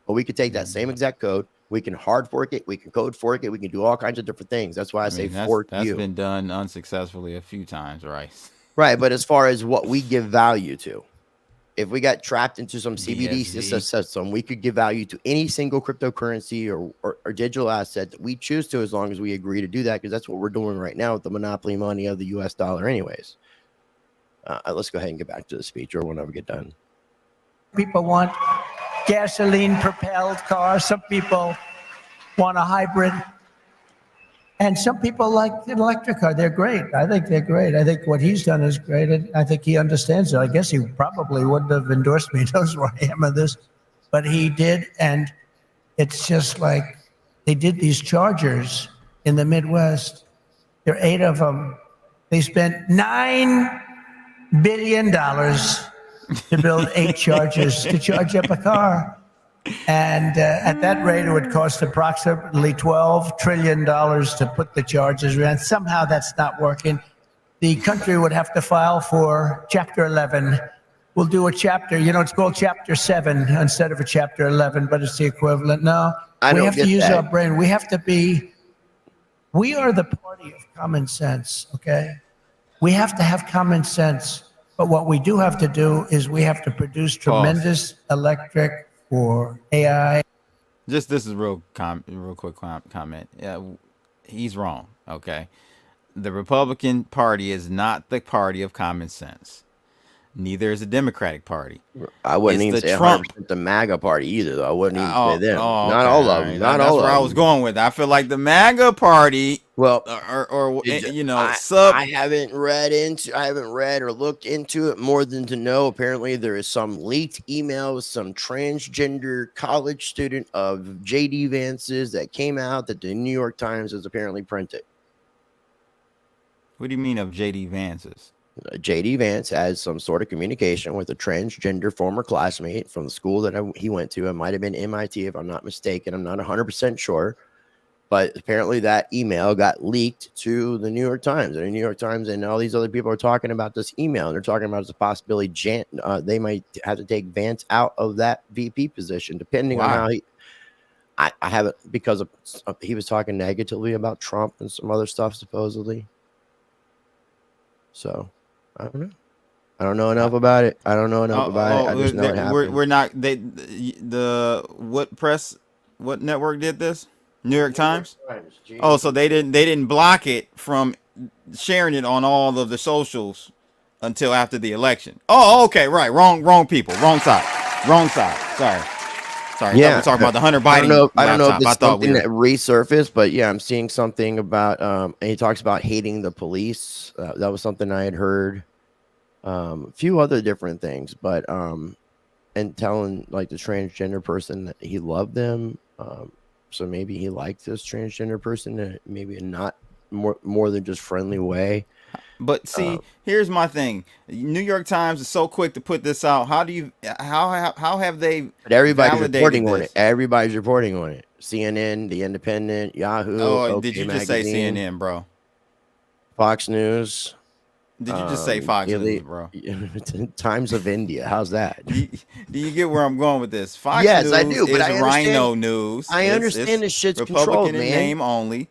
[SPEAKER 2] But we could take that same exact code. We can hard fork it. We can code fork it. We can do all kinds of different things. That's why I say fork you.
[SPEAKER 4] That's been done unsuccessfully a few times, right?
[SPEAKER 2] Right. But as far as what we give value to, if we got trapped into some Cbdc system, we could give value to any single cryptocurrency or digital asset that we choose to, as long as we agree to do that, because that's what we're doing right now with the monopoly money of the US dollar anyways. Let's go ahead and get back to the speech, or whenever we get done.
[SPEAKER 5] People want gasoline-propelled cars. Some people want a hybrid. And some people like an electric car. They're great. I think they're great. I think what he's done is great. And I think he understands it. I guess he probably wouldn't have endorsed me. He knows where I am on this. But he did. And it's just like they did these chargers in the Midwest. There are 8 of them. They spent $9 billion to build 8 chargers to charge up a car. And at that rate, it would cost approximately $12 trillion to put the charges around. Somehow that's not working. The country would have to file for Chapter 11. We'll do a chapter, it's called Chapter 7 instead of a Chapter 11, but it's the equivalent. No, we have to use our brain. We are the party of common sense, okay? We have to have common sense. But what we do have to do is we have to produce tremendous electric for AI.
[SPEAKER 4] This is real quick comment. Yeah, he's wrong. Okay, the Republican Party is not the party of common sense. Neither is the Democratic Party.
[SPEAKER 2] I wouldn't even say Trump, the MAGA party either, though. I wouldn't even say them. Not all of them. Not all of them. That's where
[SPEAKER 4] I was going with. I feel like the MAGA party.
[SPEAKER 2] Well,
[SPEAKER 4] I
[SPEAKER 2] haven't read or looked into it more than to know. Apparently, there is some leaked email with some transgender college student of JD Vance's that came out that the New York Times has apparently printed.
[SPEAKER 4] What do you mean of JD Vance's?
[SPEAKER 2] JD Vance has some sort of communication with a transgender former classmate from the school that he went to. It might have been MIT, if I'm not mistaken. I'm not 100% sure. But apparently that email got leaked to the New York Times. And the New York Times and all these other people are talking about this email. And they're talking about the possibility they might have to take Vance out of that VP position, depending on how he... I haven't, because he was talking negatively about Trump and some other stuff, supposedly. So... I don't know. I don't know enough about it. I don't know enough about it. I just know it happened.
[SPEAKER 4] We're not. What network did this? New York Times. Oh, so they didn't block it from sharing it on all of the socials until after the election. Oh, okay, right. Wrong people. Wrong side. Sorry.
[SPEAKER 2] Yeah,
[SPEAKER 4] we're talking about the Hunter Biden.
[SPEAKER 2] I don't know if it's something that resurfaced, but yeah, I'm seeing something about. And he talks about hating the police. That was something I had heard. A few other different things, but and telling like the transgender person that he loved them. So maybe he liked this transgender person in maybe a not more than just friendly way.
[SPEAKER 4] But see, here's my thing. New York Times is so quick to put this out. How have they? But
[SPEAKER 2] everybody's reporting on it. Everybody's reporting on it. CNN, The Independent, Yahoo.
[SPEAKER 4] Oh, did you just say CNN, bro?
[SPEAKER 2] Fox News.
[SPEAKER 4] Did you just say Fox News, bro?
[SPEAKER 2] Times of India. How's that?
[SPEAKER 4] Do you get where I'm going with this? Fox
[SPEAKER 2] yes,
[SPEAKER 4] News
[SPEAKER 2] I do. But
[SPEAKER 4] is Rhino News.
[SPEAKER 2] I understand this shit's
[SPEAKER 4] Republican
[SPEAKER 2] controlled,
[SPEAKER 4] in
[SPEAKER 2] man.
[SPEAKER 4] name only.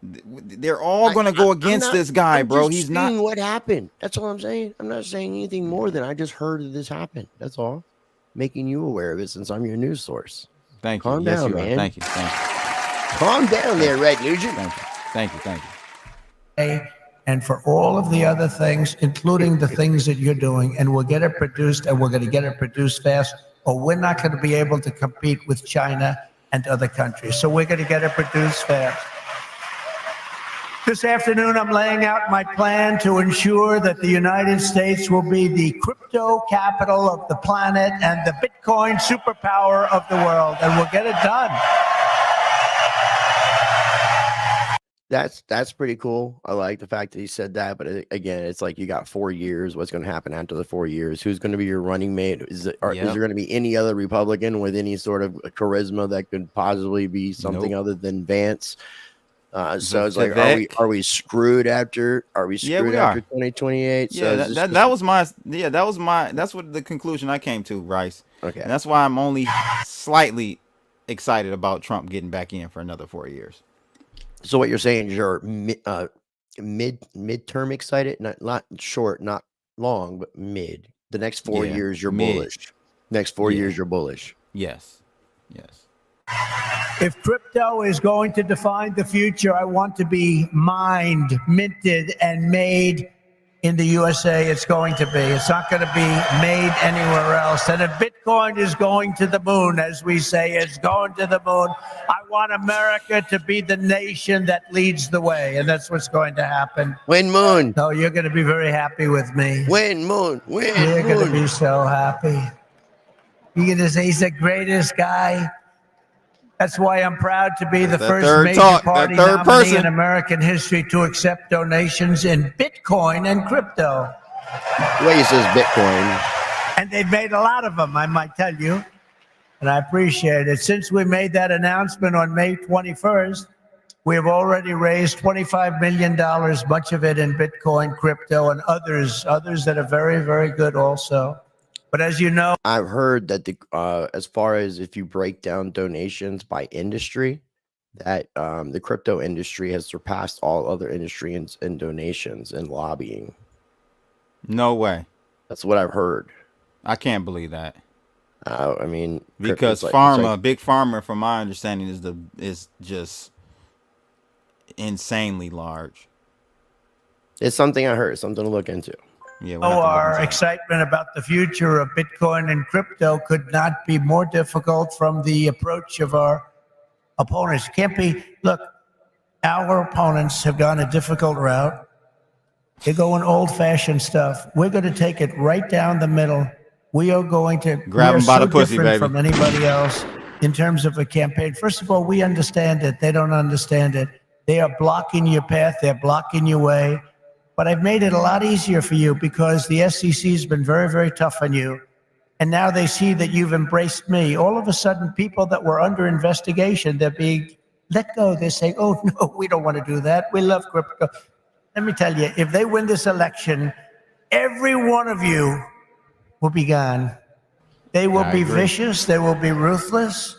[SPEAKER 4] They're all going to go against this guy, bro. He's not.
[SPEAKER 2] What happened? That's all I'm saying. I'm not saying anything more than I just heard that this happened. That's all. Making you aware of it since I'm your news source.
[SPEAKER 4] Thank you.
[SPEAKER 2] Calm down, man.
[SPEAKER 4] Thank you.
[SPEAKER 2] Calm down there, Red Nugent.
[SPEAKER 4] Thank you.
[SPEAKER 5] And for all of the other things, including the things that you're doing, and we'll get it produced, and we're going to get it produced fast, or we're not going to be able to compete with China and other countries. So we're going to get it produced fast. This afternoon, I'm laying out my plan to ensure that the United States will be the crypto capital of the planet and the Bitcoin superpower of the world, and we'll get it done.
[SPEAKER 2] That's pretty cool. I like the fact that he said that, but again, it's like you got 4 years. What's going to happen after the 4 years? Who's going to be your running mate? Is there going to be any other Republican with any sort of charisma that could possibly be something other than Vance? So it's like, are we screwed after? Are we screwed after 2028?
[SPEAKER 4] Yeah, that's what the conclusion I came to, Rice.
[SPEAKER 2] Okay,
[SPEAKER 4] and that's why I'm only slightly excited about Trump getting back in for another 4 years.
[SPEAKER 2] So what you're saying is you're midterm excited, not short, not long, but mid. The next 4 years you're bullish. Next 4 years you're bullish.
[SPEAKER 4] Yes.
[SPEAKER 5] If crypto is going to define the future, I want to be mined, minted, and made in the USA. It's going to be. It's not going to be made anywhere else. And if Bitcoin is going to the moon, as we say, it's going to the moon. I want America to be the nation that leads the way, and that's what's going to happen.
[SPEAKER 2] Win moon.
[SPEAKER 5] No, you're going to be very happy with me.
[SPEAKER 2] Win moon.
[SPEAKER 5] You're going to be so happy. You're going to say he's the greatest guy. That's why I'm proud to be the first major party nominee in American history to accept donations in Bitcoin and crypto.
[SPEAKER 2] The way he says Bitcoin.
[SPEAKER 5] And they've made a lot of them, I might tell you. And I appreciate it. Since we made that announcement on May 21st, we have already raised $25 million, much of it in Bitcoin, crypto, and others that are very, very good also. But as you know,
[SPEAKER 2] I've heard that as far as if you break down donations by industry, that the crypto industry has surpassed all other industries in donations and lobbying.
[SPEAKER 4] No way.
[SPEAKER 2] That's what I've heard.
[SPEAKER 4] I can't believe that.
[SPEAKER 2] I mean,
[SPEAKER 4] because big pharma, from my understanding, is just insanely large.
[SPEAKER 2] It's something I heard. Something to look into.
[SPEAKER 4] Yeah,
[SPEAKER 5] our excitement about the future of Bitcoin and crypto could not be more difficult from the approach of our opponents. Can't be. Look, our opponents have gone a difficult route. They're going old-fashioned stuff. We're going to take it right down the middle. We are going to
[SPEAKER 4] grab them by the pussy, baby.
[SPEAKER 5] From anybody else in terms of a campaign. First of all, we understand it. They don't understand it. They are blocking your path. They're blocking your way. But I've made it a lot easier for you because the SEC has been very, very tough on you. And now they see that you've embraced me. All of a sudden, people that were under investigation, they're being let go. They're saying, oh, no, we don't want to do that. We love crypto. Let me tell you, if they win this election, every one of you will be gone. They will be vicious. They will be ruthless.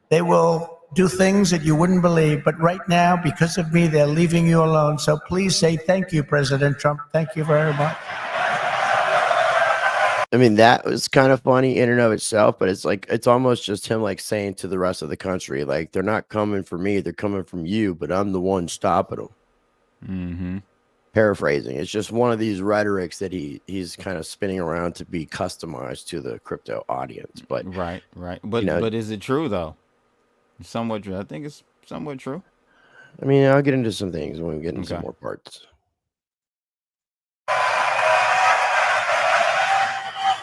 [SPEAKER 5] They will do things that you wouldn't believe. But right now, because of me, they're leaving you alone. So please say thank you, President Trump. Thank you very much.
[SPEAKER 2] I mean, that was kind of funny in and of itself, but it's like, it's almost just him like saying to the rest of the country, like, they're not coming for me, they're coming from you, but I'm the one stopping them.
[SPEAKER 4] Mm-hmm.
[SPEAKER 2] Paraphrasing. It's just one of these rhetorics that he's kind of spinning around to be customized to the crypto audience. But
[SPEAKER 4] Right. But but is it true though? Somewhat true. I think it's somewhat true.
[SPEAKER 2] I mean, I'll get into some things when we get into some more parts.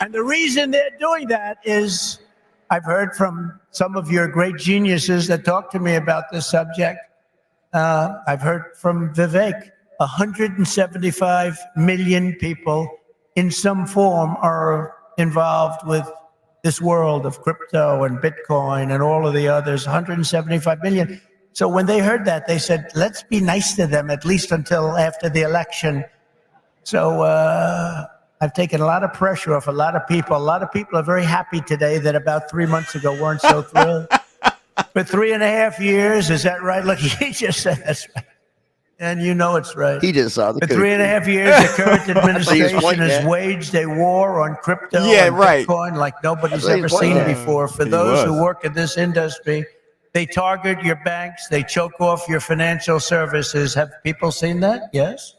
[SPEAKER 5] And the reason they're doing that is, I've heard from some of your great geniuses that talk to me about this subject. I've heard from Vivek. 175 million people in some form are involved with this world of crypto and Bitcoin and all of the others, 175 million. So when they heard that, they said, let's be nice to them, at least until after the election. So I've taken a lot of pressure off a lot of people. A lot of people are very happy today that about 3 months ago weren't so thrilled. For 3.5 years, is that right? Look, he just said that's right. And you know it's right.
[SPEAKER 2] He just saw the
[SPEAKER 5] For 3.5 years, the current administration has waged a war on crypto and Bitcoin like nobody's ever seen before. For those who work in this industry, they target your banks. They choke off your financial services. Have people seen that? Yes?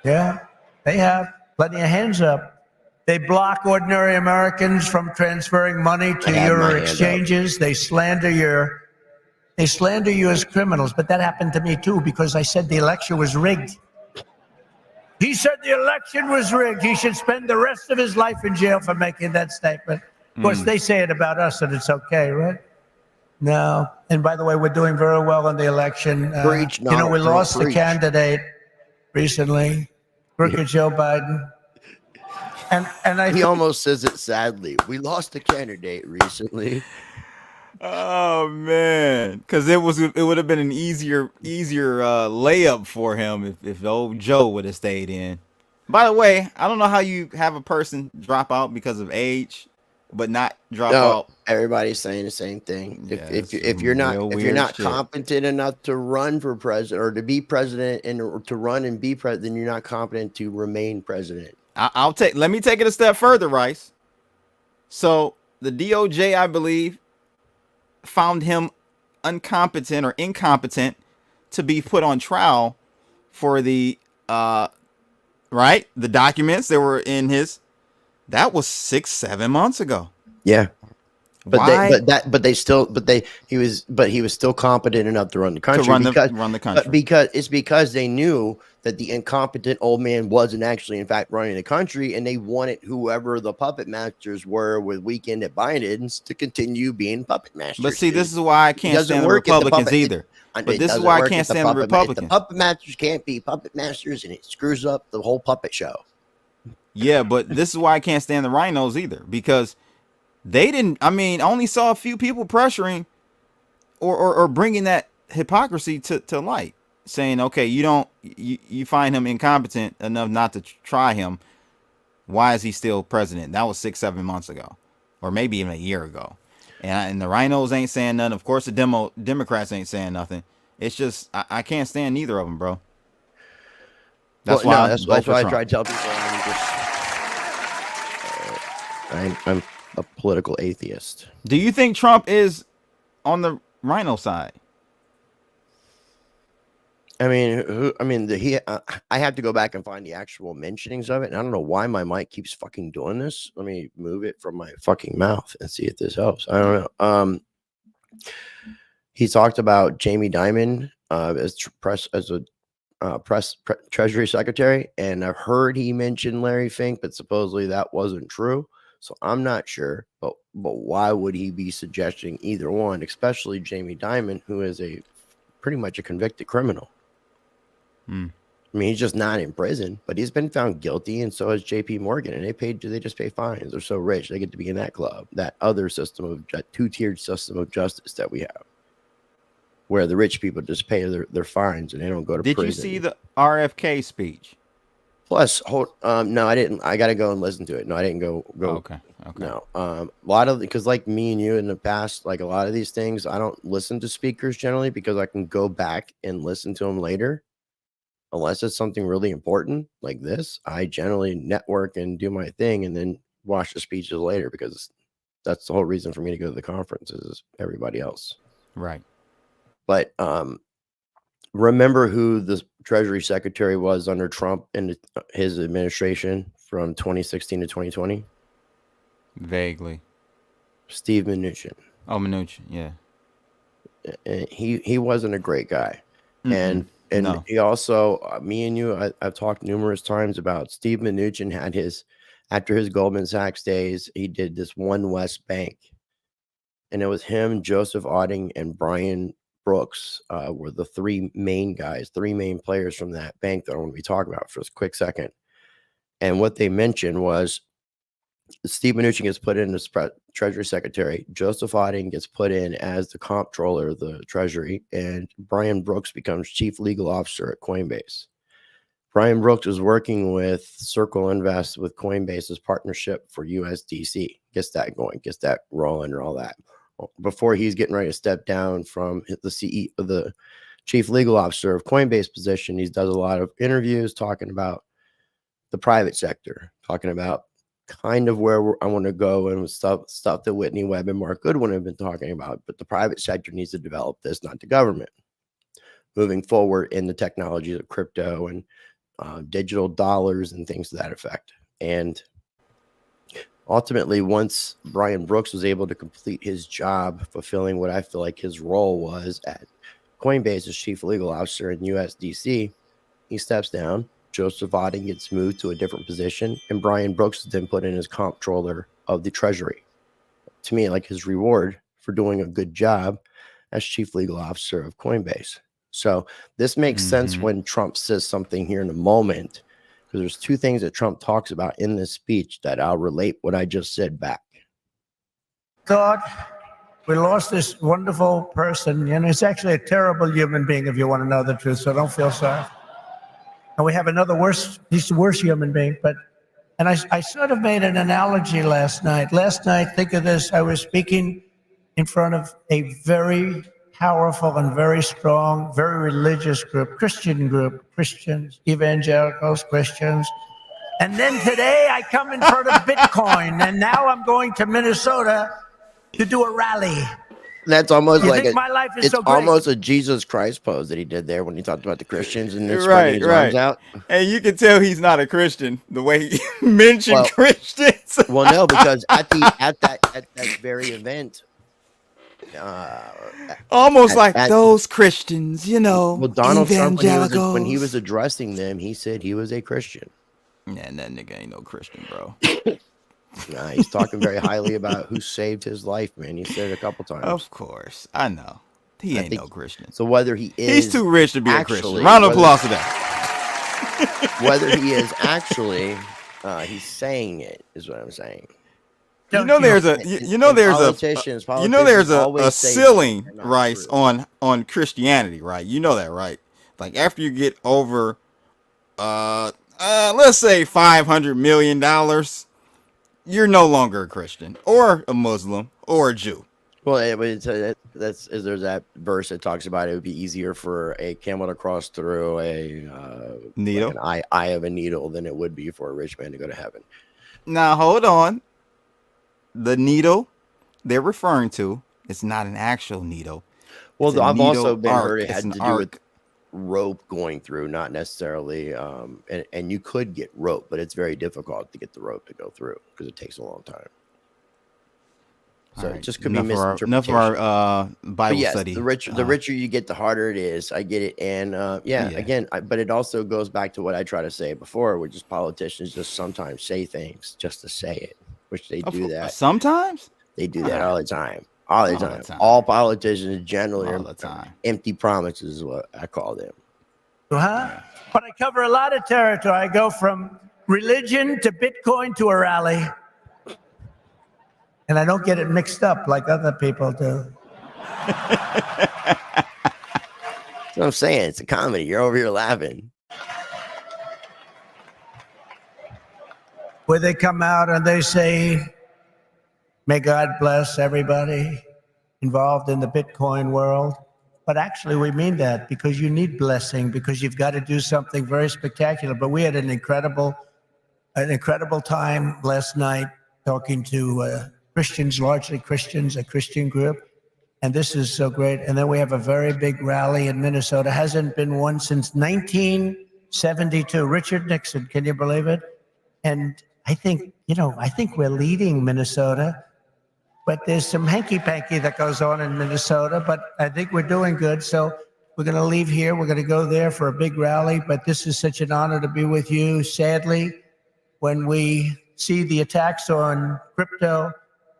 [SPEAKER 5] Yeah, they have. Plenty of hands up. They block ordinary Americans from transferring money to your exchanges. They slander you as criminals, but that happened to me too because I said the election was rigged. He said the election was rigged. He should spend the rest of his life in jail for making that statement. Of course, they say it about us and it's okay, right? No. And by the way, we're doing very well in the election. We lost the candidate recently, Crooked Joe Biden. And
[SPEAKER 2] he almost says it sadly. We lost the candidate recently.
[SPEAKER 4] Oh man, because it would have been an easier layup for him if old Joe would have stayed in. By the way, I don't know how you have a person drop out because of age, but not drop out.
[SPEAKER 2] Everybody's saying the same thing. If you're not competent enough to run for president or to be president and to run and be president, then you're not competent to remain president.
[SPEAKER 4] Let me take it a step further, Rice. So the DOJ, I believe, found him incompetent to be put on trial for the the documents that were in his. That was 6-7 months ago.
[SPEAKER 2] Yeah. He was still competent enough to run the country because they knew that the incompetent old man wasn't actually in fact running the country, and they wanted whoever the puppet masters were with Weekend at Binance to continue being puppet masters.
[SPEAKER 4] But see, this is why I can't stand the Republicans either. But this is why I can't stand the Republicans.
[SPEAKER 2] The puppet masters can't be puppet masters, and it screws up the whole puppet show.
[SPEAKER 4] Yeah, but this is why I can't stand the rhinos either, because they didn't. I mean, I only saw a few people pressuring or bringing that hypocrisy to light, saying, okay, you find him incompetent enough not to try him. Why is he still president? That was 6-7 months ago, or maybe even a year ago. And the rhinos ain't saying nothing. Of course, the Democrats ain't saying nothing. It's just I can't stand neither of them, bro. That's why
[SPEAKER 2] I try to tell people I'm a political atheist.
[SPEAKER 4] Do you think Trump is on the rhino side?
[SPEAKER 2] I have to go back and find the actual mentionings of it. And I don't know why my mic keeps fucking doing this. Let me move it from my fucking mouth and see if this helps. I don't know. He talked about Jamie Dimon as Treasury Secretary, and I've heard he mentioned Larry Fink, but supposedly that wasn't true. So I'm not sure, but why would he be suggesting either one, especially Jamie Dimon, who is pretty much a convicted criminal? I mean, he's just not in prison, but he's been found guilty, and so has JP Morgan, and they just pay fines. They're so rich, they get to be in that club, that other system of that two-tiered system of justice that we have, where the rich people just pay their fines and they don't go to prison.
[SPEAKER 4] Did you see the RFK speech?
[SPEAKER 2] Plus, no, I didn't. I got to go and listen to it. No, I didn't go.
[SPEAKER 4] Okay.
[SPEAKER 2] No, a lot of, because like me and you in the past, like a lot of these things, I don't listen to speakers generally because I can go back and listen to them later. Unless it's something really important like this, I generally network and do my thing and then watch the speeches later, because that's the whole reason for me to go to the conference is everybody else.
[SPEAKER 4] Right.
[SPEAKER 2] But remember who the Treasury Secretary was under Trump and his administration from 2016 to 2020?
[SPEAKER 4] Vaguely.
[SPEAKER 2] Steve Mnuchin.
[SPEAKER 4] Oh, Mnuchin, yeah.
[SPEAKER 2] He wasn't a great guy.
[SPEAKER 4] Mm-mm.
[SPEAKER 2] And
[SPEAKER 4] No.
[SPEAKER 2] he also, me and you, I've talked numerous times about Steve Mnuchin had after his Goldman Sachs days, he did this One West Bank. And it was him, Joseph Otting, and Brian Brooks were the three main players from that bank that I want to be talking about for a quick second. And what they mentioned was Steve Mnuchin gets put in as Treasury Secretary. Joseph Otting gets put in as the comptroller of the Treasury, and Brian Brooks becomes Chief Legal Officer at Coinbase. Brian Brooks was working with Circle Invest with Coinbase's partnership for USDC. Gets that going, gets that rolling and all that. Before he's getting ready to step down from the CEO, the Chief Legal Officer of Coinbase position, he does a lot of interviews talking about the private sector, talking about kind of where I want to go and stuff that Whitney Webb and Mark Goodwin have been talking about. But the private sector needs to develop this, not the government. Moving forward in the technologies of crypto and digital dollars and things to that effect. And ultimately, once Brian Brooks was able to complete his job, fulfilling what I feel like his role was at Coinbase as Chief Legal Officer in USDC, he steps down. Joseph Otting gets moved to a different position, and Brian Brooks is then put in as comptroller of the Treasury. To me, like his reward for doing a good job as Chief Legal Officer of Coinbase. So this makes sense when Trump says something here in a moment, because there's two things that Trump talks about in this speech that I'll relate what I just said back.
[SPEAKER 5] Thought we lost this wonderful person, and he's actually a terrible human being if you want to know the truth, so don't feel sorry. And we have another he's the worst human being. And I sort of made an analogy last night. Last night, think of this, I was speaking in front of a very powerful and very strong, very religious group, Christians, evangelicals, Christians. And then today I come in front of Bitcoin, and now I'm going to Minnesota to do a rally.
[SPEAKER 2] That's almost like
[SPEAKER 5] my life is
[SPEAKER 2] it's
[SPEAKER 5] so great.
[SPEAKER 2] almost a Jesus Christ pose that he did there when he talked about the Christians and then
[SPEAKER 4] Right,
[SPEAKER 2] spreading his arms out.
[SPEAKER 4] And you can tell he's not a Christian the way he mentioned Christians.
[SPEAKER 2] Well, no, because at that very event,
[SPEAKER 4] almost like those Christians, you know.
[SPEAKER 2] Well, Donald Trump,
[SPEAKER 4] evangelicals.
[SPEAKER 2] when he was addressing them, he said he was a Christian.
[SPEAKER 4] Man, that nigga ain't no Christian, bro.
[SPEAKER 2] Nah, he's talking very highly about who saved his life, man. He said it a couple times.
[SPEAKER 4] Of course, I know. He ain't no Christian.
[SPEAKER 2] So whether he is,
[SPEAKER 4] he's too rich to be a Christian.
[SPEAKER 2] actually-
[SPEAKER 4] Round of applause for that.
[SPEAKER 2] whether he is actually, he's saying it is what I'm saying.
[SPEAKER 4] You know, there's a ceiling, Rice, on Christianity, right? You know that, right? Like after you get over, let's say $500 million, you're no longer a Christian or a Muslim or a Jew.
[SPEAKER 2] Well, there's that verse that talks about it would be easier for a camel to cross through a
[SPEAKER 4] needle,
[SPEAKER 2] like an eye of a needle, than it would be for a rich man to go to heaven.
[SPEAKER 4] Now, hold on. The needle they're referring to is not an actual needle.
[SPEAKER 2] Well, I've also been
[SPEAKER 4] arc.
[SPEAKER 2] heard it
[SPEAKER 4] It's
[SPEAKER 2] had
[SPEAKER 4] an
[SPEAKER 2] to do
[SPEAKER 4] arc.
[SPEAKER 2] with rope going through, not necessarily. And you could get rope, but it's very difficult to get the rope to go through because it takes a long time. So
[SPEAKER 4] All right.
[SPEAKER 2] it just could
[SPEAKER 4] enough
[SPEAKER 2] be misinterpretation.
[SPEAKER 4] Enough of our Bible
[SPEAKER 2] yes,
[SPEAKER 4] study.
[SPEAKER 2] the richer you get, the harder it is. I get it, and again, but it also goes back to what I try to say before, which is politicians just sometimes say things just to say it, which they do that
[SPEAKER 4] sometimes.
[SPEAKER 2] They do that all the time. All the time. All politicians generally
[SPEAKER 4] all
[SPEAKER 2] are
[SPEAKER 4] the time.
[SPEAKER 2] Empty promises is what I call them.
[SPEAKER 5] But I cover a lot of territory. I go from religion to Bitcoin to a rally. And I don't get it mixed up like other people do.
[SPEAKER 2] That's what I'm saying. It's a comedy. You're over here laughing.
[SPEAKER 5] Where they come out and they say, may God bless everybody involved in the Bitcoin world. But actually, we mean that because you need blessing, because you've got to do something very spectacular. But we had an incredible time last night talking to Christians, largely Christians, a Christian group. And this is so great. And then we have a very big rally in Minnesota. Hasn't been one since 1972. Richard Nixon, can you believe it? And I think we're leading Minnesota. But there's some hanky-panky that goes on in Minnesota, but I think we're doing good. So we're going to leave here. We're going to go there for a big rally, but this is such an honor to be with you. Sadly, when we see the attacks on crypto,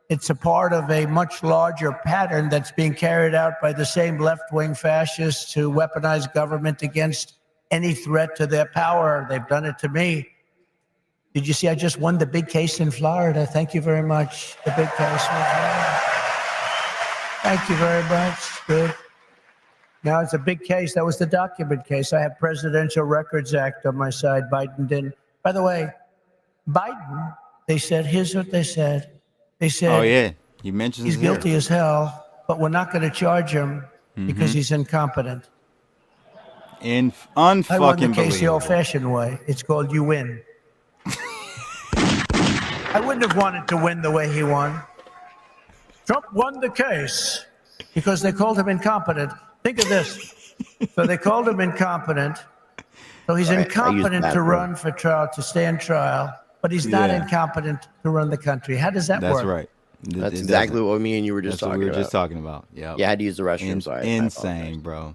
[SPEAKER 5] it's a part of a much larger pattern that's being carried out by the same left-wing fascists who weaponize government against any threat to their power. They've done it to me. Did you see I just won the big case in Florida? Thank you very much. The big case. Thank you very much. Good. Now it's a big case. That was the document case. I have Presidential Records Act on my side. Biden didn't. By the way, Biden, they said, here's what they said. They said,
[SPEAKER 4] oh, yeah. You mentioned
[SPEAKER 5] he's guilty as hell, but we're not going to charge him because he's incompetent.
[SPEAKER 4] Unfucking
[SPEAKER 5] I won the case
[SPEAKER 4] believable.
[SPEAKER 5] the old-fashioned way. It's called you win. I wouldn't have wanted to win the way he won. Trump won the case because they called him incompetent. Think of this. So they called him incompetent. So he's incompetent to run for trial, to stand trial, but he's not incompetent to run the country. How does that work?
[SPEAKER 4] That's right.
[SPEAKER 2] That's exactly what me and you were just talking about.
[SPEAKER 4] That's what we were just talking about. Yeah.
[SPEAKER 2] Yeah, I had to use the restroom. Sorry.
[SPEAKER 4] Insane, bro.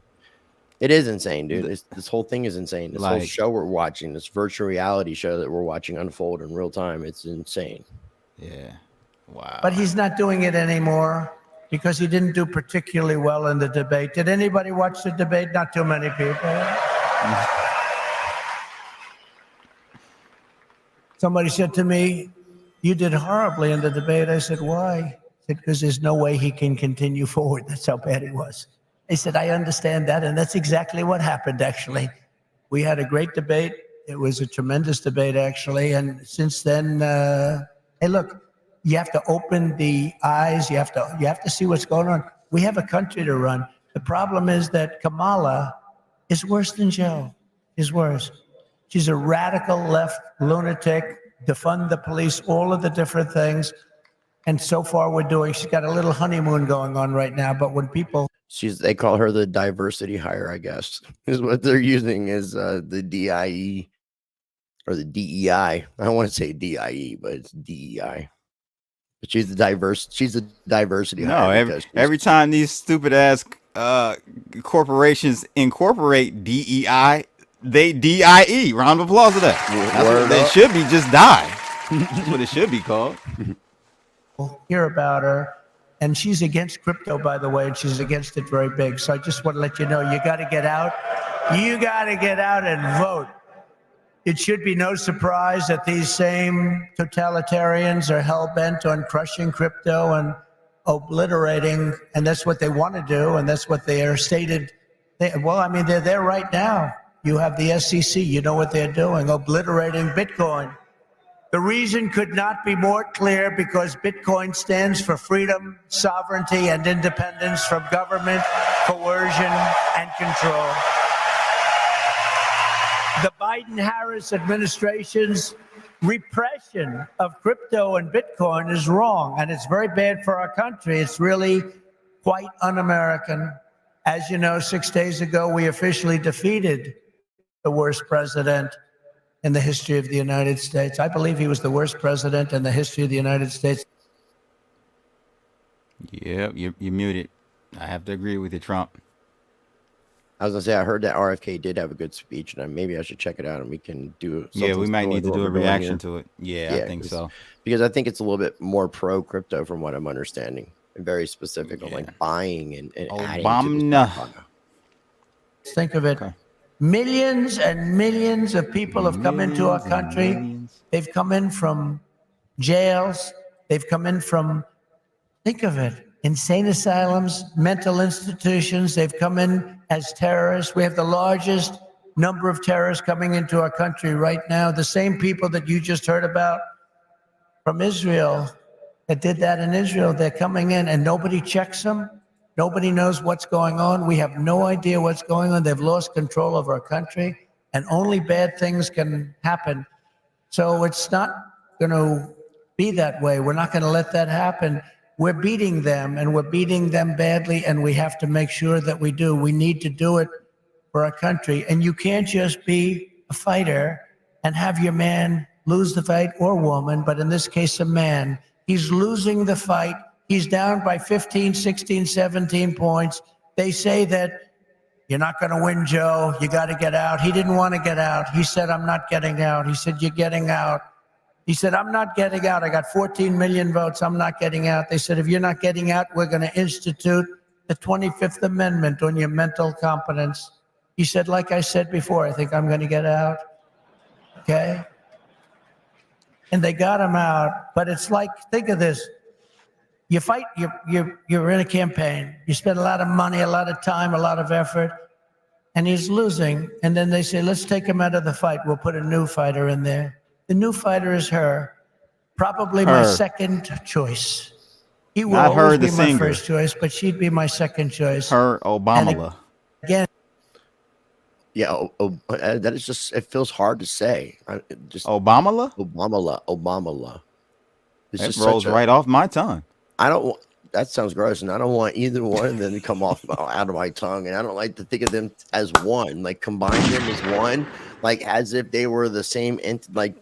[SPEAKER 2] It is insane, dude. This whole thing is insane. This whole show we're watching, this virtual reality show that we're watching unfold in real time, it's insane.
[SPEAKER 4] Yeah. Wow.
[SPEAKER 5] But he's not doing it anymore because he didn't do particularly well in the debate. Did anybody watch the debate? Not too many people. Somebody said to me, you did horribly in the debate. I said, why? I said, because there's no way he can continue forward. That's how bad he was. They said, I understand that. And that's exactly what happened, actually. We had a great debate. It was a tremendous debate, actually. And since then, hey, look, you have to open the eyes. You have to see what's going on. We have a country to run. The problem is that Kamala is worse than Joe. Is worse. She's a radical left lunatic, defund the police, all of the different things. And so far she's got a little honeymoon going on right now. But when people...
[SPEAKER 2] They call her the diversity hire, I guess, is what they're using as the DIE or the DEI. I don't want to say DIE, but it's DEI. But she's the diversity hire.
[SPEAKER 4] No, every time these stupid ass corporations incorporate DEI, they DIE. Round of applause to that. That's what they should be, just die. That's what it should be called.
[SPEAKER 5] Hear about her. And she's against crypto, by the way, and she's against it very big. So I just want to let you know, you got to get out. You got to get out and vote. It should be no surprise that these same totalitarians are hell-bent on crushing crypto and obliterating, and that's what they want to do, and that's what they are stated. They're there right now. You have the SEC. You know what they're doing, obliterating Bitcoin. The reason could not be more clear because Bitcoin stands for freedom, sovereignty, and independence from government, coercion, and control. The Biden-Harris administration's repression of crypto and Bitcoin is wrong, and it's very bad for our country. It's really quite un-American. As you know, 6 days ago, we officially defeated the worst president in the history of the United States. I believe he was the worst president in the history of the United States.
[SPEAKER 4] Yeah, you're muted. I have to agree with you, Trump.
[SPEAKER 2] I was gonna say, I heard that RFK did have a good speech, and maybe I should check it out, and we can do.
[SPEAKER 4] Yeah, we might need to do a reaction to it. Yeah, I think so.
[SPEAKER 2] Because I think it's a little bit more pro crypto, from what I'm understanding, and very specific on like buying and adding to the
[SPEAKER 5] Think of it. Okay. Millions and millions of people have come into our country. They've come in from jails. They've come in from, think of it, insane asylums, mental institutions. They've come in as terrorists. We have the largest number of terrorists coming into our country right now. The same people that you just heard about from Israel, that did that in Israel, they're coming in and nobody checks them. Nobody knows what's going on. We have no idea what's going on. They've lost control of our country, and only bad things can happen. So it's not going to be that way. We're not going to let that happen. We're beating them, and we're beating them badly, and we have to make sure that we do. We need to do it for our country. And you can't just be a fighter and have your man lose the fight, or woman, but in this case, a man. He's losing the fight. He's down by 15, 16, 17 points. They say that you're not going to win, Joe. You got to get out. He didn't want to get out. He said, I'm not getting out. He said, you're getting out. He said, I'm not getting out. I got 14 million votes. I'm not getting out. They said, if you're not getting out, we're going to institute the 25th Amendment on your mental competence. He said, like I said before, I think I'm going to get out. Okay? And they got him out. But it's like, think of this. You fight, you're in a campaign. You spend a lot of money, a lot of time, a lot of effort, and he's losing. And then they say, let's take him out of the fight. We'll put a new fighter in there. The new fighter is her, probably my second choice. He will always be my first choice, but she'd be my second choice.
[SPEAKER 4] Her Obama.
[SPEAKER 5] Again.
[SPEAKER 2] Yeah, that is just, it feels hard to say. Just
[SPEAKER 4] Obama?
[SPEAKER 2] Obama.
[SPEAKER 4] It rolls right off my tongue.
[SPEAKER 2] That sounds gross, and I don't want either one of them to come off out of my tongue, and I don't like to think of them as one, like combine them as one, like as if they were the same like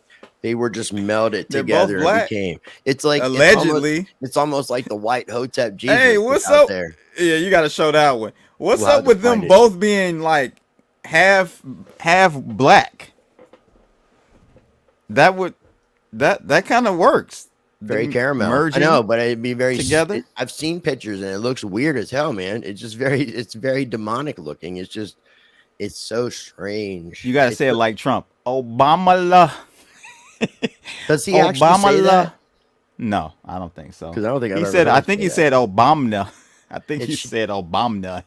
[SPEAKER 2] they were just melded together and became. It's like
[SPEAKER 4] allegedly
[SPEAKER 2] it's almost like the white Hotep Jesus.
[SPEAKER 4] Hey, what's up there? Yeah, you got to show that one. What's up with them both being like half black? That kind of works.
[SPEAKER 2] Very caramel. I know, but it'd be very together. I've seen pictures and it looks weird as hell, man. It's just it's very demonic looking. It's so strange.
[SPEAKER 4] You got to say it like Trump. Obama.
[SPEAKER 2] Does he actually say that?
[SPEAKER 4] No, I don't think so.
[SPEAKER 2] Because I don't think
[SPEAKER 4] he said. I think he said Obama. I think he said Obama.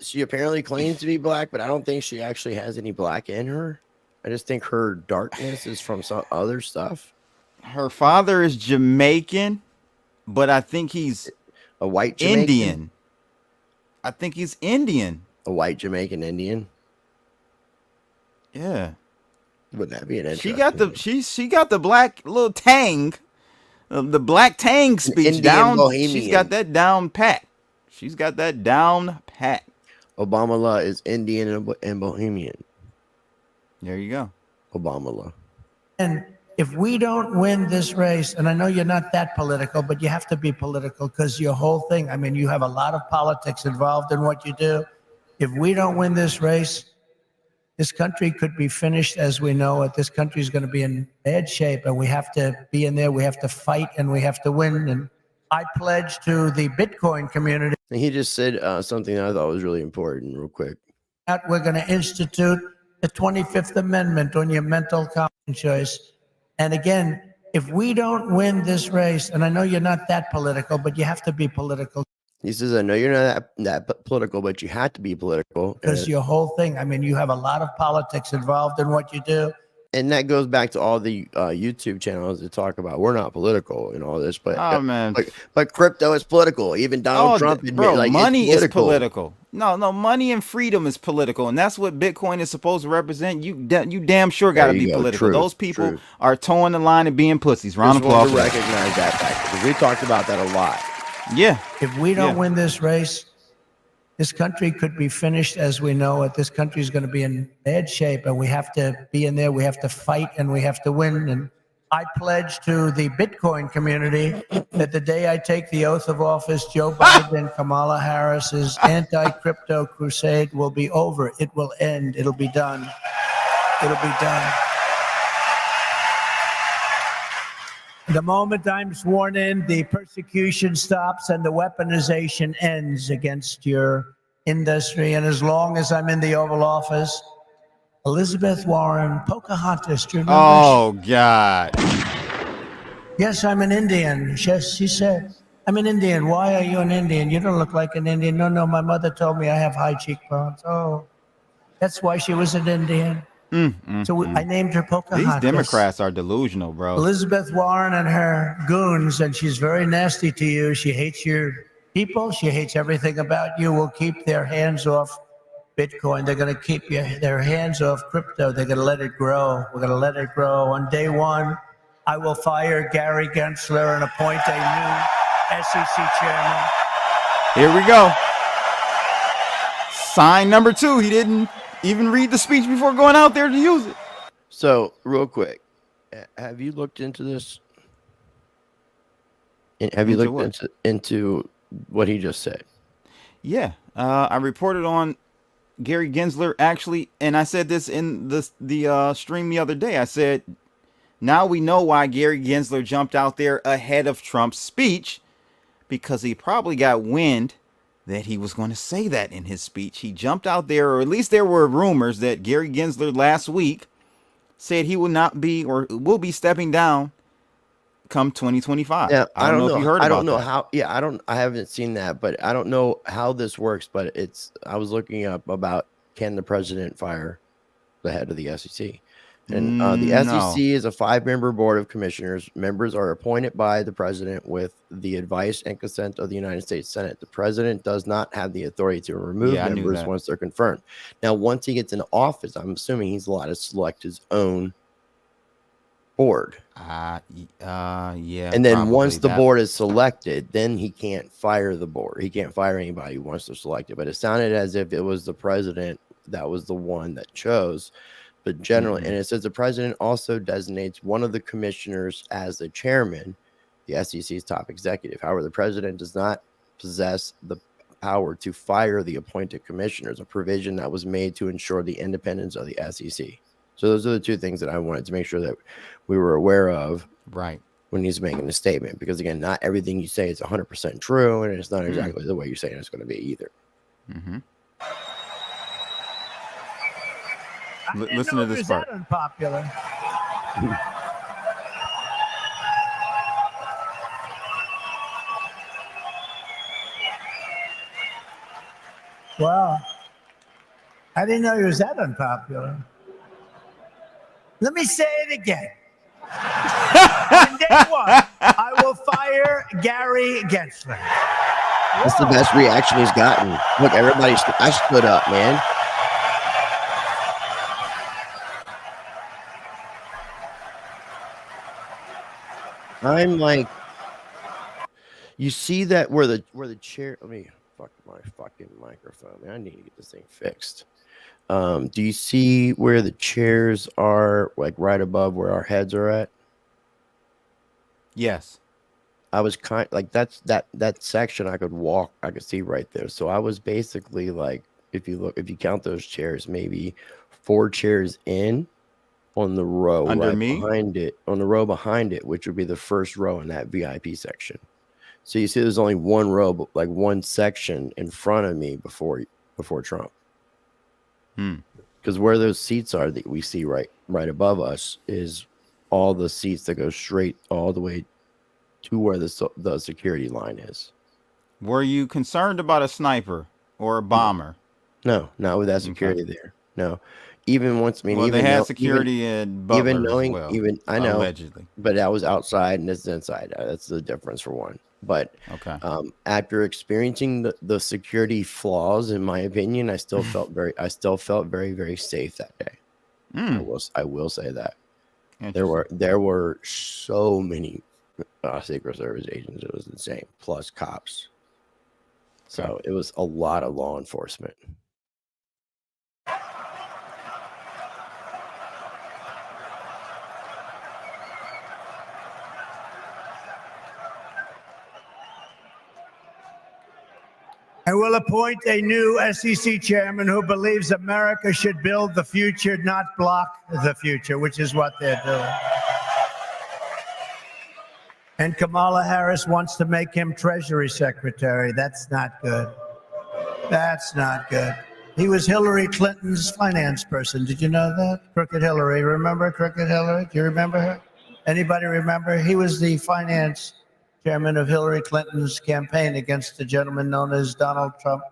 [SPEAKER 2] She apparently claims to be black, but I don't think she actually has any black in her. I just think her darkness is from some other stuff.
[SPEAKER 4] Her father is Jamaican, but I think he's
[SPEAKER 2] a white Jamaican?
[SPEAKER 4] Indian. I think he's Indian.
[SPEAKER 2] A white Jamaican Indian.
[SPEAKER 4] Yeah.
[SPEAKER 2] Wouldn't that be an interesting?
[SPEAKER 4] She got the black little tang, the black tang speech down. Bohemian. She's got that down pat.
[SPEAKER 2] Obama is Indian and Bohemian.
[SPEAKER 4] There you go.
[SPEAKER 2] Obama.
[SPEAKER 5] And if we don't win this race, and I know you're not that political, but you have to be political because your whole thing, I mean, you have a lot of politics involved in what you do. If we don't win this race, this country could be finished as we know it. This country is going to be in bad shape, and we have to be in there. We have to fight, and we have to win. And I pledge to the Bitcoin community.
[SPEAKER 2] He just said something that I thought was really important, real quick.
[SPEAKER 5] We're going to institute the 25th Amendment on your mental competence choice. And again, if we don't win this race, and I know you're not that political, but you have to be political.
[SPEAKER 2] He says, I know you're not that political, but you have to be political.
[SPEAKER 5] Because your whole thing, I mean, you have a lot of politics involved in what you do.
[SPEAKER 2] And that goes back to all the YouTube channels that talk about we're not political and all this, but but crypto is political. Even Donald Trump admitted, like,
[SPEAKER 4] money is political. No, money and freedom is political, and that's what Bitcoin is supposed to represent. You damn sure got to be political. Those people are towing the line and being pussies. Round of applause.
[SPEAKER 2] To recognize that fact because we talked about that a lot.
[SPEAKER 4] Yeah.
[SPEAKER 5] If we don't win this race, this country could be finished as we know it. This country is going to be in bad shape, and we have to be in there. We have to fight, and we have to win. And I pledge to the Bitcoin community that the day I take the oath of office, Joe Biden, Kamala Harris's anti-crypto crusade will be over. It will end. It'll be done. It'll be done. The moment I'm sworn in, the persecution stops and the weaponization ends against your industry. And as long as I'm in the Oval Office, Elizabeth Warren, Pocahontas, do you remember?
[SPEAKER 4] Oh, God.
[SPEAKER 5] Yes, I'm an Indian. She said, I'm an Indian. Why are you an Indian? You don't look like an Indian. No, my mother told me I have high cheekbones. Oh, that's why she was an Indian. I named her Pocahontas.
[SPEAKER 4] These Democrats are delusional, bro.
[SPEAKER 5] Elizabeth Warren and her goons, and she's very nasty to you. She hates your people. She hates everything about you. Will keep their hands off Bitcoin. They're going to keep their hands off crypto. They're going to let it grow. We're going to let it grow. On day one, I will fire Gary Gensler and appoint a new SEC chairman.
[SPEAKER 4] Here we go. Sign number 2. He didn't even read the speech before going out there to use it.
[SPEAKER 2] So, real quick, have you looked into this? Have you looked into what he just said?
[SPEAKER 4] Yeah, I reported on Gary Gensler actually, and I said this in the stream the other day. I said, now we know why Gary Gensler jumped out there ahead of Trump's speech, because he probably got wind that he was going to say that in his speech. He jumped out there, or at least there were rumors that Gary Gensler last week said he will not be, or will be stepping down come 2025.
[SPEAKER 2] Yeah,
[SPEAKER 4] I don't know if you heard about that.
[SPEAKER 2] I don't know how. Yeah, I haven't seen that, but I don't know how this works. But I was looking up about, can the president fire the head of the SEC? And the SEC is a 5-member board of commissioners. Members are appointed by the president with the advice and consent of the United States Senate. The president does not have the authority to remove members once they're confirmed. Now, once he gets into office, I'm assuming he's allowed to select his own board.
[SPEAKER 4] Yeah.
[SPEAKER 2] And then once the board is selected, then he can't fire the board. He can't fire anybody once they're selected. But it sounded as if it was the president that was the one that chose. But generally, and it says the president also designates one of the commissioners as the chairman, the SEC's top executive. However, the president does not possess the power to fire the appointed commissioners, a provision that was made to ensure the independence of the SEC. So those are the two things that I wanted to make sure that we were aware of,
[SPEAKER 4] right,
[SPEAKER 2] when he's making a statement. Because again, not everything you say is 100% true, and it's not exactly the way you're saying it's going to be either.
[SPEAKER 4] Listen to this part.
[SPEAKER 5] That unpopular. Well, I didn't know he was that unpopular. Let me say it again. On day 1, I will fire Gary Gensler.
[SPEAKER 2] That's the best reaction he's gotten. Look, I stood up, man. I'm like, you see that where the chair, let me fuck my fucking microphone, man. I need to get this thing fixed. Do you see where the chairs are, like right above where our heads are at?
[SPEAKER 4] Yes.
[SPEAKER 2] I was kind like that section I could see right there. So I was basically like, if you count those chairs, maybe 4 chairs in on the row behind it, which would be the first row in that VIP section. So you see there's only one row, but like one section in front of me before Trump. Because where those seats are that we see right above us is all the seats that go straight all the way to where the security line is.
[SPEAKER 4] Were you concerned about a sniper or a bomber?
[SPEAKER 2] No, not with that security there. No. Even once, I mean,
[SPEAKER 4] well,
[SPEAKER 2] even
[SPEAKER 4] they had security in Butler
[SPEAKER 2] even knowing,
[SPEAKER 4] as well,
[SPEAKER 2] even I know,
[SPEAKER 4] allegedly,
[SPEAKER 2] but that was outside and this is inside. That's the difference for one. But after experiencing the security flaws, in my opinion, I still felt very, very safe that day. I will say that there were so many Secret Service agents. It was insane. Plus cops. So it was a lot of law enforcement.
[SPEAKER 5] I will appoint a new SEC chairman who believes America should build the future, not block the future, which is what they're doing. And Kamala Harris wants to make him Treasury Secretary. That's not good. That's not good. He was Hillary Clinton's finance person. Did you know that? Crooked Hillary. Remember Crooked Hillary? Do you remember her? Anybody remember? He was the finance chairman of Hillary Clinton's campaign against the gentleman known as Donald Trump.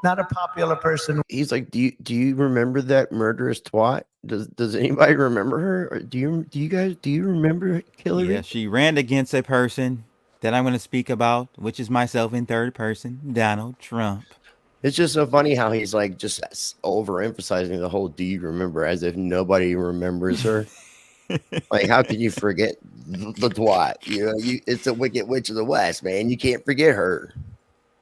[SPEAKER 5] Not a popular person.
[SPEAKER 2] He's like, do you remember that murderous twat? Does anybody remember her? Or do you remember Hillary?
[SPEAKER 4] Yeah, she ran against a person that I'm going to speak about, which is myself in third person, Donald Trump.
[SPEAKER 2] It's just so funny how he's like just overemphasizing the whole "do you remember?" as if nobody remembers her. Like, how can you forget the twat? You know, it's a Wicked Witch of the West, man. You can't forget her.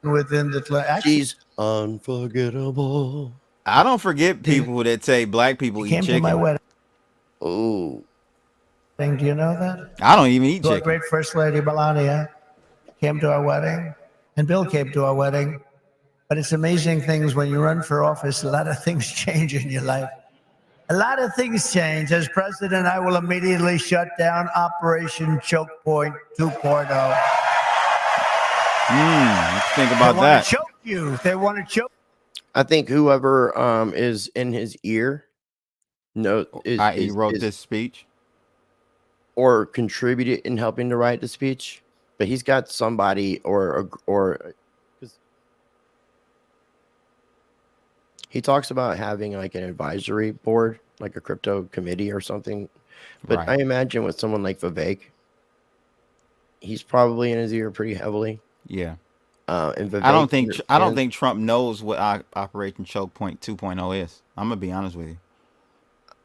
[SPEAKER 5] Within the
[SPEAKER 2] She's unforgettable.
[SPEAKER 4] I don't forget people that say black people eat
[SPEAKER 5] came to my
[SPEAKER 4] chicken.
[SPEAKER 5] wedding.
[SPEAKER 2] Oh,
[SPEAKER 5] Do you know that?
[SPEAKER 4] I don't even eat
[SPEAKER 5] Our
[SPEAKER 4] chicken.
[SPEAKER 5] great First Lady Melania came to our wedding, and Bill came to our wedding. But it's amazing things when you run for office, a lot of things change in your life. A lot of things change. As president, I will immediately shut down Operation Choke Point 2.0.
[SPEAKER 4] Let's think
[SPEAKER 5] They
[SPEAKER 4] about
[SPEAKER 5] want
[SPEAKER 4] that.
[SPEAKER 5] to choke you. They want to choke.
[SPEAKER 2] I think whoever is in his ear
[SPEAKER 4] He wrote this speech.
[SPEAKER 2] or contributed in helping to write the speech, but he's got somebody or he talks about having like an advisory board, like a crypto committee or something. But
[SPEAKER 4] Right.
[SPEAKER 2] I imagine with someone like Vivek, he's probably in his ear pretty heavily.
[SPEAKER 4] Yeah.
[SPEAKER 2] And Vivek
[SPEAKER 4] I don't think Trump knows what Operation Choke Point 2.0 is. I'm gonna be honest with you.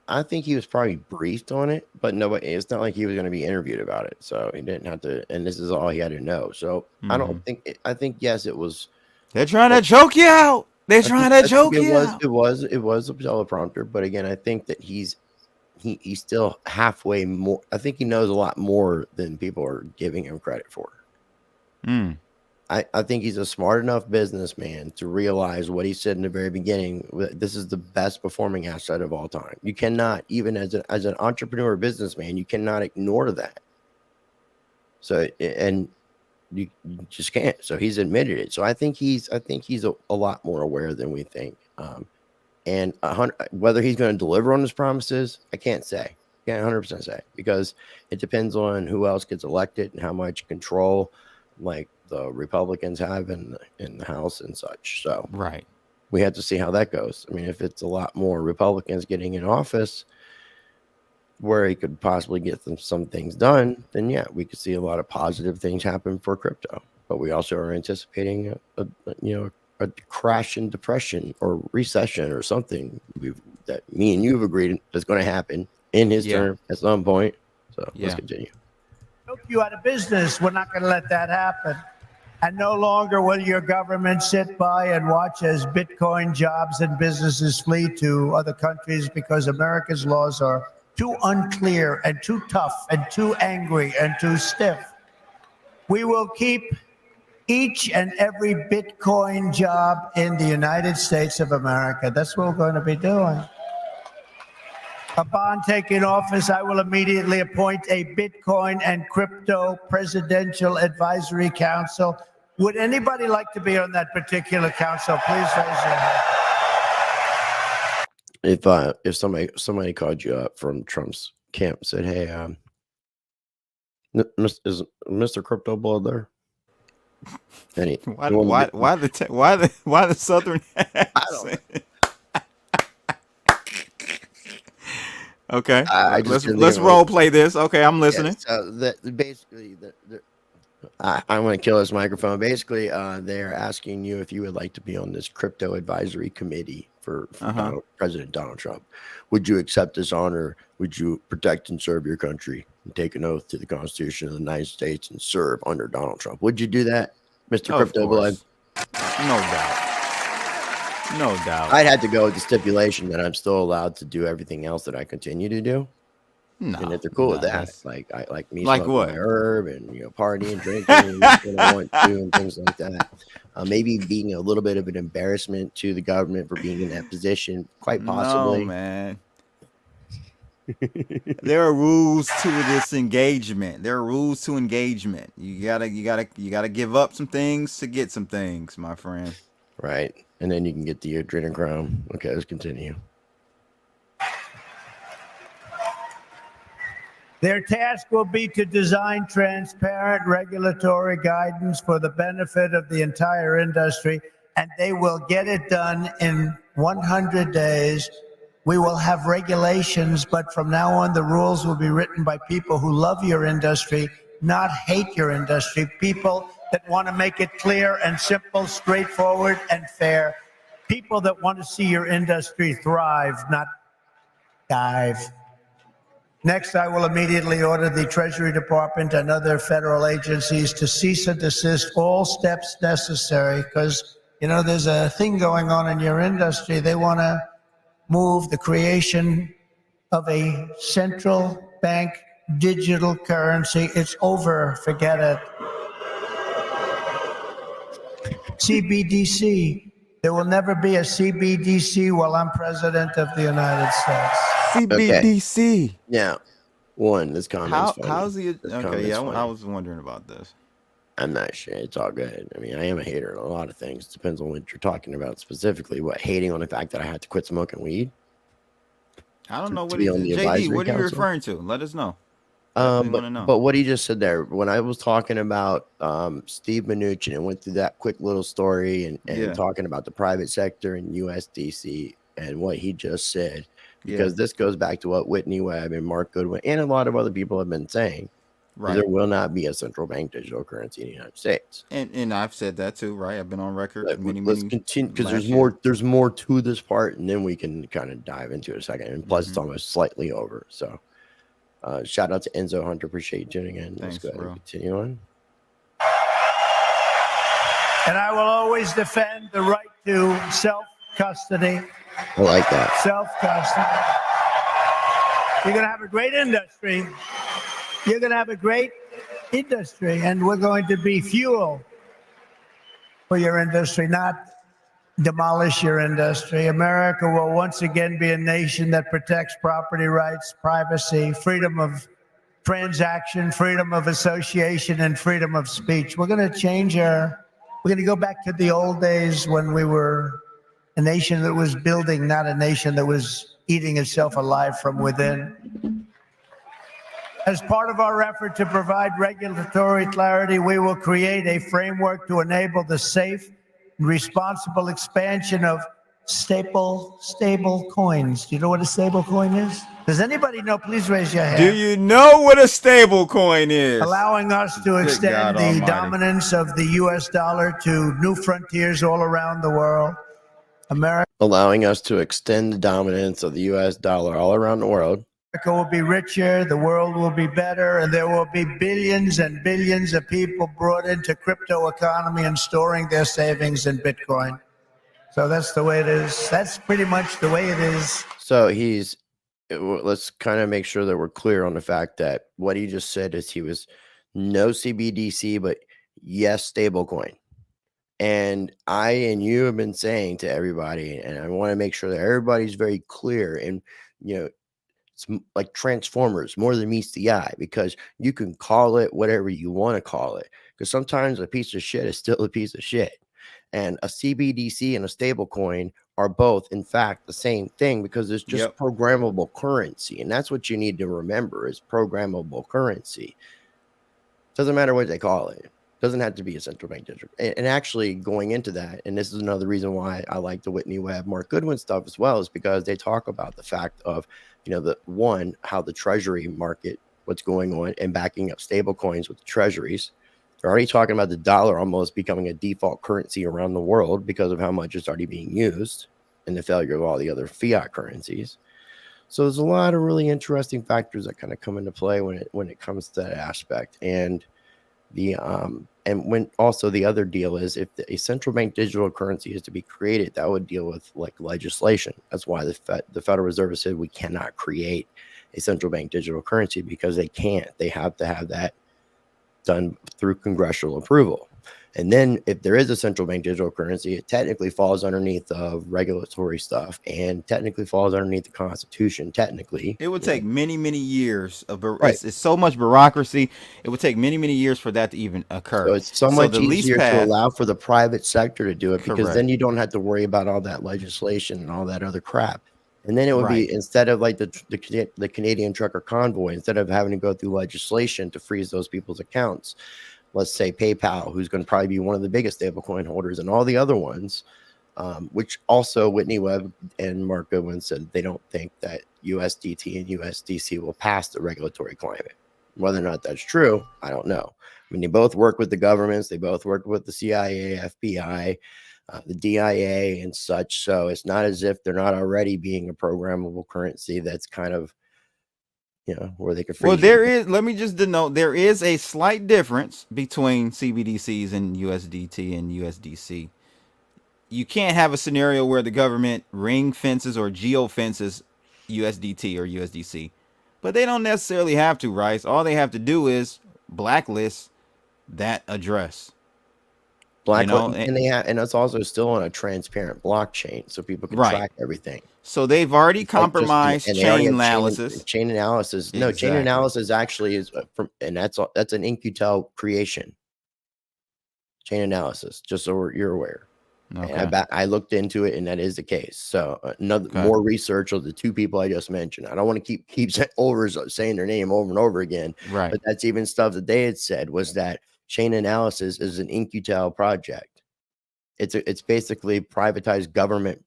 [SPEAKER 2] I think he was probably briefed on it, but nobody. It's not like he was going to be interviewed about it, so he didn't have to. And this is all he had to know. So I don't think. I think yes, it was.
[SPEAKER 4] They're trying to choke you out. They're trying to choke you out.
[SPEAKER 2] It was a teleprompter, but again, I think that he's still halfway more. I think he knows a lot more than people are giving him credit for. I think he's a smart enough businessman to realize what he said in the very beginning. This is the best performing asset of all time. You cannot, even as an entrepreneur businessman, you cannot ignore that. So, and you just can't. So he's admitted it. So I think he's a lot more aware than we think. And whether he's going to deliver on his promises, I can't say. Can't 100% say, because it depends on who else gets elected and how much control, like the Republicans have in the House and such. So
[SPEAKER 4] right,
[SPEAKER 2] we have to see how that goes. I mean, if it's a lot more Republicans getting in office where he could possibly get some things done, then yeah, we could see a lot of positive things happen for crypto. But we also are anticipating a crash and depression or recession or something that me and you have agreed is going to happen in his term at some point. So let's continue.
[SPEAKER 5] Choke you out of business. We're not going to let that happen. And no longer will your government sit by and watch as Bitcoin jobs and businesses flee to other countries because America's laws are too unclear and too tough and too angry and too stiff. We will keep each and every Bitcoin job in the United States of America. That's what we're going to be doing. Upon taking office, I will immediately appoint a Bitcoin and crypto presidential advisory council. Would anybody like to be on that particular council? Please raise your hand.
[SPEAKER 2] If somebody called you up from Trump's camp and said, "Hey, is Mr. Crypto Blood there?"
[SPEAKER 4] Why the Southern accent?
[SPEAKER 2] I don't know.
[SPEAKER 4] Okay, let's role play this. Okay, I'm listening.
[SPEAKER 2] Yeah, so basically, I want to kill this microphone. Basically, they're asking you if you would like to be on this crypto advisory committee for President Donald Trump. Would you accept this honor? Would you protect and serve your country and take an oath to the Constitution of the United States and serve under Donald Trump? Would you do that, Mr. Crypto Blood?
[SPEAKER 4] No doubt. No doubt.
[SPEAKER 2] I'd have to go with the stipulation that I'm still allowed to do everything else that I continue to do.
[SPEAKER 4] No,
[SPEAKER 2] and if they're cool with that, like I like me,
[SPEAKER 4] like what?
[SPEAKER 2] My herb and partying, drinking, when I want to, and things like that. Maybe being a little bit of an embarrassment to the government for being in that position, quite possibly.
[SPEAKER 4] No, man. There are rules to this engagement. There are rules to engagement. You gotta give up some things to get some things, my friend.
[SPEAKER 2] Right, and then you can get the adrenochrome. Okay, let's continue.
[SPEAKER 5] Their task will be to design transparent regulatory guidance for the benefit of the entire industry, and they will get it done in 100 days. We will have regulations, but from now on, the rules will be written by people who love your industry, not hate your industry, people that want to make it clear and simple, straightforward and fair, people that want to see your industry thrive, not dive. Next, I will immediately order the Treasury Department and other federal agencies to cease and desist all steps necessary, because, you know, there's a thing going on in your industry. They want to move the creation of a central bank digital currency. It's over. Forget it. Cbdc. There will never be a Cbdc while I'm president of the United States.
[SPEAKER 4] CBDC.
[SPEAKER 2] Now, one, this comment's funny.
[SPEAKER 4] How's the
[SPEAKER 2] This
[SPEAKER 4] okay?
[SPEAKER 2] comment's
[SPEAKER 4] Yeah,
[SPEAKER 2] funny.
[SPEAKER 4] I was wondering about this.
[SPEAKER 2] I'm not sure. It's all good. I mean, I am a hater on a lot of things. Depends on what you're talking about specifically. What, hating on the fact that I had to quit smoking weed?
[SPEAKER 4] I don't know what
[SPEAKER 2] be
[SPEAKER 4] he
[SPEAKER 2] on the
[SPEAKER 4] JD.
[SPEAKER 2] advisory
[SPEAKER 4] What are you
[SPEAKER 2] council?
[SPEAKER 4] referring to? Let us know. Definitely want to know.
[SPEAKER 2] But what he just said there, when I was talking about Steve Mnuchin and went through that quick little story and
[SPEAKER 4] Yeah.
[SPEAKER 2] talking about the private sector and USDC and what he just said, because this goes back to what Whitney Webb and Mark Goodwin and a lot of other people have been saying.
[SPEAKER 4] Right.
[SPEAKER 2] There will not be a central bank digital currency in the United States.
[SPEAKER 4] And I've said that too, right? I've been on record.
[SPEAKER 2] Let's continue, because there's more to this part, and then we can kind of dive into it a second. And plus, it's almost slightly over. So, shout out to Enzo Hunter. Appreciate you tuning in.
[SPEAKER 4] Thanks,
[SPEAKER 2] Let's go ahead
[SPEAKER 4] bro.
[SPEAKER 2] and continue on.
[SPEAKER 5] And I will always defend the right to self-custody.
[SPEAKER 2] I like that.
[SPEAKER 5] Self-custody. You're going to have a great industry. You're going to have a great industry, and we're going to be fuel for your industry, not demolish your industry. America will once again be a nation that protects property rights, privacy, freedom of transaction, freedom of association, and freedom of speech. We're going to we're going to go back to the old days when we were a nation that was building, not a nation that was eating itself alive from within. As part of our effort to provide regulatory clarity, we will create a framework to enable the safe and responsible expansion of stable coins. Do you know what a stable coin is? Does anybody know? Please raise your hand.
[SPEAKER 4] Do you know what a stable coin is?
[SPEAKER 5] Allowing us to extend the dominance of the U.S. dollar to new frontiers all around the world.
[SPEAKER 2] Allowing us to extend the dominance of the U.S. dollar all around the world.
[SPEAKER 5] America will be richer, the world will be better, and there will be billions and billions of people brought into crypto economy and storing their savings in Bitcoin. So that's the way it is. That's pretty much the way it is.
[SPEAKER 2] So let's kind of make sure that we're clear on the fact that what he just said is he was no CBDC, but yes, stablecoin. And I and you have been saying to everybody, and I want to make sure that everybody's very clear, and, you know, it's like Transformers, more than meets the eye, because you can call it whatever you want to call it, because sometimes a piece of shit is still a piece of shit. And a CBDC and a stable coin are both, in fact, the same thing, because it's just programmable currency. And that's what you need to remember, is programmable currency. Doesn't matter what they call it. Doesn't have to be a central bank digital. And actually going into that, and this is another reason why I like the Whitney Webb, Mark Goodwin stuff as well, is because they talk about the fact of, you know, how the treasury market, what's going on, and backing up stable coins with the treasuries. They're already talking about the dollar almost becoming a default currency around the world because of how much it's already being used and the failure of all the other fiat currencies. So there's a lot of really interesting factors that kind of come into play when it comes to that aspect. And when also the other deal is, if a central bank digital currency is to be created, that would deal with like legislation. That's why the Federal Reserve has said we cannot create a central bank digital currency, because they can't. They have to have that done through congressional approval. And then if there is a central bank digital currency, it technically falls underneath regulatory stuff, and technically falls underneath the Constitution. Technically,
[SPEAKER 4] it would take many years of it's so much bureaucracy. It would take many years for that to even occur.
[SPEAKER 2] So it's so much easier to allow for the private sector to do it, because then you don't have to worry about all that legislation and all that other crap. And then it would be, instead of like the Canadian trucker convoy, instead of having to go through legislation to freeze those people's accounts, let's say PayPal, who's going to probably be one of the biggest stablecoin holders, and all the other ones, which also Whitney Webb and Mark Goodwin said they don't think that USDT and USDC will pass the regulatory climate. Whether or not that's true, I don't know. I mean, they both work with the governments. They both work with the CIA, FBI, the DIA and such. So it's not as if they're not already being a programmable currency that's kind of where they can freeze.
[SPEAKER 4] Well, there is, let me just denote, there is a slight difference between CBDCs and USDT and USDC. You can't have a scenario where the government ring fences or geo fences USDT or USDC, but they don't necessarily have to, right? All they have to do is blacklist that address.
[SPEAKER 2] And it's also still on a transparent blockchain, so people can track everything.
[SPEAKER 4] So they've already compromised chain analysis.
[SPEAKER 2] Chain analysis. No, chain analysis actually is that's an In-Q-Tel creation. Chain analysis, just so you're aware. Okay. And I looked into it, and that is the case. So more research of the two people I just mentioned. I don't want to keep saying their name over and over again.
[SPEAKER 4] Right.
[SPEAKER 2] But that's even stuff that they had said was that chain analysis is an In-Q-Tel project. It's basically privatized government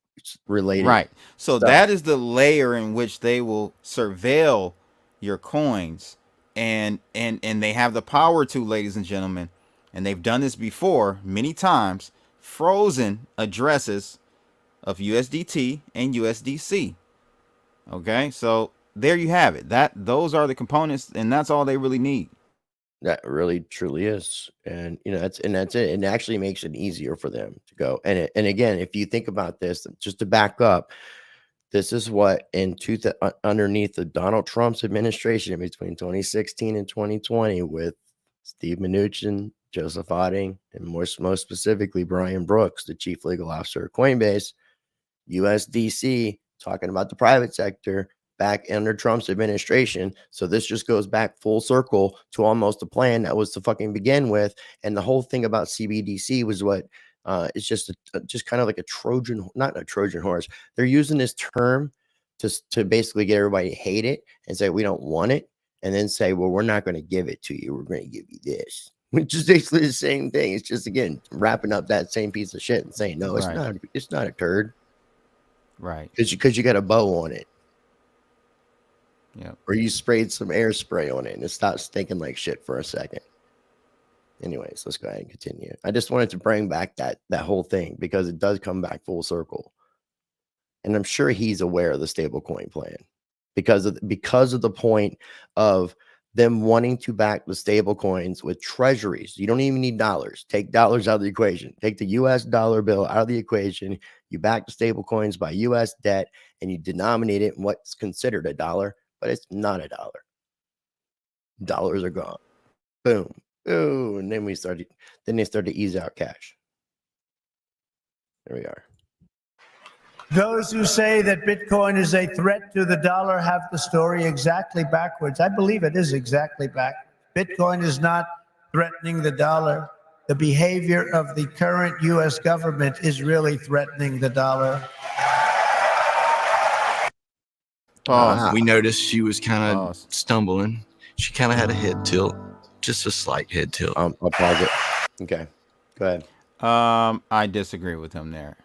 [SPEAKER 2] related.
[SPEAKER 4] Right. So
[SPEAKER 2] stuff.
[SPEAKER 4] That is the layer in which they will surveil your coins, and they have the power to, ladies and gentlemen, and they've done this before many times. Frozen addresses of USDT and USDC. Okay, so there you have it. Those are the components, and that's all they really need.
[SPEAKER 2] That really truly is, and that's it. It actually makes it easier for them to go. And again, if you think about this, just to back up, this is what underneath the Donald Trump's administration between 2016 and 2020 with Steve Mnuchin, Joseph Otting, and most specifically Brian Brooks, the chief legal officer of Coinbase, USDC, talking about the private sector back under Trump's administration. So this just goes back full circle to almost a plan that was to fucking begin with. And the whole thing about CBDC was what it's just kind of like not a Trojan horse. They're using this term to basically get everybody to hate it and say we don't want it, and then say, well, we're not going to give it to you. We're going to give you this. Which is basically the same thing. It's just, again, wrapping up that same piece of shit and saying, no, it's not. It's not a turd,
[SPEAKER 4] right?
[SPEAKER 2] Because you got a bow on it,
[SPEAKER 4] yeah,
[SPEAKER 2] or you sprayed some air spray on it and it stopped stinking like shit for a second. Anyways, let's go ahead and continue. I just wanted to bring back that whole thing because it does come back full circle, and I'm sure he's aware of the stablecoin plan because of the point of them wanting to back the stable coins with treasuries. You don't even need dollars. Take dollars out of the equation. Take the US dollar bill out of the equation. You back the stable coins by US debt, and you denominate it in what's considered a dollar, but it's not a dollar. Dollars are gone. Boom. Ooh, and then they started to ease out cash. There we are.
[SPEAKER 5] Those who say that Bitcoin is a threat to the dollar have the story exactly backwards. I believe it is exactly back. Bitcoin is not threatening the dollar. The behavior of the current U.S. government is really threatening the dollar.
[SPEAKER 4] Pause.
[SPEAKER 7] We noticed she was kind of stumbling. She kind of had a head tilt, just a slight head tilt.
[SPEAKER 2] I'll pause it. Okay, go ahead.
[SPEAKER 4] I disagree with him there.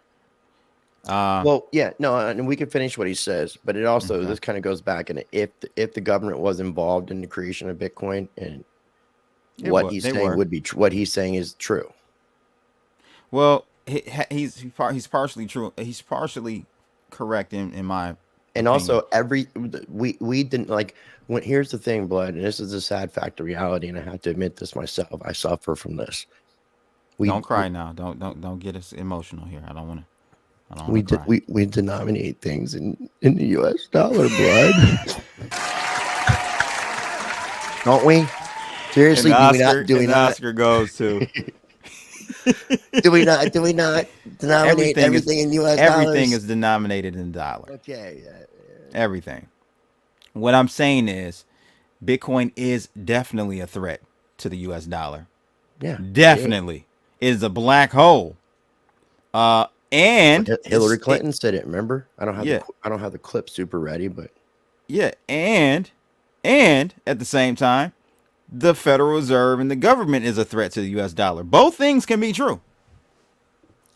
[SPEAKER 2] Well, yeah, no, and we can finish what he says, but it also this kind of goes back, and if the government was involved in the creation of Bitcoin, and what he's saying is true.
[SPEAKER 4] Well, he's partially true. He's partially correct in my opinion.
[SPEAKER 2] And also we didn't like when. Here's the thing, Blood, and this is a sad fact of reality, and I have to admit this myself. I suffer from this.
[SPEAKER 4] Don't cry now. Don't get us emotional here. I don't want to.
[SPEAKER 2] We denominate things in the US dollar, Blood. Don't we? Seriously,
[SPEAKER 4] Oscar goes to.
[SPEAKER 2] do we not denominate everything in US dollars?
[SPEAKER 4] Everything is denominated in dollars.
[SPEAKER 2] Okay.
[SPEAKER 4] Everything. What I'm saying is Bitcoin is definitely a threat to the US dollar.
[SPEAKER 2] Yeah.
[SPEAKER 4] Definitely. It is a black hole. And
[SPEAKER 2] Hillary Clinton said it, remember? I don't have the clip super ready, but
[SPEAKER 4] yeah, and at the same time, the Federal Reserve and the government is a threat to the US dollar. Both things can be true.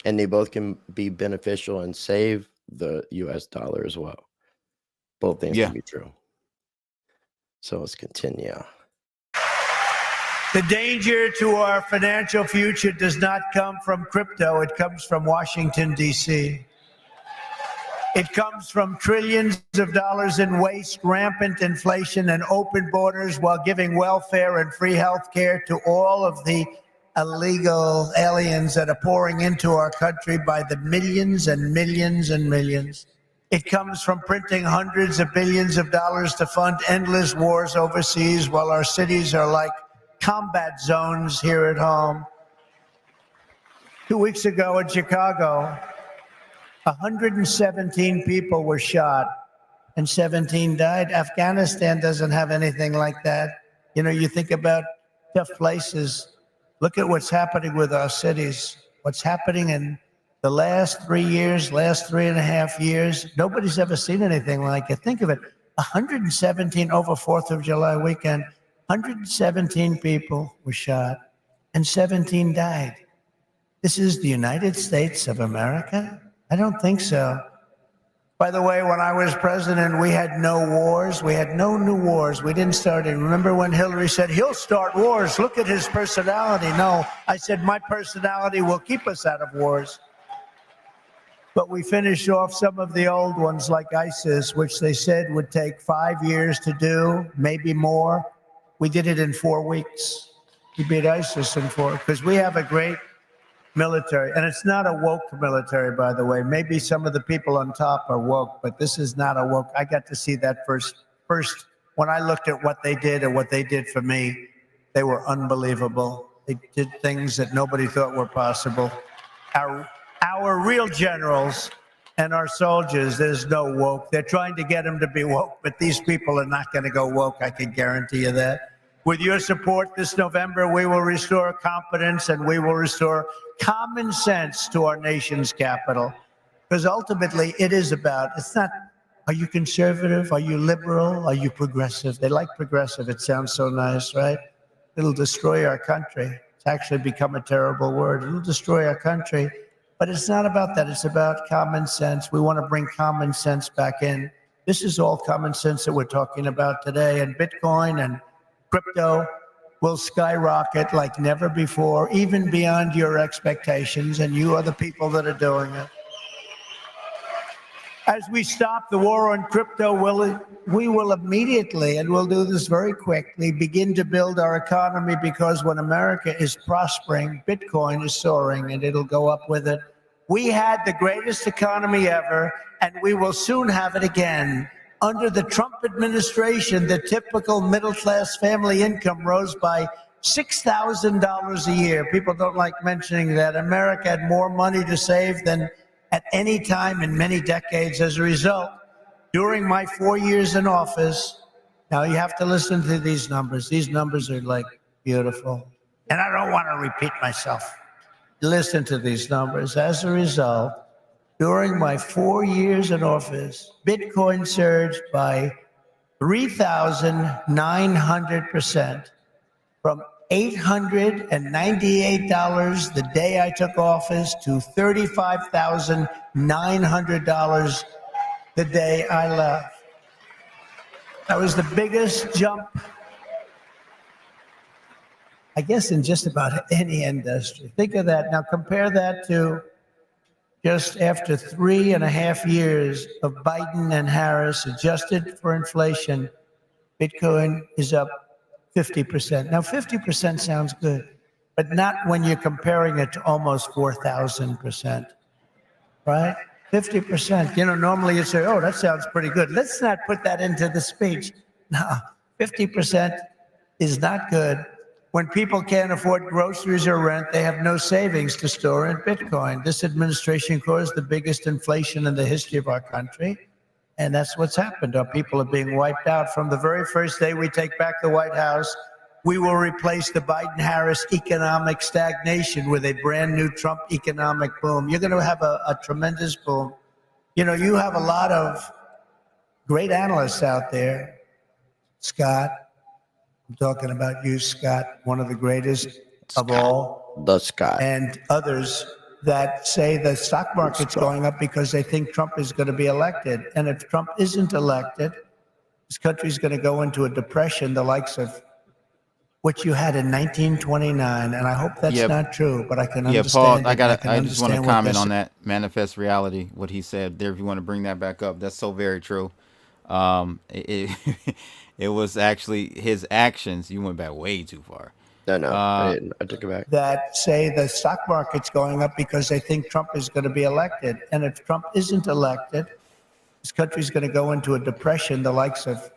[SPEAKER 2] And they both can be beneficial and save the US dollar as well. Both things can be true. So let's continue.
[SPEAKER 5] The danger to our financial future does not come from crypto. It comes from Washington, D.C. It comes from trillions of dollars in waste, rampant inflation, and open borders while giving welfare and free health care to all of the illegal aliens that are pouring into our country by the millions and millions and millions. It comes from printing hundreds of billions of dollars to fund endless wars overseas while our cities are like combat zones here at home. 2 weeks ago in Chicago, 117 people were shot and 17 died. Afghanistan doesn't have anything like that. You know, you think about tough places. Look at what's happening with our cities. What's happening in the last 3 years, last 3.5 years. Nobody's ever seen anything like it. Think of it. 117 over 4th of July weekend. 117 people were shot and 17 died. This is the United States of America? I don't think so. By the way, when I was president, we had no wars. We had no new wars. We didn't start any. Remember when Hillary said, he'll start wars. Look at his personality. No, I said, my personality will keep us out of wars. But we finished off some of the old ones like ISIS, which they said would take 5 years to do, maybe more. We did it in 4 weeks. We beat ISIS in 4, because we have a great military. And it's not a woke military, by the way. Maybe some of the people on top are woke, but this is not a woke. I got to see that first when I looked at what they did and what they did for me. They were unbelievable. They did things that nobody thought were possible. Our real generals and our soldiers, there's no woke. They're trying to get them to be woke, but these people are not going to go woke. I can guarantee you that. With your support this November, we will restore confidence and we will restore common sense to our nation's capital. Because ultimately, it is about, it's not, are you conservative? Are you liberal? Are you progressive? They like progressive. It sounds so nice, right? It'll destroy our country. It's actually become a terrible word. It'll destroy our country. But it's not about that. It's about common sense. We want to bring common sense back in. This is all common sense that we're talking about today. And Bitcoin and crypto will skyrocket like never before, even beyond your expectations, and you are the people that are doing it. As we stop the war on crypto, we will immediately, and we'll do this very quickly, begin to build our economy, because when America is prospering, Bitcoin is soaring, and it'll go up with it. We had the greatest economy ever, and we will soon have it again. Under the Trump administration, the typical middle-class family income rose by $6,000 a year. People don't like mentioning that. America had more money to save than at any time in many decades. As a result, during my 4 years in office, now you have to listen to these numbers. These numbers are like beautiful. And I don't want to repeat myself. Listen to these numbers. As a result, during my 4 years in office, Bitcoin surged by 3,900%, from $898 the day I took office to $35,900 the day I left. That was the biggest jump, I guess, in just about any industry. Think of that. Now compare that to just after 3.5 years of Biden and Harris, adjusted for inflation, Bitcoin is up 50%. Now, 50% sounds good, but not when you're comparing it to almost 4,000%, right? 50%. You know, normally you say, oh, that sounds pretty good. Let's not put that into the speech. No, 50% is not good. When people can't afford groceries or rent, they have no savings to store in Bitcoin. This administration caused the biggest inflation in the history of our country. And that's what's happened. Our people are being wiped out. From the very first day we take back the White House, we will replace the Biden-Harris economic stagnation with a brand new Trump economic boom. You're going to have a tremendous boom. You know, you have a lot of great analysts out there. Scott, I'm talking about you, Scott, one of the greatest of all.
[SPEAKER 2] The Scott.
[SPEAKER 5] And others that say the stock market's going up because they think Trump is going to be elected. And if Trump isn't elected, this country's going to go into a depression, the likes of what you had in 1929, and I hope that's
[SPEAKER 4] Yeah.
[SPEAKER 5] not true, but I can
[SPEAKER 4] Yeah,
[SPEAKER 5] understand
[SPEAKER 4] Paul,
[SPEAKER 5] it.
[SPEAKER 4] I just want to
[SPEAKER 5] understand what
[SPEAKER 4] comment
[SPEAKER 5] this-
[SPEAKER 4] on that manifest reality, what he said there. If you want to bring that back up, that's so very true. It it was actually his actions. You went back way too far.
[SPEAKER 2] No, I didn't. I took it back.
[SPEAKER 5] that say the stock market's going up because they think Trump is going to be elected. And if Trump isn't elected, this country's going to go into a depression, the likes of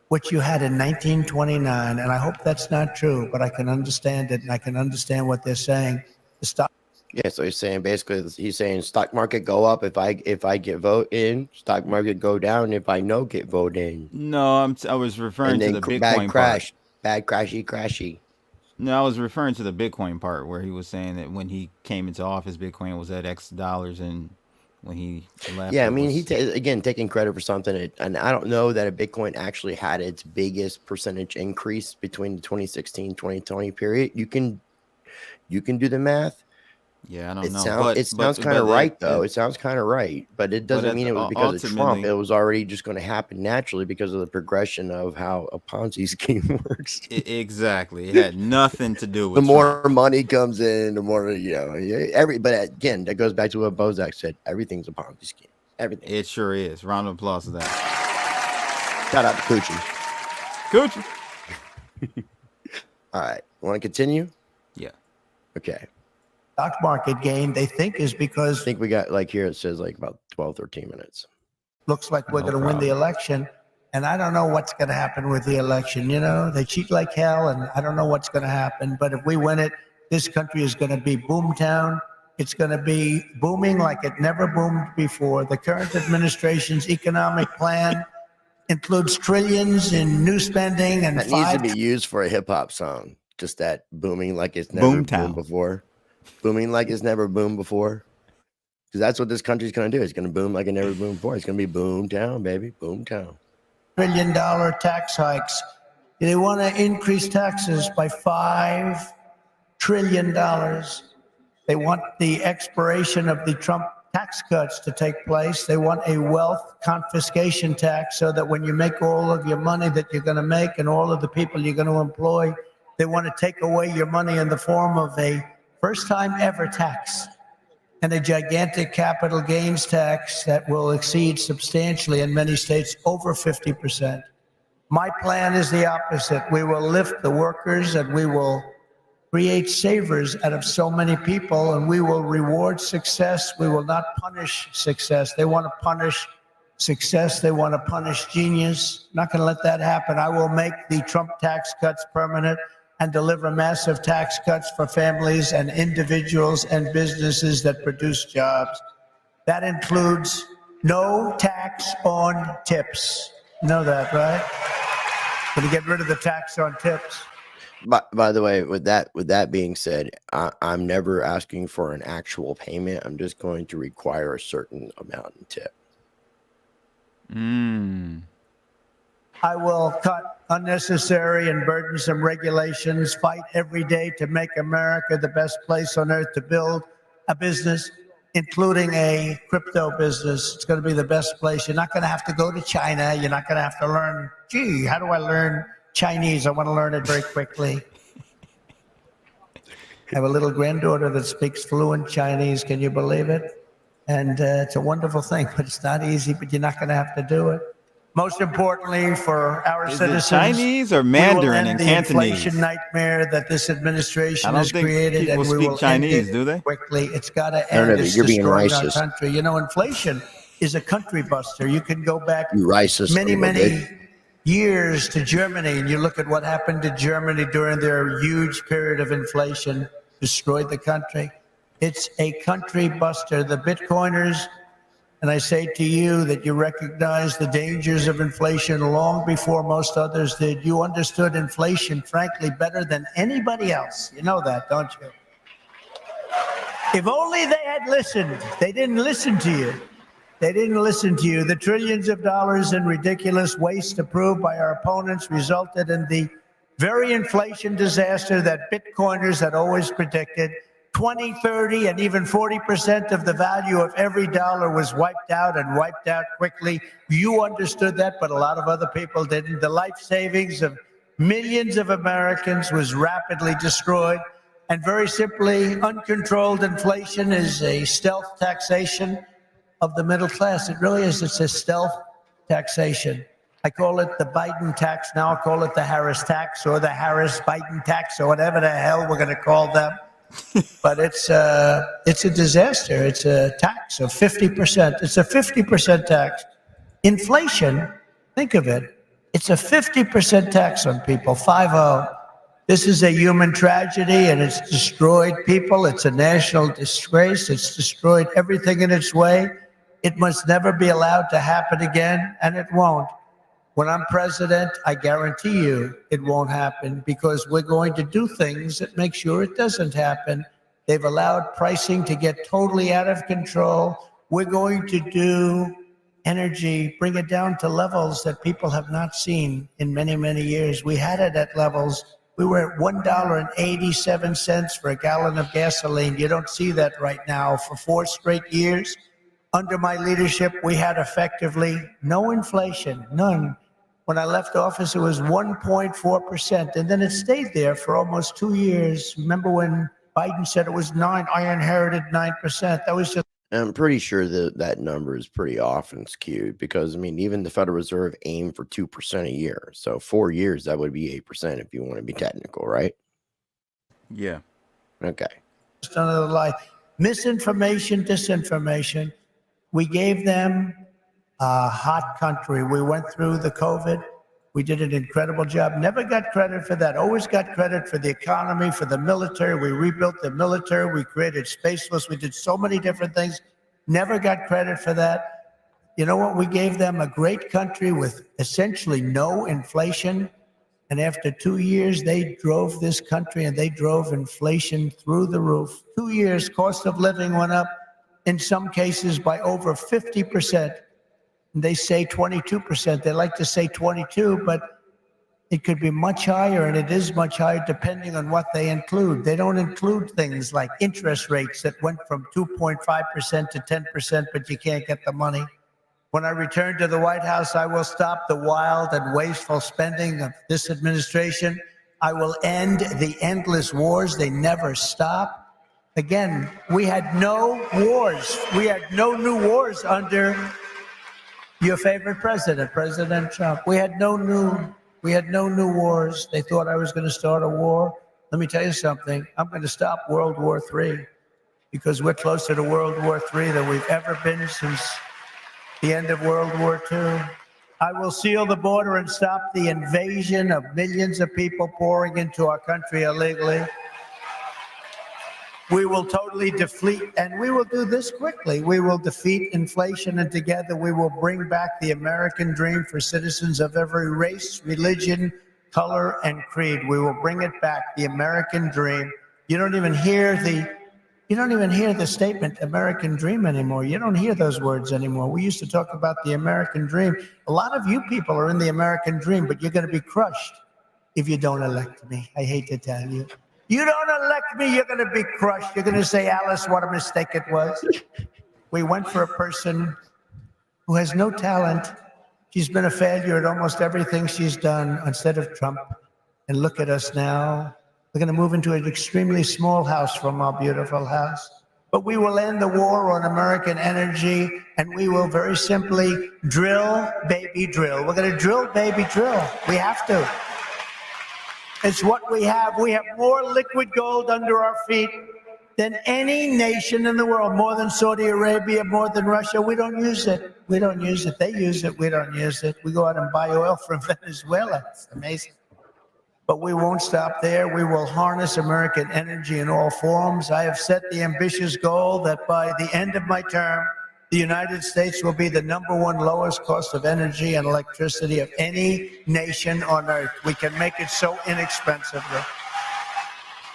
[SPEAKER 5] what you had in 1929. And I hope that's not true, but I can understand it, and I can understand what they're saying. The stock.
[SPEAKER 2] Yeah, so he's saying basically, he's saying stock market go up if I get vote in, stock market go down if I no get vote in.
[SPEAKER 4] No, I was referring
[SPEAKER 2] And
[SPEAKER 4] to
[SPEAKER 2] then
[SPEAKER 4] the Bitcoin
[SPEAKER 2] bad
[SPEAKER 4] part.
[SPEAKER 2] crash, bad crashy.
[SPEAKER 4] No, I was referring to the Bitcoin part where he was saying that when he came into office, Bitcoin was at X dollars, and when he left,
[SPEAKER 2] Yeah, I
[SPEAKER 4] it
[SPEAKER 2] mean,
[SPEAKER 4] was-
[SPEAKER 2] again taking credit for something, and I don't know that a Bitcoin actually had its biggest percentage increase between the 2016-2020 period. You can do the math.
[SPEAKER 4] yeah, I don't know.
[SPEAKER 2] It sounds kind of right, though. It sounds kind of right, but it doesn't mean it was because of Trump. It was already just going to happen naturally because of the progression of how a Ponzi scheme works.
[SPEAKER 4] Exactly, it had nothing to do with
[SPEAKER 2] The more
[SPEAKER 4] Trump.
[SPEAKER 2] money comes in, the more But again, that goes back to what Bozak said. Everything's a Ponzi scheme. Everything.
[SPEAKER 4] It sure is. Round of applause to that.
[SPEAKER 2] Shout out to Coochie.
[SPEAKER 4] Coochie.
[SPEAKER 2] All right, want to continue?
[SPEAKER 4] Yeah.
[SPEAKER 2] Okay.
[SPEAKER 5] Stock market gain, they think, is
[SPEAKER 2] I
[SPEAKER 5] because
[SPEAKER 2] think we got here it says about 12, 13 minutes.
[SPEAKER 5] looks like we're
[SPEAKER 4] No
[SPEAKER 5] going to win the
[SPEAKER 4] problem.
[SPEAKER 5] election. And I don't know what's going to happen with the election. They cheat like hell, and I don't know what's going to happen. But if we win it, this country is going to be boomtown. It's going to be booming like it never boomed before. The current administration's economic plan includes trillions in new spending and
[SPEAKER 2] That needs to be used for a hip hop song. Just that booming like it's never
[SPEAKER 4] Boomtown.
[SPEAKER 2] boomed before. Booming like it's never boomed before. Because that's what this country's going to do. It's going to boom like it never boomed before. It's going to be boomtown, baby. Boomtown.
[SPEAKER 5] $1 trillion tax hikes. They want to increase taxes by $5 trillion. They want the expiration of the Trump tax cuts to take place. They want a wealth confiscation tax so that when you make all of your money that you're going to make and all of the people you're going to employ, they want to take away your money in the form of a first time ever tax and a gigantic capital gains tax that will exceed substantially in many states over 50%. My plan is the opposite. We will lift the workers and we will create savers out of so many people, and we will reward success. We will not punish success. They want to punish success. They want to punish genius. Not going to let that happen. I will make the Trump tax cuts permanent and deliver massive tax cuts for families and individuals and businesses that produce jobs. That includes no tax on tips. You know that, right? Going to get rid of the tax on tips.
[SPEAKER 2] By the way, with that being said, I'm never asking for an actual payment. I'm just going to require a certain amount in tip.
[SPEAKER 5] I will cut unnecessary and burdensome regulations, fight every day to make America the best place on earth to build a business, including a crypto business. It's going to be the best place. You're not going to have to go to China. You're not going to have to learn, gee, how do I learn Chinese? I want to learn it very quickly. I have a little granddaughter that speaks fluent Chinese. Can you believe it? And it's a wonderful thing, but it's not easy, but you're not going to have to do it. Most importantly, for our
[SPEAKER 4] Is
[SPEAKER 5] citizens,
[SPEAKER 4] it Chinese or
[SPEAKER 5] we will
[SPEAKER 4] Mandarin
[SPEAKER 5] end
[SPEAKER 4] and
[SPEAKER 5] the
[SPEAKER 4] Cantonese?
[SPEAKER 5] inflation nightmare that this administration
[SPEAKER 4] I don't
[SPEAKER 5] has
[SPEAKER 4] think
[SPEAKER 5] created,
[SPEAKER 4] people
[SPEAKER 5] and we
[SPEAKER 4] speak
[SPEAKER 5] will
[SPEAKER 4] Chinese,
[SPEAKER 5] end it
[SPEAKER 4] do they?
[SPEAKER 5] quickly. It's got to
[SPEAKER 2] No,
[SPEAKER 5] end.
[SPEAKER 2] no,
[SPEAKER 5] It's
[SPEAKER 2] you're being
[SPEAKER 5] destroying our
[SPEAKER 2] racist.
[SPEAKER 5] country. You know, inflation is a country buster. You can go back
[SPEAKER 2] You racist
[SPEAKER 5] many,
[SPEAKER 2] little
[SPEAKER 5] many
[SPEAKER 2] bitch.
[SPEAKER 5] years to Germany, and you look at what happened to Germany during their huge period of inflation, destroyed the country. It's a country buster. The Bitcoiners, and I say to you that you recognize the dangers of inflation long before most others did. You understood inflation, frankly, better than anybody else. You know that, don't you? If only they had listened. They didn't listen to you. They didn't listen to you. The trillions of dollars in ridiculous waste approved by our opponents resulted in the very inflation disaster that Bitcoiners had always predicted. 20, 30, and even 40% of the value of every dollar was wiped out and wiped out quickly. You understood that, but a lot of other people didn't. The life savings of millions of Americans was rapidly destroyed. And very simply, uncontrolled inflation is a stealth taxation of the middle class. It really is. It's a stealth taxation. I call it the Biden tax. Now I'll call it the Harris tax or the Harris-Biden tax or whatever the hell we're going to call them. But it's a disaster. It's a tax of 50%. It's a 50% tax. Inflation, think of it. It's a 50% tax on people, 50. This is a human tragedy, and it's destroyed people. It's a national disgrace. It's destroyed everything in its way. It must never be allowed to happen again, and it won't. When I'm president, I guarantee you it won't happen, because we're going to do things that make sure it doesn't happen. They've allowed pricing to get totally out of control. We're going to do energy, bring it down to levels that people have not seen in many, many years. We had it at levels. We were at $1.87 for a gallon of gasoline. You don't see that right now. For 4 straight years, under my leadership, we had effectively no inflation, none. When I left office, it was 1.4%, and then it stayed there for almost 2 years. Remember when Biden said it was 9? I inherited 9%. That was just.
[SPEAKER 2] I'm pretty sure that that number is pretty often skewed, because, I mean, even the Federal Reserve aimed for 2% a year. So 4 years, that would be 8% if you want to be technical, right?
[SPEAKER 4] Yeah.
[SPEAKER 2] Okay.
[SPEAKER 5] Just another lie. Misinformation, disinformation. We gave them a hot country. We went through the COVID. We did an incredible job. Never got credit for that. Always got credit for the economy, for the military. We rebuilt the military. We created Space Force. We did so many different things. Never got credit for that. You know what? We gave them a great country with essentially no inflation. And after 2 years, they drove this country, and they drove inflation through the roof. 2 years, cost of living went up, in some cases by over 50%. They say 22%. They like to say 22, but it could be much higher, and it is much higher depending on what they include. They don't include things like interest rates that went from 2.5% to 10%, but you can't get the money. When I return to the White House, I will stop the wild and wasteful spending of this administration. I will end the endless wars. They never stop. Again, we had no wars. We had no new wars under your favorite president, President Trump. We had no new wars. They thought I was going to start a war. Let me tell you something. I'm going to stop World War III, because we're closer to World War III than we've ever been since the end of World War II. I will seal the border and stop the invasion of millions of people pouring into our country illegally. We will totally defeat, and we will do this quickly. We will defeat inflation, and together we will bring back the American dream for citizens of every race, religion, color, and creed. We will bring it back, the American dream. You don't even hear the statement American dream anymore. You don't hear those words anymore. We used to talk about the American dream. A lot of you people are in the American dream, but you're going to be crushed if you don't elect me. I hate to tell you. You don't elect me, you're going to be crushed. You're going to say, Alice, what a mistake it was. We went for a person who has no talent. She's been a failure at almost everything she's done, instead of Trump. And look at us now. We're going to move into an extremely small house from our beautiful house. But we will end the war on American energy, and we will very simply drill, baby, drill. We're going to drill, baby, drill. We have to. It's what we have. We have more liquid gold under our feet than any nation in the world, more than Saudi Arabia, more than Russia. We don't use it. We don't use it. They use it. We don't use it. We go out and buy oil from Venezuela. It's amazing. But we won't stop there. We will harness American energy in all forms. I have set the ambitious goal that by the end of my term, the United States will be the #1 lowest cost of energy and electricity of any nation on earth. We can make it so inexpensively.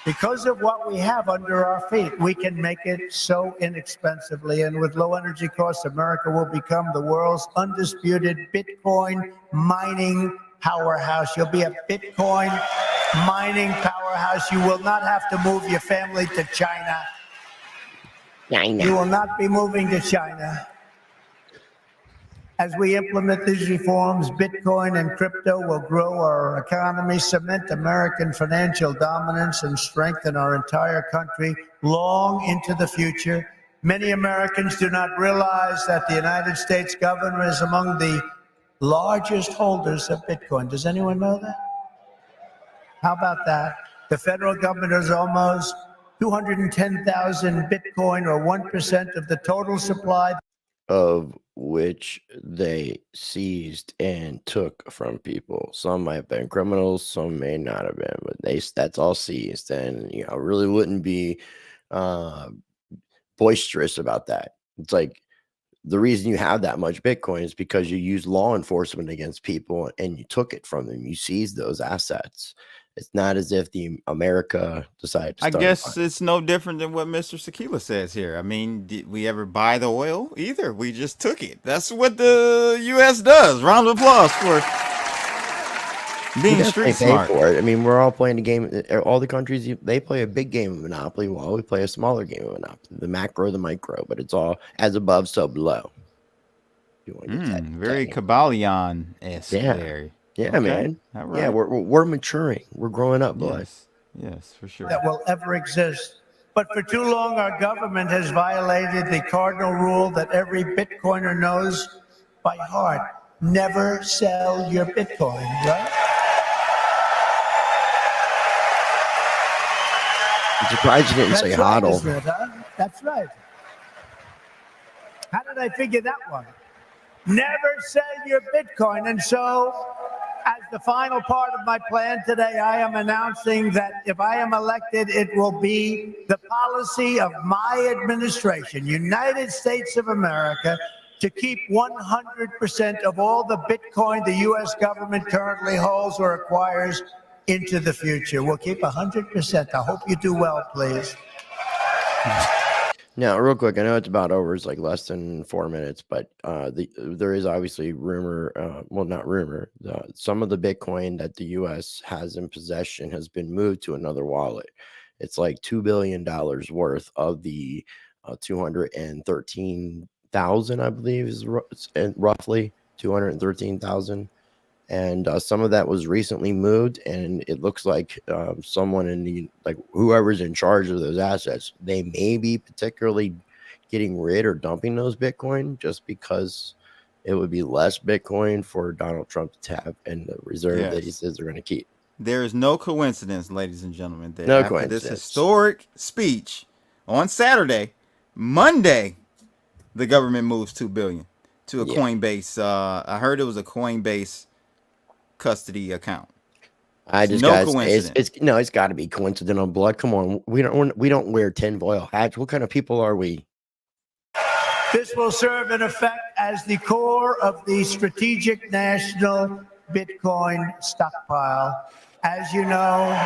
[SPEAKER 5] Because of what we have under our feet, we can make it so inexpensively. And with low energy costs, America will become the world's undisputed Bitcoin mining powerhouse. You'll be a Bitcoin mining powerhouse. You will not have to move your family to China. You will not be moving to China. As we implement these reforms, Bitcoin and crypto will grow our economy, cement American financial dominance, and strengthen our entire country long into the future. Many Americans do not realize that the United States government is among the largest holders of Bitcoin. Does anyone know that? How about that? The federal government is almost 210,000 Bitcoin, or 1% of the total supply,
[SPEAKER 2] of which they seized and took from people. Some might have been criminals, some may not have been, but that's all seized. And really wouldn't be boisterous about that. It's like the reason you have that much Bitcoin is because you use law enforcement against people and you took it from them. You seized those assets. It's not as if the America decided to
[SPEAKER 4] I
[SPEAKER 2] start
[SPEAKER 4] guess it's no different than what Mr. Sekila says here. I mean, did we ever buy the oil? Either. We just took it. That's what the U.S. does. Round of applause for being street smart.
[SPEAKER 2] For it. I mean, we're all playing the game. All the countries, they play a big game of Monopoly while we play a smaller game of Monopoly. The macro, the micro, but it's all as above, so below. You want to get
[SPEAKER 4] very Kabbalion-esque there.
[SPEAKER 2] Yeah,
[SPEAKER 4] Okay.
[SPEAKER 2] man.
[SPEAKER 4] All right.
[SPEAKER 2] Yeah, we're maturing. We're growing up, boy.
[SPEAKER 4] Yes, for sure.
[SPEAKER 5] that will ever exist. But for too long, our government has violated the cardinal rule that every Bitcoiner knows by heart. Never sell your Bitcoin, right?
[SPEAKER 2] I'm surprised you didn't say
[SPEAKER 5] That's right,
[SPEAKER 2] hodl.
[SPEAKER 5] isn't it, huh? That's right. How did I figure that one? Never sell your Bitcoin. And so, as the final part of my plan today, I am announcing that if I am elected, it will be the policy of my administration, United States of America, to keep 100% of all the Bitcoin the U.S. government currently holds or acquires into the future. We'll keep 100%. I hope you do well, please.
[SPEAKER 2] Now, real quick, I know it's about over. It's like less than 4 minutes, but there is obviously rumor. Well, not rumor. Some of the Bitcoin that the U.S. has in possession has been moved to another wallet. It's like $2 billion worth of the 213,000, I believe, is roughly 213,000. And some of that was recently moved, and it looks like someone in the whoever's in charge of those assets, they may be particularly getting rid or dumping those Bitcoin just because it would be less Bitcoin for Donald Trump to have in the reserve that he says they're going to keep.
[SPEAKER 4] There is no coincidence, ladies and gentlemen, that
[SPEAKER 2] No
[SPEAKER 4] after
[SPEAKER 2] coincidence.
[SPEAKER 4] this historic speech on Saturday, Monday, the government moves $2 billion to a Coinbase. I heard it was a Coinbase custody account.
[SPEAKER 2] I just it's got to be coincidental blood. Come on, we don't wear tinfoil hats. What kind of people are we?
[SPEAKER 5] This will serve in effect as the core of the strategic national Bitcoin stockpile. As you know,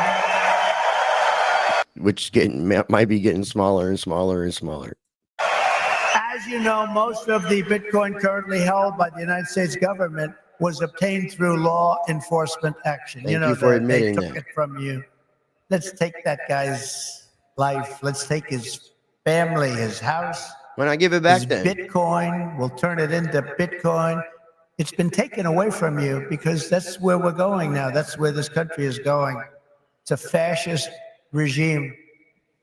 [SPEAKER 2] which might be getting smaller and smaller and smaller.
[SPEAKER 5] As you know, most of the Bitcoin currently held by the United States government was obtained through law enforcement action.
[SPEAKER 2] Thank you for admitting
[SPEAKER 5] they took it from you. Let's take that guy's life. Let's take his family, his house.
[SPEAKER 2] Why not give it back
[SPEAKER 5] his
[SPEAKER 2] then?
[SPEAKER 5] Bitcoin. We'll turn it into Bitcoin. It's been taken away from you because that's where we're going now. That's where this country is going. It's a fascist regime.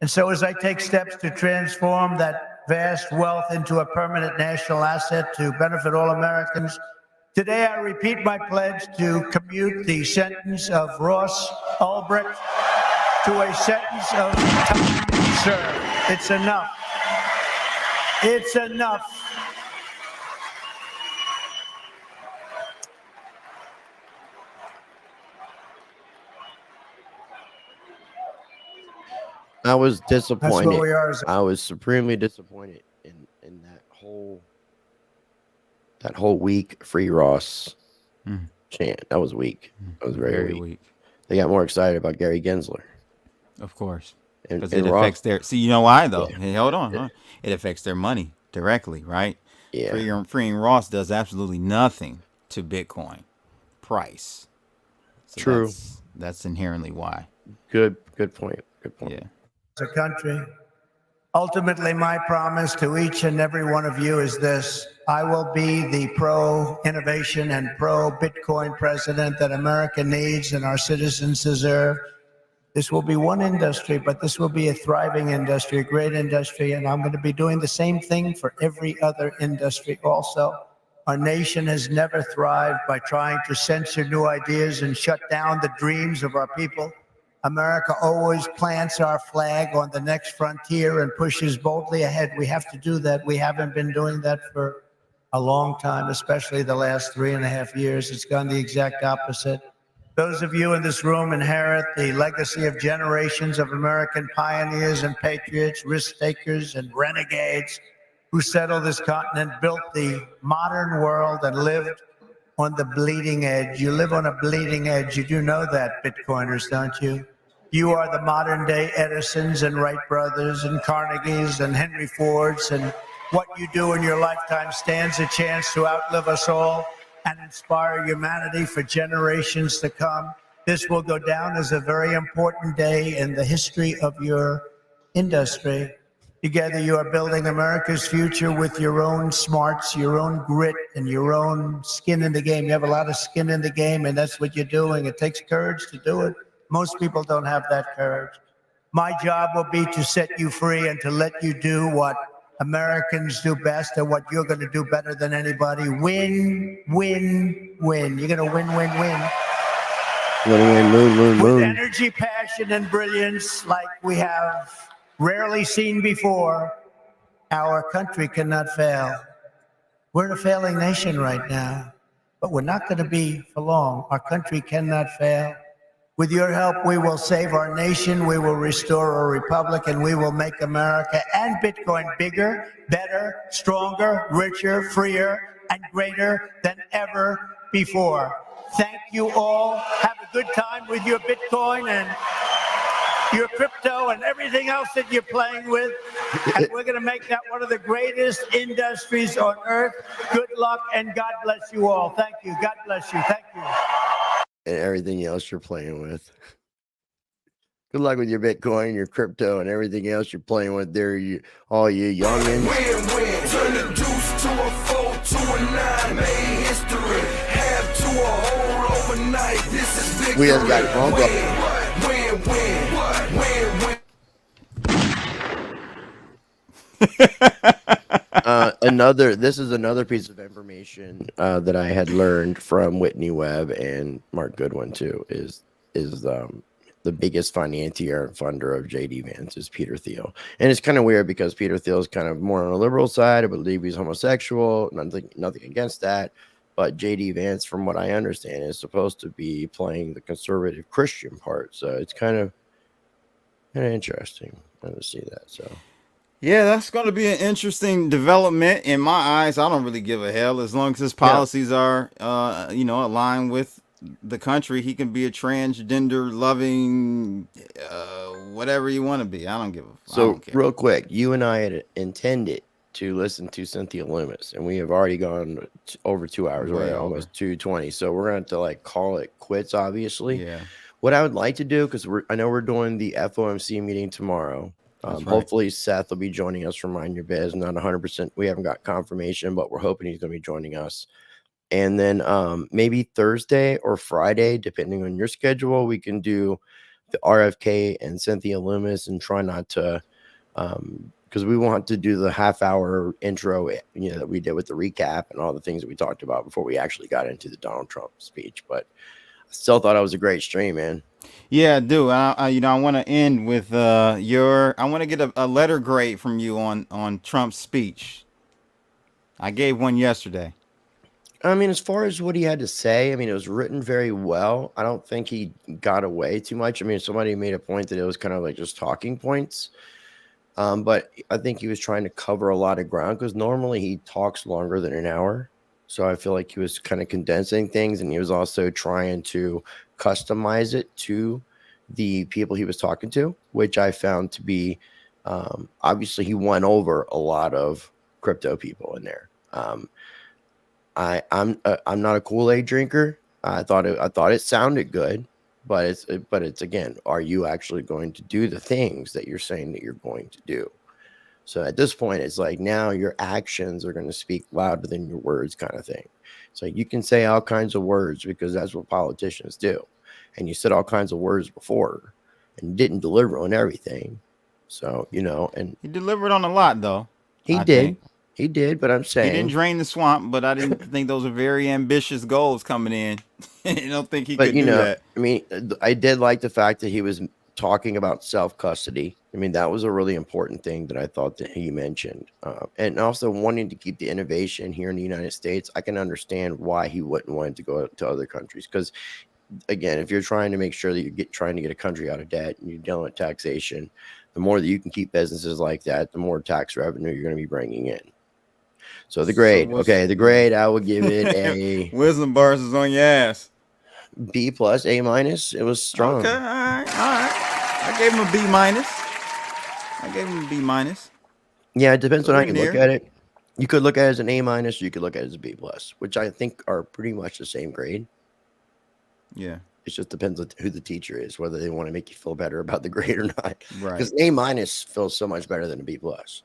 [SPEAKER 5] And so as I take steps to transform that vast wealth into a permanent national asset to benefit all Americans, today I repeat my pledge to commute the sentence of Ross Ulbricht to a sentence of time served. It's enough. It's enough.
[SPEAKER 2] I was disappointed.
[SPEAKER 5] That's where we are.
[SPEAKER 2] I was supremely disappointed in that whole week free Ross chant. That was weak. That was very weak. They got more excited about Gary Gensler.
[SPEAKER 4] Of course. Because it affects their... See, you know why, though?
[SPEAKER 2] Yeah.
[SPEAKER 4] Hey, hold on. It affects their money directly, right?
[SPEAKER 2] Yeah.
[SPEAKER 4] Freeing Ross does absolutely nothing to Bitcoin price. So
[SPEAKER 2] True.
[SPEAKER 4] That's inherently why.
[SPEAKER 2] Good point. Good point.
[SPEAKER 4] Yeah.
[SPEAKER 5] As a country, ultimately my promise to each and every one of you is this: I will be the pro-innovation and pro-Bitcoin president that America needs and our citizens deserve. This will be one industry, but this will be a thriving industry, a great industry, and I'm going to be doing the same thing for every other industry also. Our nation has never thrived by trying to censor new ideas and shut down the dreams of our people. America always plants our flag on the next frontier and pushes boldly ahead. We have to do that. We haven't been doing that for a long time, especially the last 3.5 years. It's gone the exact opposite. Those of you in this room inherit the legacy of generations of American pioneers and patriots, risk takers and renegades who settled this continent, built the modern world, and lived on the bleeding edge. You live on a bleeding edge. You do know that, Bitcoiners, don't you? You are the modern day Edisons and Wright brothers and Carnegies and Henry Fords, and what you do in your lifetime stands a chance to outlive us all and inspire humanity for generations to come. This will go down as a very important day in the history of your industry. Together, you are building America's future with your own smarts, your own grit, and your own skin in the game. You have a lot of skin in the game, and that's what you're doing. It takes courage to do it. Most people don't have that courage. My job will be to set you free and to let you do what Americans do best and what you're going to do better than anybody. Win, win, win. You're going to win, win, win. With energy, passion, and brilliance like we have rarely seen before, our country cannot fail. We're a failing nation right now, but we're not going to be for long. Our country cannot fail. With your help, we will save our nation, we will restore our republic, and we will make America and Bitcoin bigger, better, stronger, richer, freer, and greater than ever before. Thank you all. Have a good time with your Bitcoin and your crypto and everything else that you're playing with. And we're going to make that one of the greatest industries on earth. Good luck, and God bless you all. Thank you. God bless you. Thank you.
[SPEAKER 2] And everything else you're playing with. Good luck with your Bitcoin, your crypto, and everything else you're playing with there, all you youngins.
[SPEAKER 8] Win, turn the deuce to a 4, to a 9, made history, half to a whole overnight. This is victory.
[SPEAKER 2] We just got phone call. This is another piece of information that I had learned from Whitney Webb and Mark Goodwin too, is the biggest financier and funder of JD Vance is Peter Thiel. And it's kind of weird because Peter Thiel is kind of more on the liberal side. I believe he's homosexual, nothing against that. But JD Vance, from what I understand, is supposed to be playing the conservative Christian part. So it's kind of interesting to see that. So
[SPEAKER 4] yeah, that's going to be an interesting development in my eyes. I don't really give a hell as long as his policies are, aligned with the country. He can be a transgender loving, whatever you want to be. I don't give a fuck.
[SPEAKER 2] So real quick, you and I had intended to listen to Cynthia Lummis, and we have already gone over 2 hours, right? Almost 2:20. So we're going to have to call it quits, obviously.
[SPEAKER 4] Yeah.
[SPEAKER 2] What I would like to do, because I know we're doing the FOMC meeting tomorrow.
[SPEAKER 4] Right.
[SPEAKER 2] Hopefully Seth will be joining us from Mind Your Biz. Not 100%. We haven't got confirmation, but we're hoping he's going to be joining us. And then maybe Thursday or Friday, depending on your schedule, we can do the RFK and Cynthia Lummis and try not to, because we want to do the half-hour intro, that we did with the recap and all the things that we talked about before we actually got into the Donald Trump speech. But I still thought it was a great stream, man.
[SPEAKER 4] Yeah, I do. I want to end with I want to get a letter grade from you on Trump's speech. I gave one yesterday.
[SPEAKER 2] I mean, as far as what he had to say, I mean, it was written very well. I don't think he got away too much. I mean, somebody made a point that it was kind of like just talking points. But I think he was trying to cover a lot of ground because normally he talks longer than an hour. So I feel like he was kind of condensing things, and he was also trying to customize it to the people he was talking to, which I found to be obviously he won over a lot of crypto people in there. I'm not a Kool-Aid drinker. I thought it sounded good, but it's again, are you actually going to do the things that you're saying that you're going to do? So at this point, it's like now your actions are going to speak louder than your words, kind of thing. So you can say all kinds of words because that's what politicians do. And you said all kinds of words before and didn't deliver on everything. So, and
[SPEAKER 4] he delivered on a lot, though.
[SPEAKER 2] He did, but I'm saying
[SPEAKER 4] he didn't drain the swamp, but I didn't think those are very ambitious goals coming in. I don't think he could do that.
[SPEAKER 2] I mean, I did like the fact that he was talking about self-custody. I mean, that was a really important thing that I thought that he mentioned. And also wanting to keep the innovation here in the United States. I can understand why he wouldn't want to go to other countries. Because, again, if you're trying to make sure that you're trying to get a country out of debt and you're dealing with taxation, the more that you can keep businesses like that, the more tax revenue you're going to be bringing in. So the grade, the grade, I would give it a
[SPEAKER 4] wisdom bars is on your ass.
[SPEAKER 2] B plus, A minus. It was strong.
[SPEAKER 4] Okay, all right. I gave him a B minus.
[SPEAKER 2] Yeah, it depends on how you look at it. You could look at it as an A minus, or you could look at it as a B plus, which I think are pretty much the same grade.
[SPEAKER 4] Yeah.
[SPEAKER 2] It just depends on who the teacher is, whether they want to make you feel better about the grade or not.
[SPEAKER 4] Right.
[SPEAKER 2] Because an A minus feels so much better than a B plus.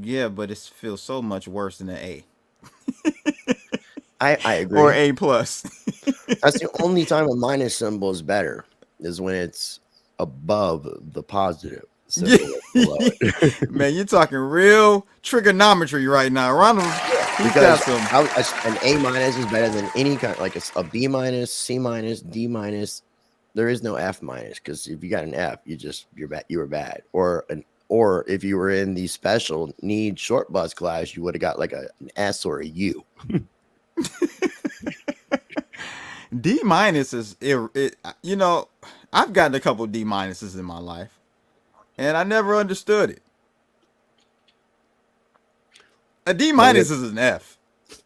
[SPEAKER 4] Yeah, but it feels so much worse than an A.
[SPEAKER 2] I agree.
[SPEAKER 4] Or A plus.
[SPEAKER 2] That's the only time a minus symbol is better, is when it's above the positive symbol.
[SPEAKER 4] Man, you're talking real trigonometry right now. Ronald,
[SPEAKER 2] because an A minus is better than any kind, like a B minus, C minus, D minus. There is no F minus, because if you got an F, you're bad. You were bad. Or if you were in the special needs short bus class, you would have got like an S or a U.
[SPEAKER 4] D minus is I've gotten a couple D minuses in my life, and I never understood it. A D minus is an F.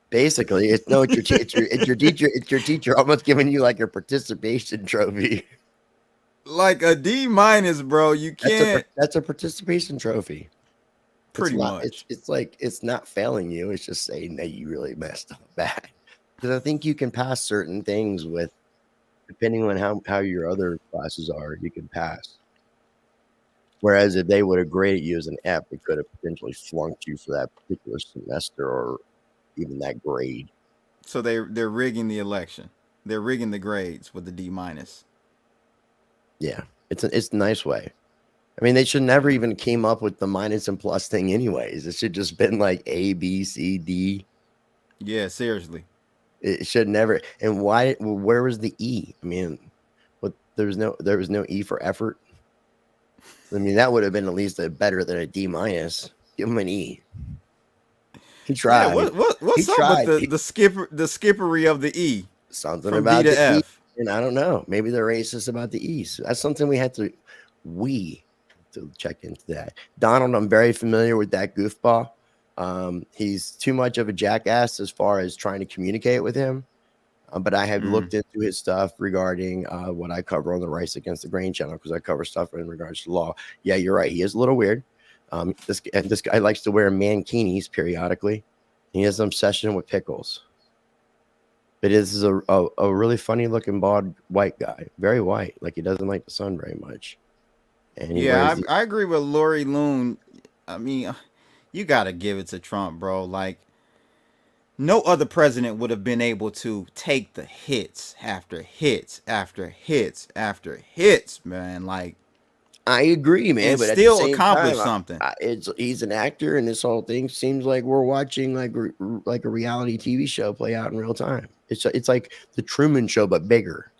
[SPEAKER 2] Basically, it's your teacher almost giving you like your participation trophy.
[SPEAKER 4] Like a D minus, bro. You can't.
[SPEAKER 2] That's a participation trophy.
[SPEAKER 4] Pretty much.
[SPEAKER 2] It's like it's not failing you. It's just saying that you really messed up bad. Because I think you can pass certain things with, depending on how your other classes are, you can pass. Whereas if they would have graded you as an F, it could have potentially flunked you for that particular semester or even that grade.
[SPEAKER 4] So they're rigging the election. They're rigging the grades with the D minus.
[SPEAKER 2] Yeah, it's a nice way. I mean, they should never even came up with the minus and plus thing anyways. It should just been like A, B, C, D.
[SPEAKER 4] Yeah, seriously.
[SPEAKER 2] It should never. And why? Where was the E? I mean, there was no E for effort. I mean, that would have been at least better than a D minus. Give him an E. He tried.
[SPEAKER 4] Yeah, what's up with the skippery of the E?
[SPEAKER 2] Something about the F. E, and I don't know. Maybe they're racist about the E. So that's something we have to check into that. Donald, I'm very familiar with that goofball. He's too much of a jackass as far as trying to communicate with him. But I have looked into his stuff regarding what I cover on the Rice Against the Grain channel, because I cover stuff in regards to law. Yeah, you're right. He is a little weird. This guy likes to wear mankinis periodically. He has an obsession with pickles. But this is a really funny looking bald white guy. Very white. Like he doesn't like the sun very much. And
[SPEAKER 4] I agree with Lori Loon. I mean, you got to give it to Trump, bro. Like, no other president would have been able to take the hits after hits after hits after hits, man. Like,
[SPEAKER 2] I agree, man.
[SPEAKER 4] But still accomplish something.
[SPEAKER 2] He's an actor, and this whole thing seems like we're watching like a reality TV show play out in real time. It's like the Truman Show, but bigger.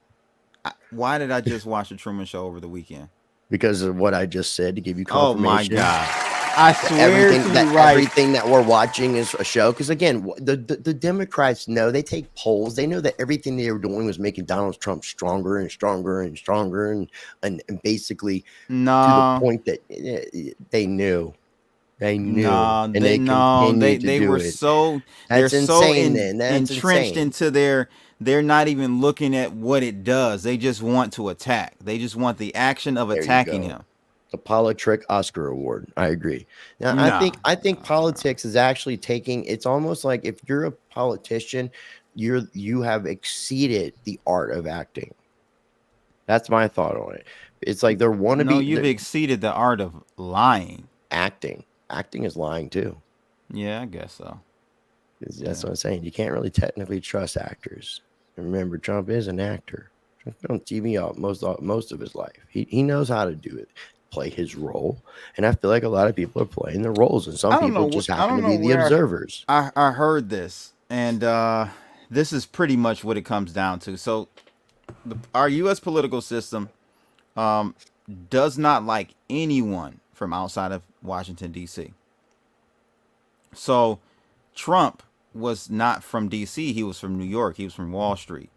[SPEAKER 4] Why did I just watch the Truman Show over the weekend?
[SPEAKER 2] Because of what I just said, to give you confirmation.
[SPEAKER 4] Oh my God. I swear
[SPEAKER 2] everything that we're watching is a show. Because again, the Democrats know, they take polls. They know that everything they were doing was making Donald Trump stronger and stronger and stronger, and basically to the point that they knew. They knew.
[SPEAKER 4] They were so entrenched into their. They're not even looking at what it does. They just want to attack. They just want the action of attacking him.
[SPEAKER 2] The Politrick Oscar Award. I agree. Now, I think politics is actually taking. It's almost like if you're a politician, you have exceeded the art of acting. That's my thought on it. It's like they're wannabe.
[SPEAKER 4] No, you've exceeded the art of lying.
[SPEAKER 2] Acting. acting is lying too.
[SPEAKER 4] Yeah, I guess so.
[SPEAKER 2] That's what I'm saying. You can't really technically trust actors. And remember, Trump is an actor. Trump's been on TV most of his life. He knows how to do it, play his role. And I feel like a lot of people are playing their roles, and some people just happen to be the observers.
[SPEAKER 4] I heard this, and this is pretty much what it comes down to. So our U.S. political system does not like anyone from outside of Washington, D.C. So Trump was not from D.C. He was from New York. He was from Wall Street.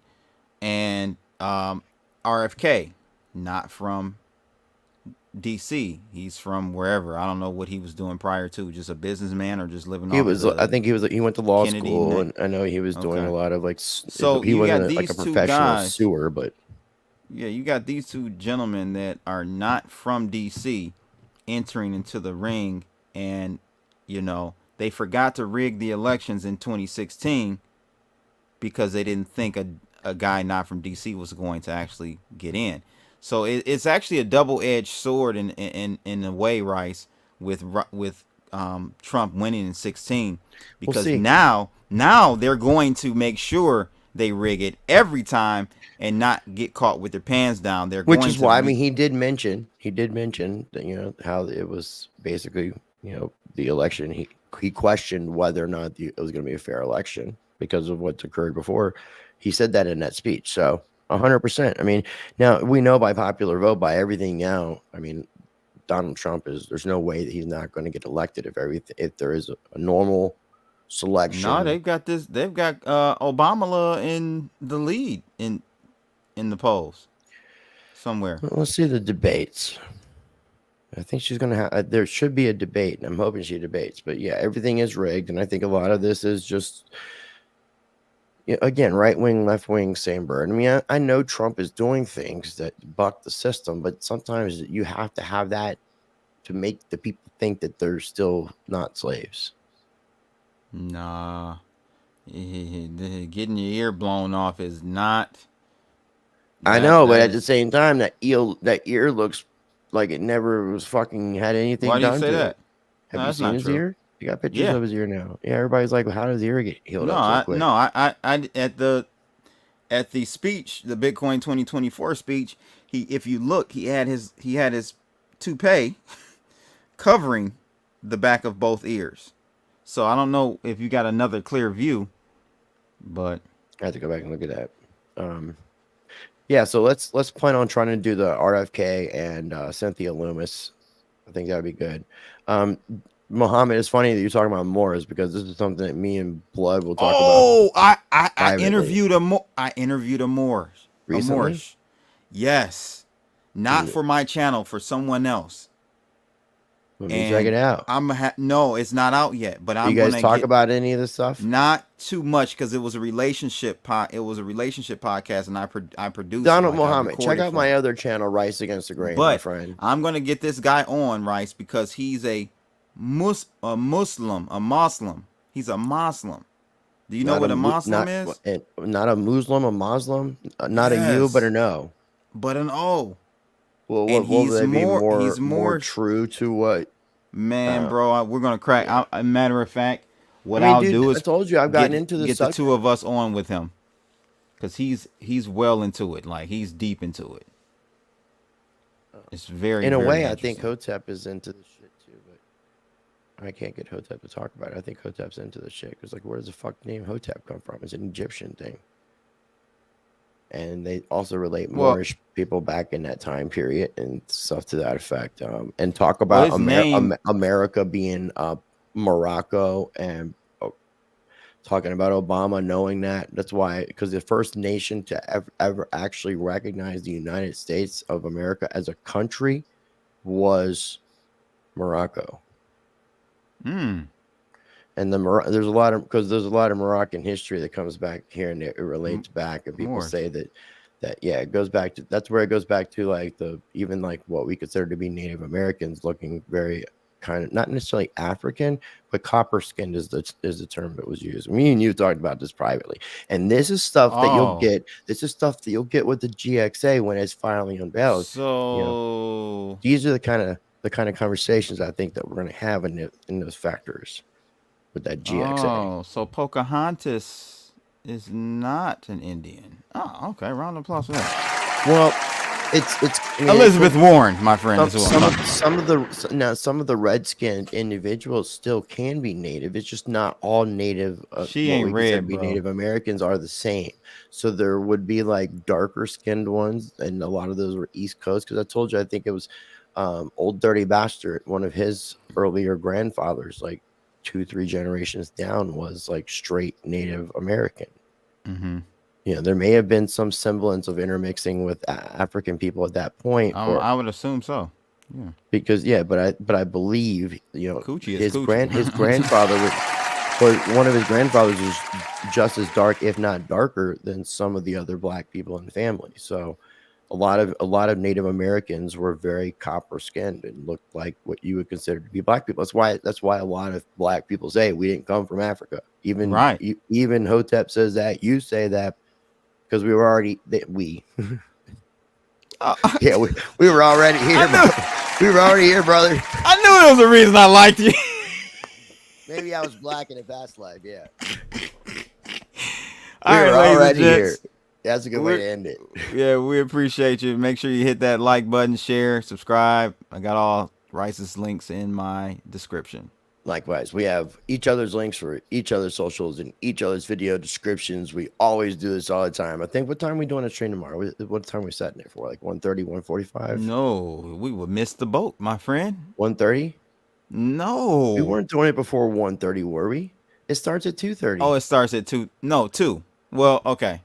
[SPEAKER 4] And RFK, not from D.C. He's from wherever. I don't know what he was doing prior to. Just a businessman or just living.
[SPEAKER 2] He went to law
[SPEAKER 4] Kennedy
[SPEAKER 2] school, and I know he was doing a lot of like.
[SPEAKER 4] So
[SPEAKER 2] he wasn't like a professional sewer, but
[SPEAKER 4] yeah, you got these two gentlemen that are not from D.C. entering into the ring, and they forgot to rig the elections in 2016 because they didn't think a guy not from D.C. was going to actually get in. So it's actually a double-edged sword in a way, Rice, with Trump winning in 16, because now they're going to make sure they rig it every time and not get caught with their pants down.
[SPEAKER 2] Which is why he did mention that, how it was basically the election. He questioned whether or not it was going to be a fair election because of what's occurred before. He said that in that speech. So 100%. I mean, now we know by popular vote, by everything now. I mean, Donald Trump there's no way that he's not going to get elected if there is a normal selection.
[SPEAKER 4] No, they've got Obama in the lead in the polls somewhere.
[SPEAKER 2] Well, let's see the debates. I think she's going to have, there should be a debate, and I'm hoping she debates. But yeah, everything is rigged, and I think a lot of this is just, again, right wing, left wing, same bird. I mean, I know Trump is doing things that buck the system, but sometimes you have to have that to make the people think that they're still not slaves.
[SPEAKER 4] Nah, getting your ear blown off is not.
[SPEAKER 2] I know, but at the same time, that ear looks like it never was fucking had anything done to it. Why do you say that? Have you seen his ear? You got pictures of his ear now. Yeah, everybody's like, well, how does the ear get healed up so quick?
[SPEAKER 4] I at the speech, the Bitcoin 2024 speech, if you look, he had his toupee covering the back of both ears. So I don't know if you got another clear view, but
[SPEAKER 2] I have to go back and look at that. Yeah, so let's plan on trying to do the RFK and Cynthia Lummis. I think that would be good. Muhammad, it's funny that you're talking about Moors, because this is something that me and Blood will talk about.
[SPEAKER 4] I interviewed a Moors
[SPEAKER 2] recently.
[SPEAKER 4] A Moors. Yes, not for my channel, for someone else.
[SPEAKER 2] Let me check it out.
[SPEAKER 4] No, it's not out yet. But
[SPEAKER 2] you guys talk about any of this stuff?
[SPEAKER 4] Not too much, because it was a relationship podcast, and I produced.
[SPEAKER 2] Donald Muhammad, check out my other channel, Rice Against the Grain, my friend.
[SPEAKER 4] I'm gonna get this guy on, Rice, because he's a Muslim. He's a Muslim. Do you know what a Muslim is?
[SPEAKER 2] Not a Muslim, a Muslim. Not a U, but an O.
[SPEAKER 4] But an O.
[SPEAKER 2] Well, he's more true to what?
[SPEAKER 4] Man, bro, we're gonna crack. A matter of fact, I'll do is
[SPEAKER 2] I told you I've gotten into this.
[SPEAKER 4] Get the two of us on with him, because he's well into it. Like, he's deep into it. It's very,
[SPEAKER 2] in a way, I think Hotep is into this shit too, but I can't get Hotep to talk about it. I think Hotep's into this shit because, like, where does the fuck name Hotep come from? It's an Egyptian thing. And they also relate Moorish people back in that time period and stuff to that effect. And talk about America being Morocco, and talking about Obama knowing that. That's why, because the first nation to ever actually recognize the United States of America as a country was Morocco. And there's a lot of Moroccan history that comes back here, and it relates back, and people say that it goes back to, that's where it goes back to, like, even like what we consider to be Native Americans, looking very kind of not necessarily African, but copper skinned is the term that was used. Me and you talked about this privately, and this is stuff that you'll get. This is stuff that you'll get with the GXA when it's finally unveiled.
[SPEAKER 4] So
[SPEAKER 2] these are the kind of the kind of conversations I think that we're going to have in those factors with that GXA.
[SPEAKER 4] Oh, so Pocahontas is not an Indian. Oh, okay. Round of applause for that.
[SPEAKER 2] Well, it's
[SPEAKER 4] Elizabeth Warren, my friend, as well.
[SPEAKER 2] Some of the red-skinned individuals still can be native. It's just not all native.
[SPEAKER 4] She ain't red, bro.
[SPEAKER 2] Native Americans are the same. So there would be like darker-skinned ones, and a lot of those were East Coast. Because I told you, I think it was Old Dirty Bastard. One of his earlier grandfathers, like 2-3 generations down, was like straight Native American.
[SPEAKER 4] Mm-hmm.
[SPEAKER 2] You know, there may have been some semblance of intermixing with African people at that point.
[SPEAKER 4] I would assume so. Yeah.
[SPEAKER 2] Because but I believe, you know, his grandfather one of his grandfathers was just as dark, if not darker, than some of the other black people in the family. So a lot of Native Americans were very copper skinned and looked like what you would consider to be black people. That's why a lot of black people say we didn't come from Africa. Even Hotep says that. You say that. Because we were already we were already here. We were already here, brother.
[SPEAKER 4] I knew there was a reason I liked you.
[SPEAKER 2] Maybe I was black in a past life. Yeah.
[SPEAKER 4] All right,
[SPEAKER 2] already here. That's a good way to end it.
[SPEAKER 4] Yeah, we appreciate you. Make sure you hit that like button, share, subscribe. I got all Rice's links in my description.
[SPEAKER 2] Likewise, we have each other's links for each other's socials and each other's video descriptions. We always do this all the time. I think, what time are we doing a stream tomorrow? What time are we setting it for? Like 1:30, 1:45?
[SPEAKER 4] No, we would miss the boat, my friend.
[SPEAKER 2] 1:30?
[SPEAKER 4] No.
[SPEAKER 2] We weren't doing it before 1:30, were we? It starts at 2:30.
[SPEAKER 4] Oh, it starts at 2. No, 2. Well, okay.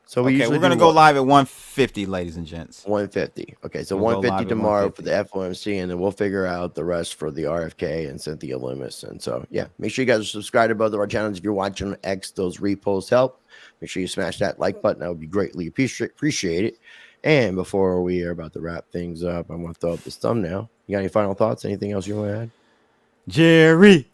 [SPEAKER 2] So we're
[SPEAKER 4] going to go live at 1:50, ladies and gents.
[SPEAKER 2] 1:50. Okay, so 1:50 tomorrow for the FOMC, and then we'll figure out the rest for the RFK and Cynthia Lummis. And so, yeah, make sure you guys are subscribed to both of our channels. If you're watching on X, those reposts help. Make sure you smash that like button. That would be greatly appreciated. And before we are about to wrap things up, I'm going to throw up this thumbnail. You got any final thoughts? Anything else you want to add?
[SPEAKER 4] Jerry.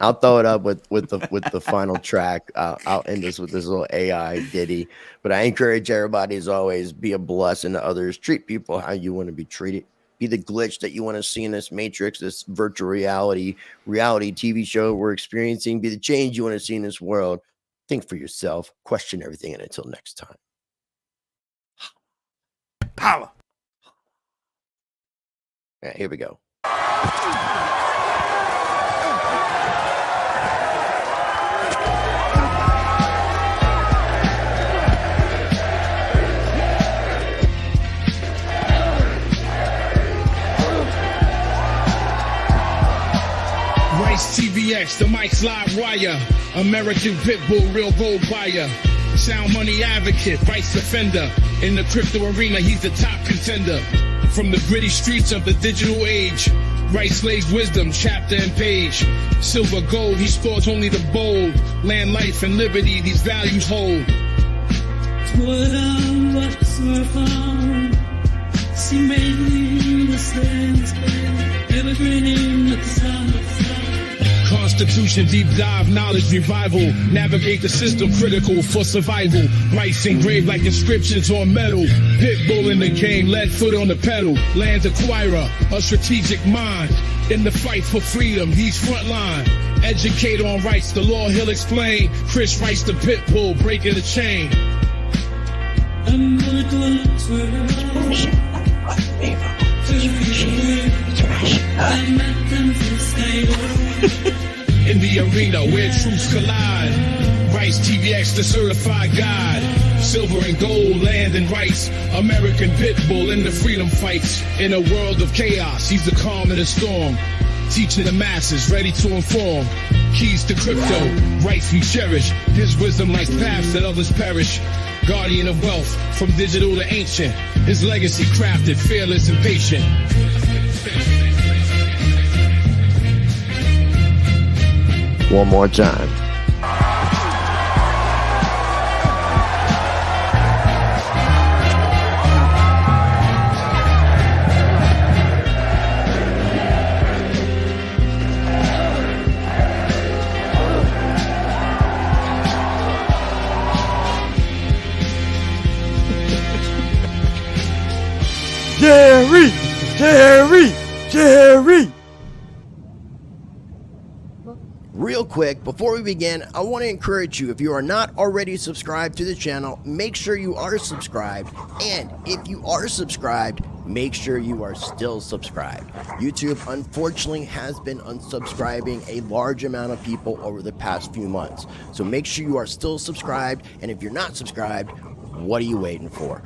[SPEAKER 2] I'll throw it up with the final track. I'll end this with this little AI ditty. But I encourage everybody, as always, be a blessing to others. Treat people how you want to be treated. Be the glitch that you want to see in this matrix, this virtual reality TV show we're experiencing. Be the change you want to see in this world. Think for yourself. Question everything. And until next time.
[SPEAKER 4] Holla.
[SPEAKER 2] All right, here we go.
[SPEAKER 1] TVX, the mic's live wire. American Pitbull, real gold buyer. Sound money advocate, vice defender. In the crypto arena, he's the top contender. From the gritty streets of the digital age, Rice lays wisdom, chapter and page. Silver, gold, he stores only the bold. Land, life, and liberty, these values hold. Constitution, deep dive, knowledge revival. Navigate the system, critical for survival. Rice engraved like inscriptions on metal. Pitbull in the game, lead foot on the pedal. Land acquirer, a strategic mind. In the fight for freedom, he's frontline. Educate on rights, the law he'll explain. Chris Rice the Pitbull, breaking the chain. In the arena where truths collide, Rice TVX, the certified guide. Silver and gold, land and rights. American Pitbull in the freedom fights. In a world of chaos, he's the calm in the storm. Teaching the masses, ready to inform. Keys to crypto, rights we cherish. His wisdom lights paths that others perish. Guardian of wealth, from digital to ancient. His legacy crafted, fearless and patient.
[SPEAKER 2] One more time.
[SPEAKER 4] Yeah.
[SPEAKER 2] quick, before we begin, I want to encourage you, if you are not already subscribed to the channel, make sure you are subscribed. And if you are subscribed, make sure you are still subscribed. YouTube, unfortunately, has been unsubscribing a large amount of people over the past few months. So make sure you are still subscribed. And if you're not subscribed, what are you waiting for?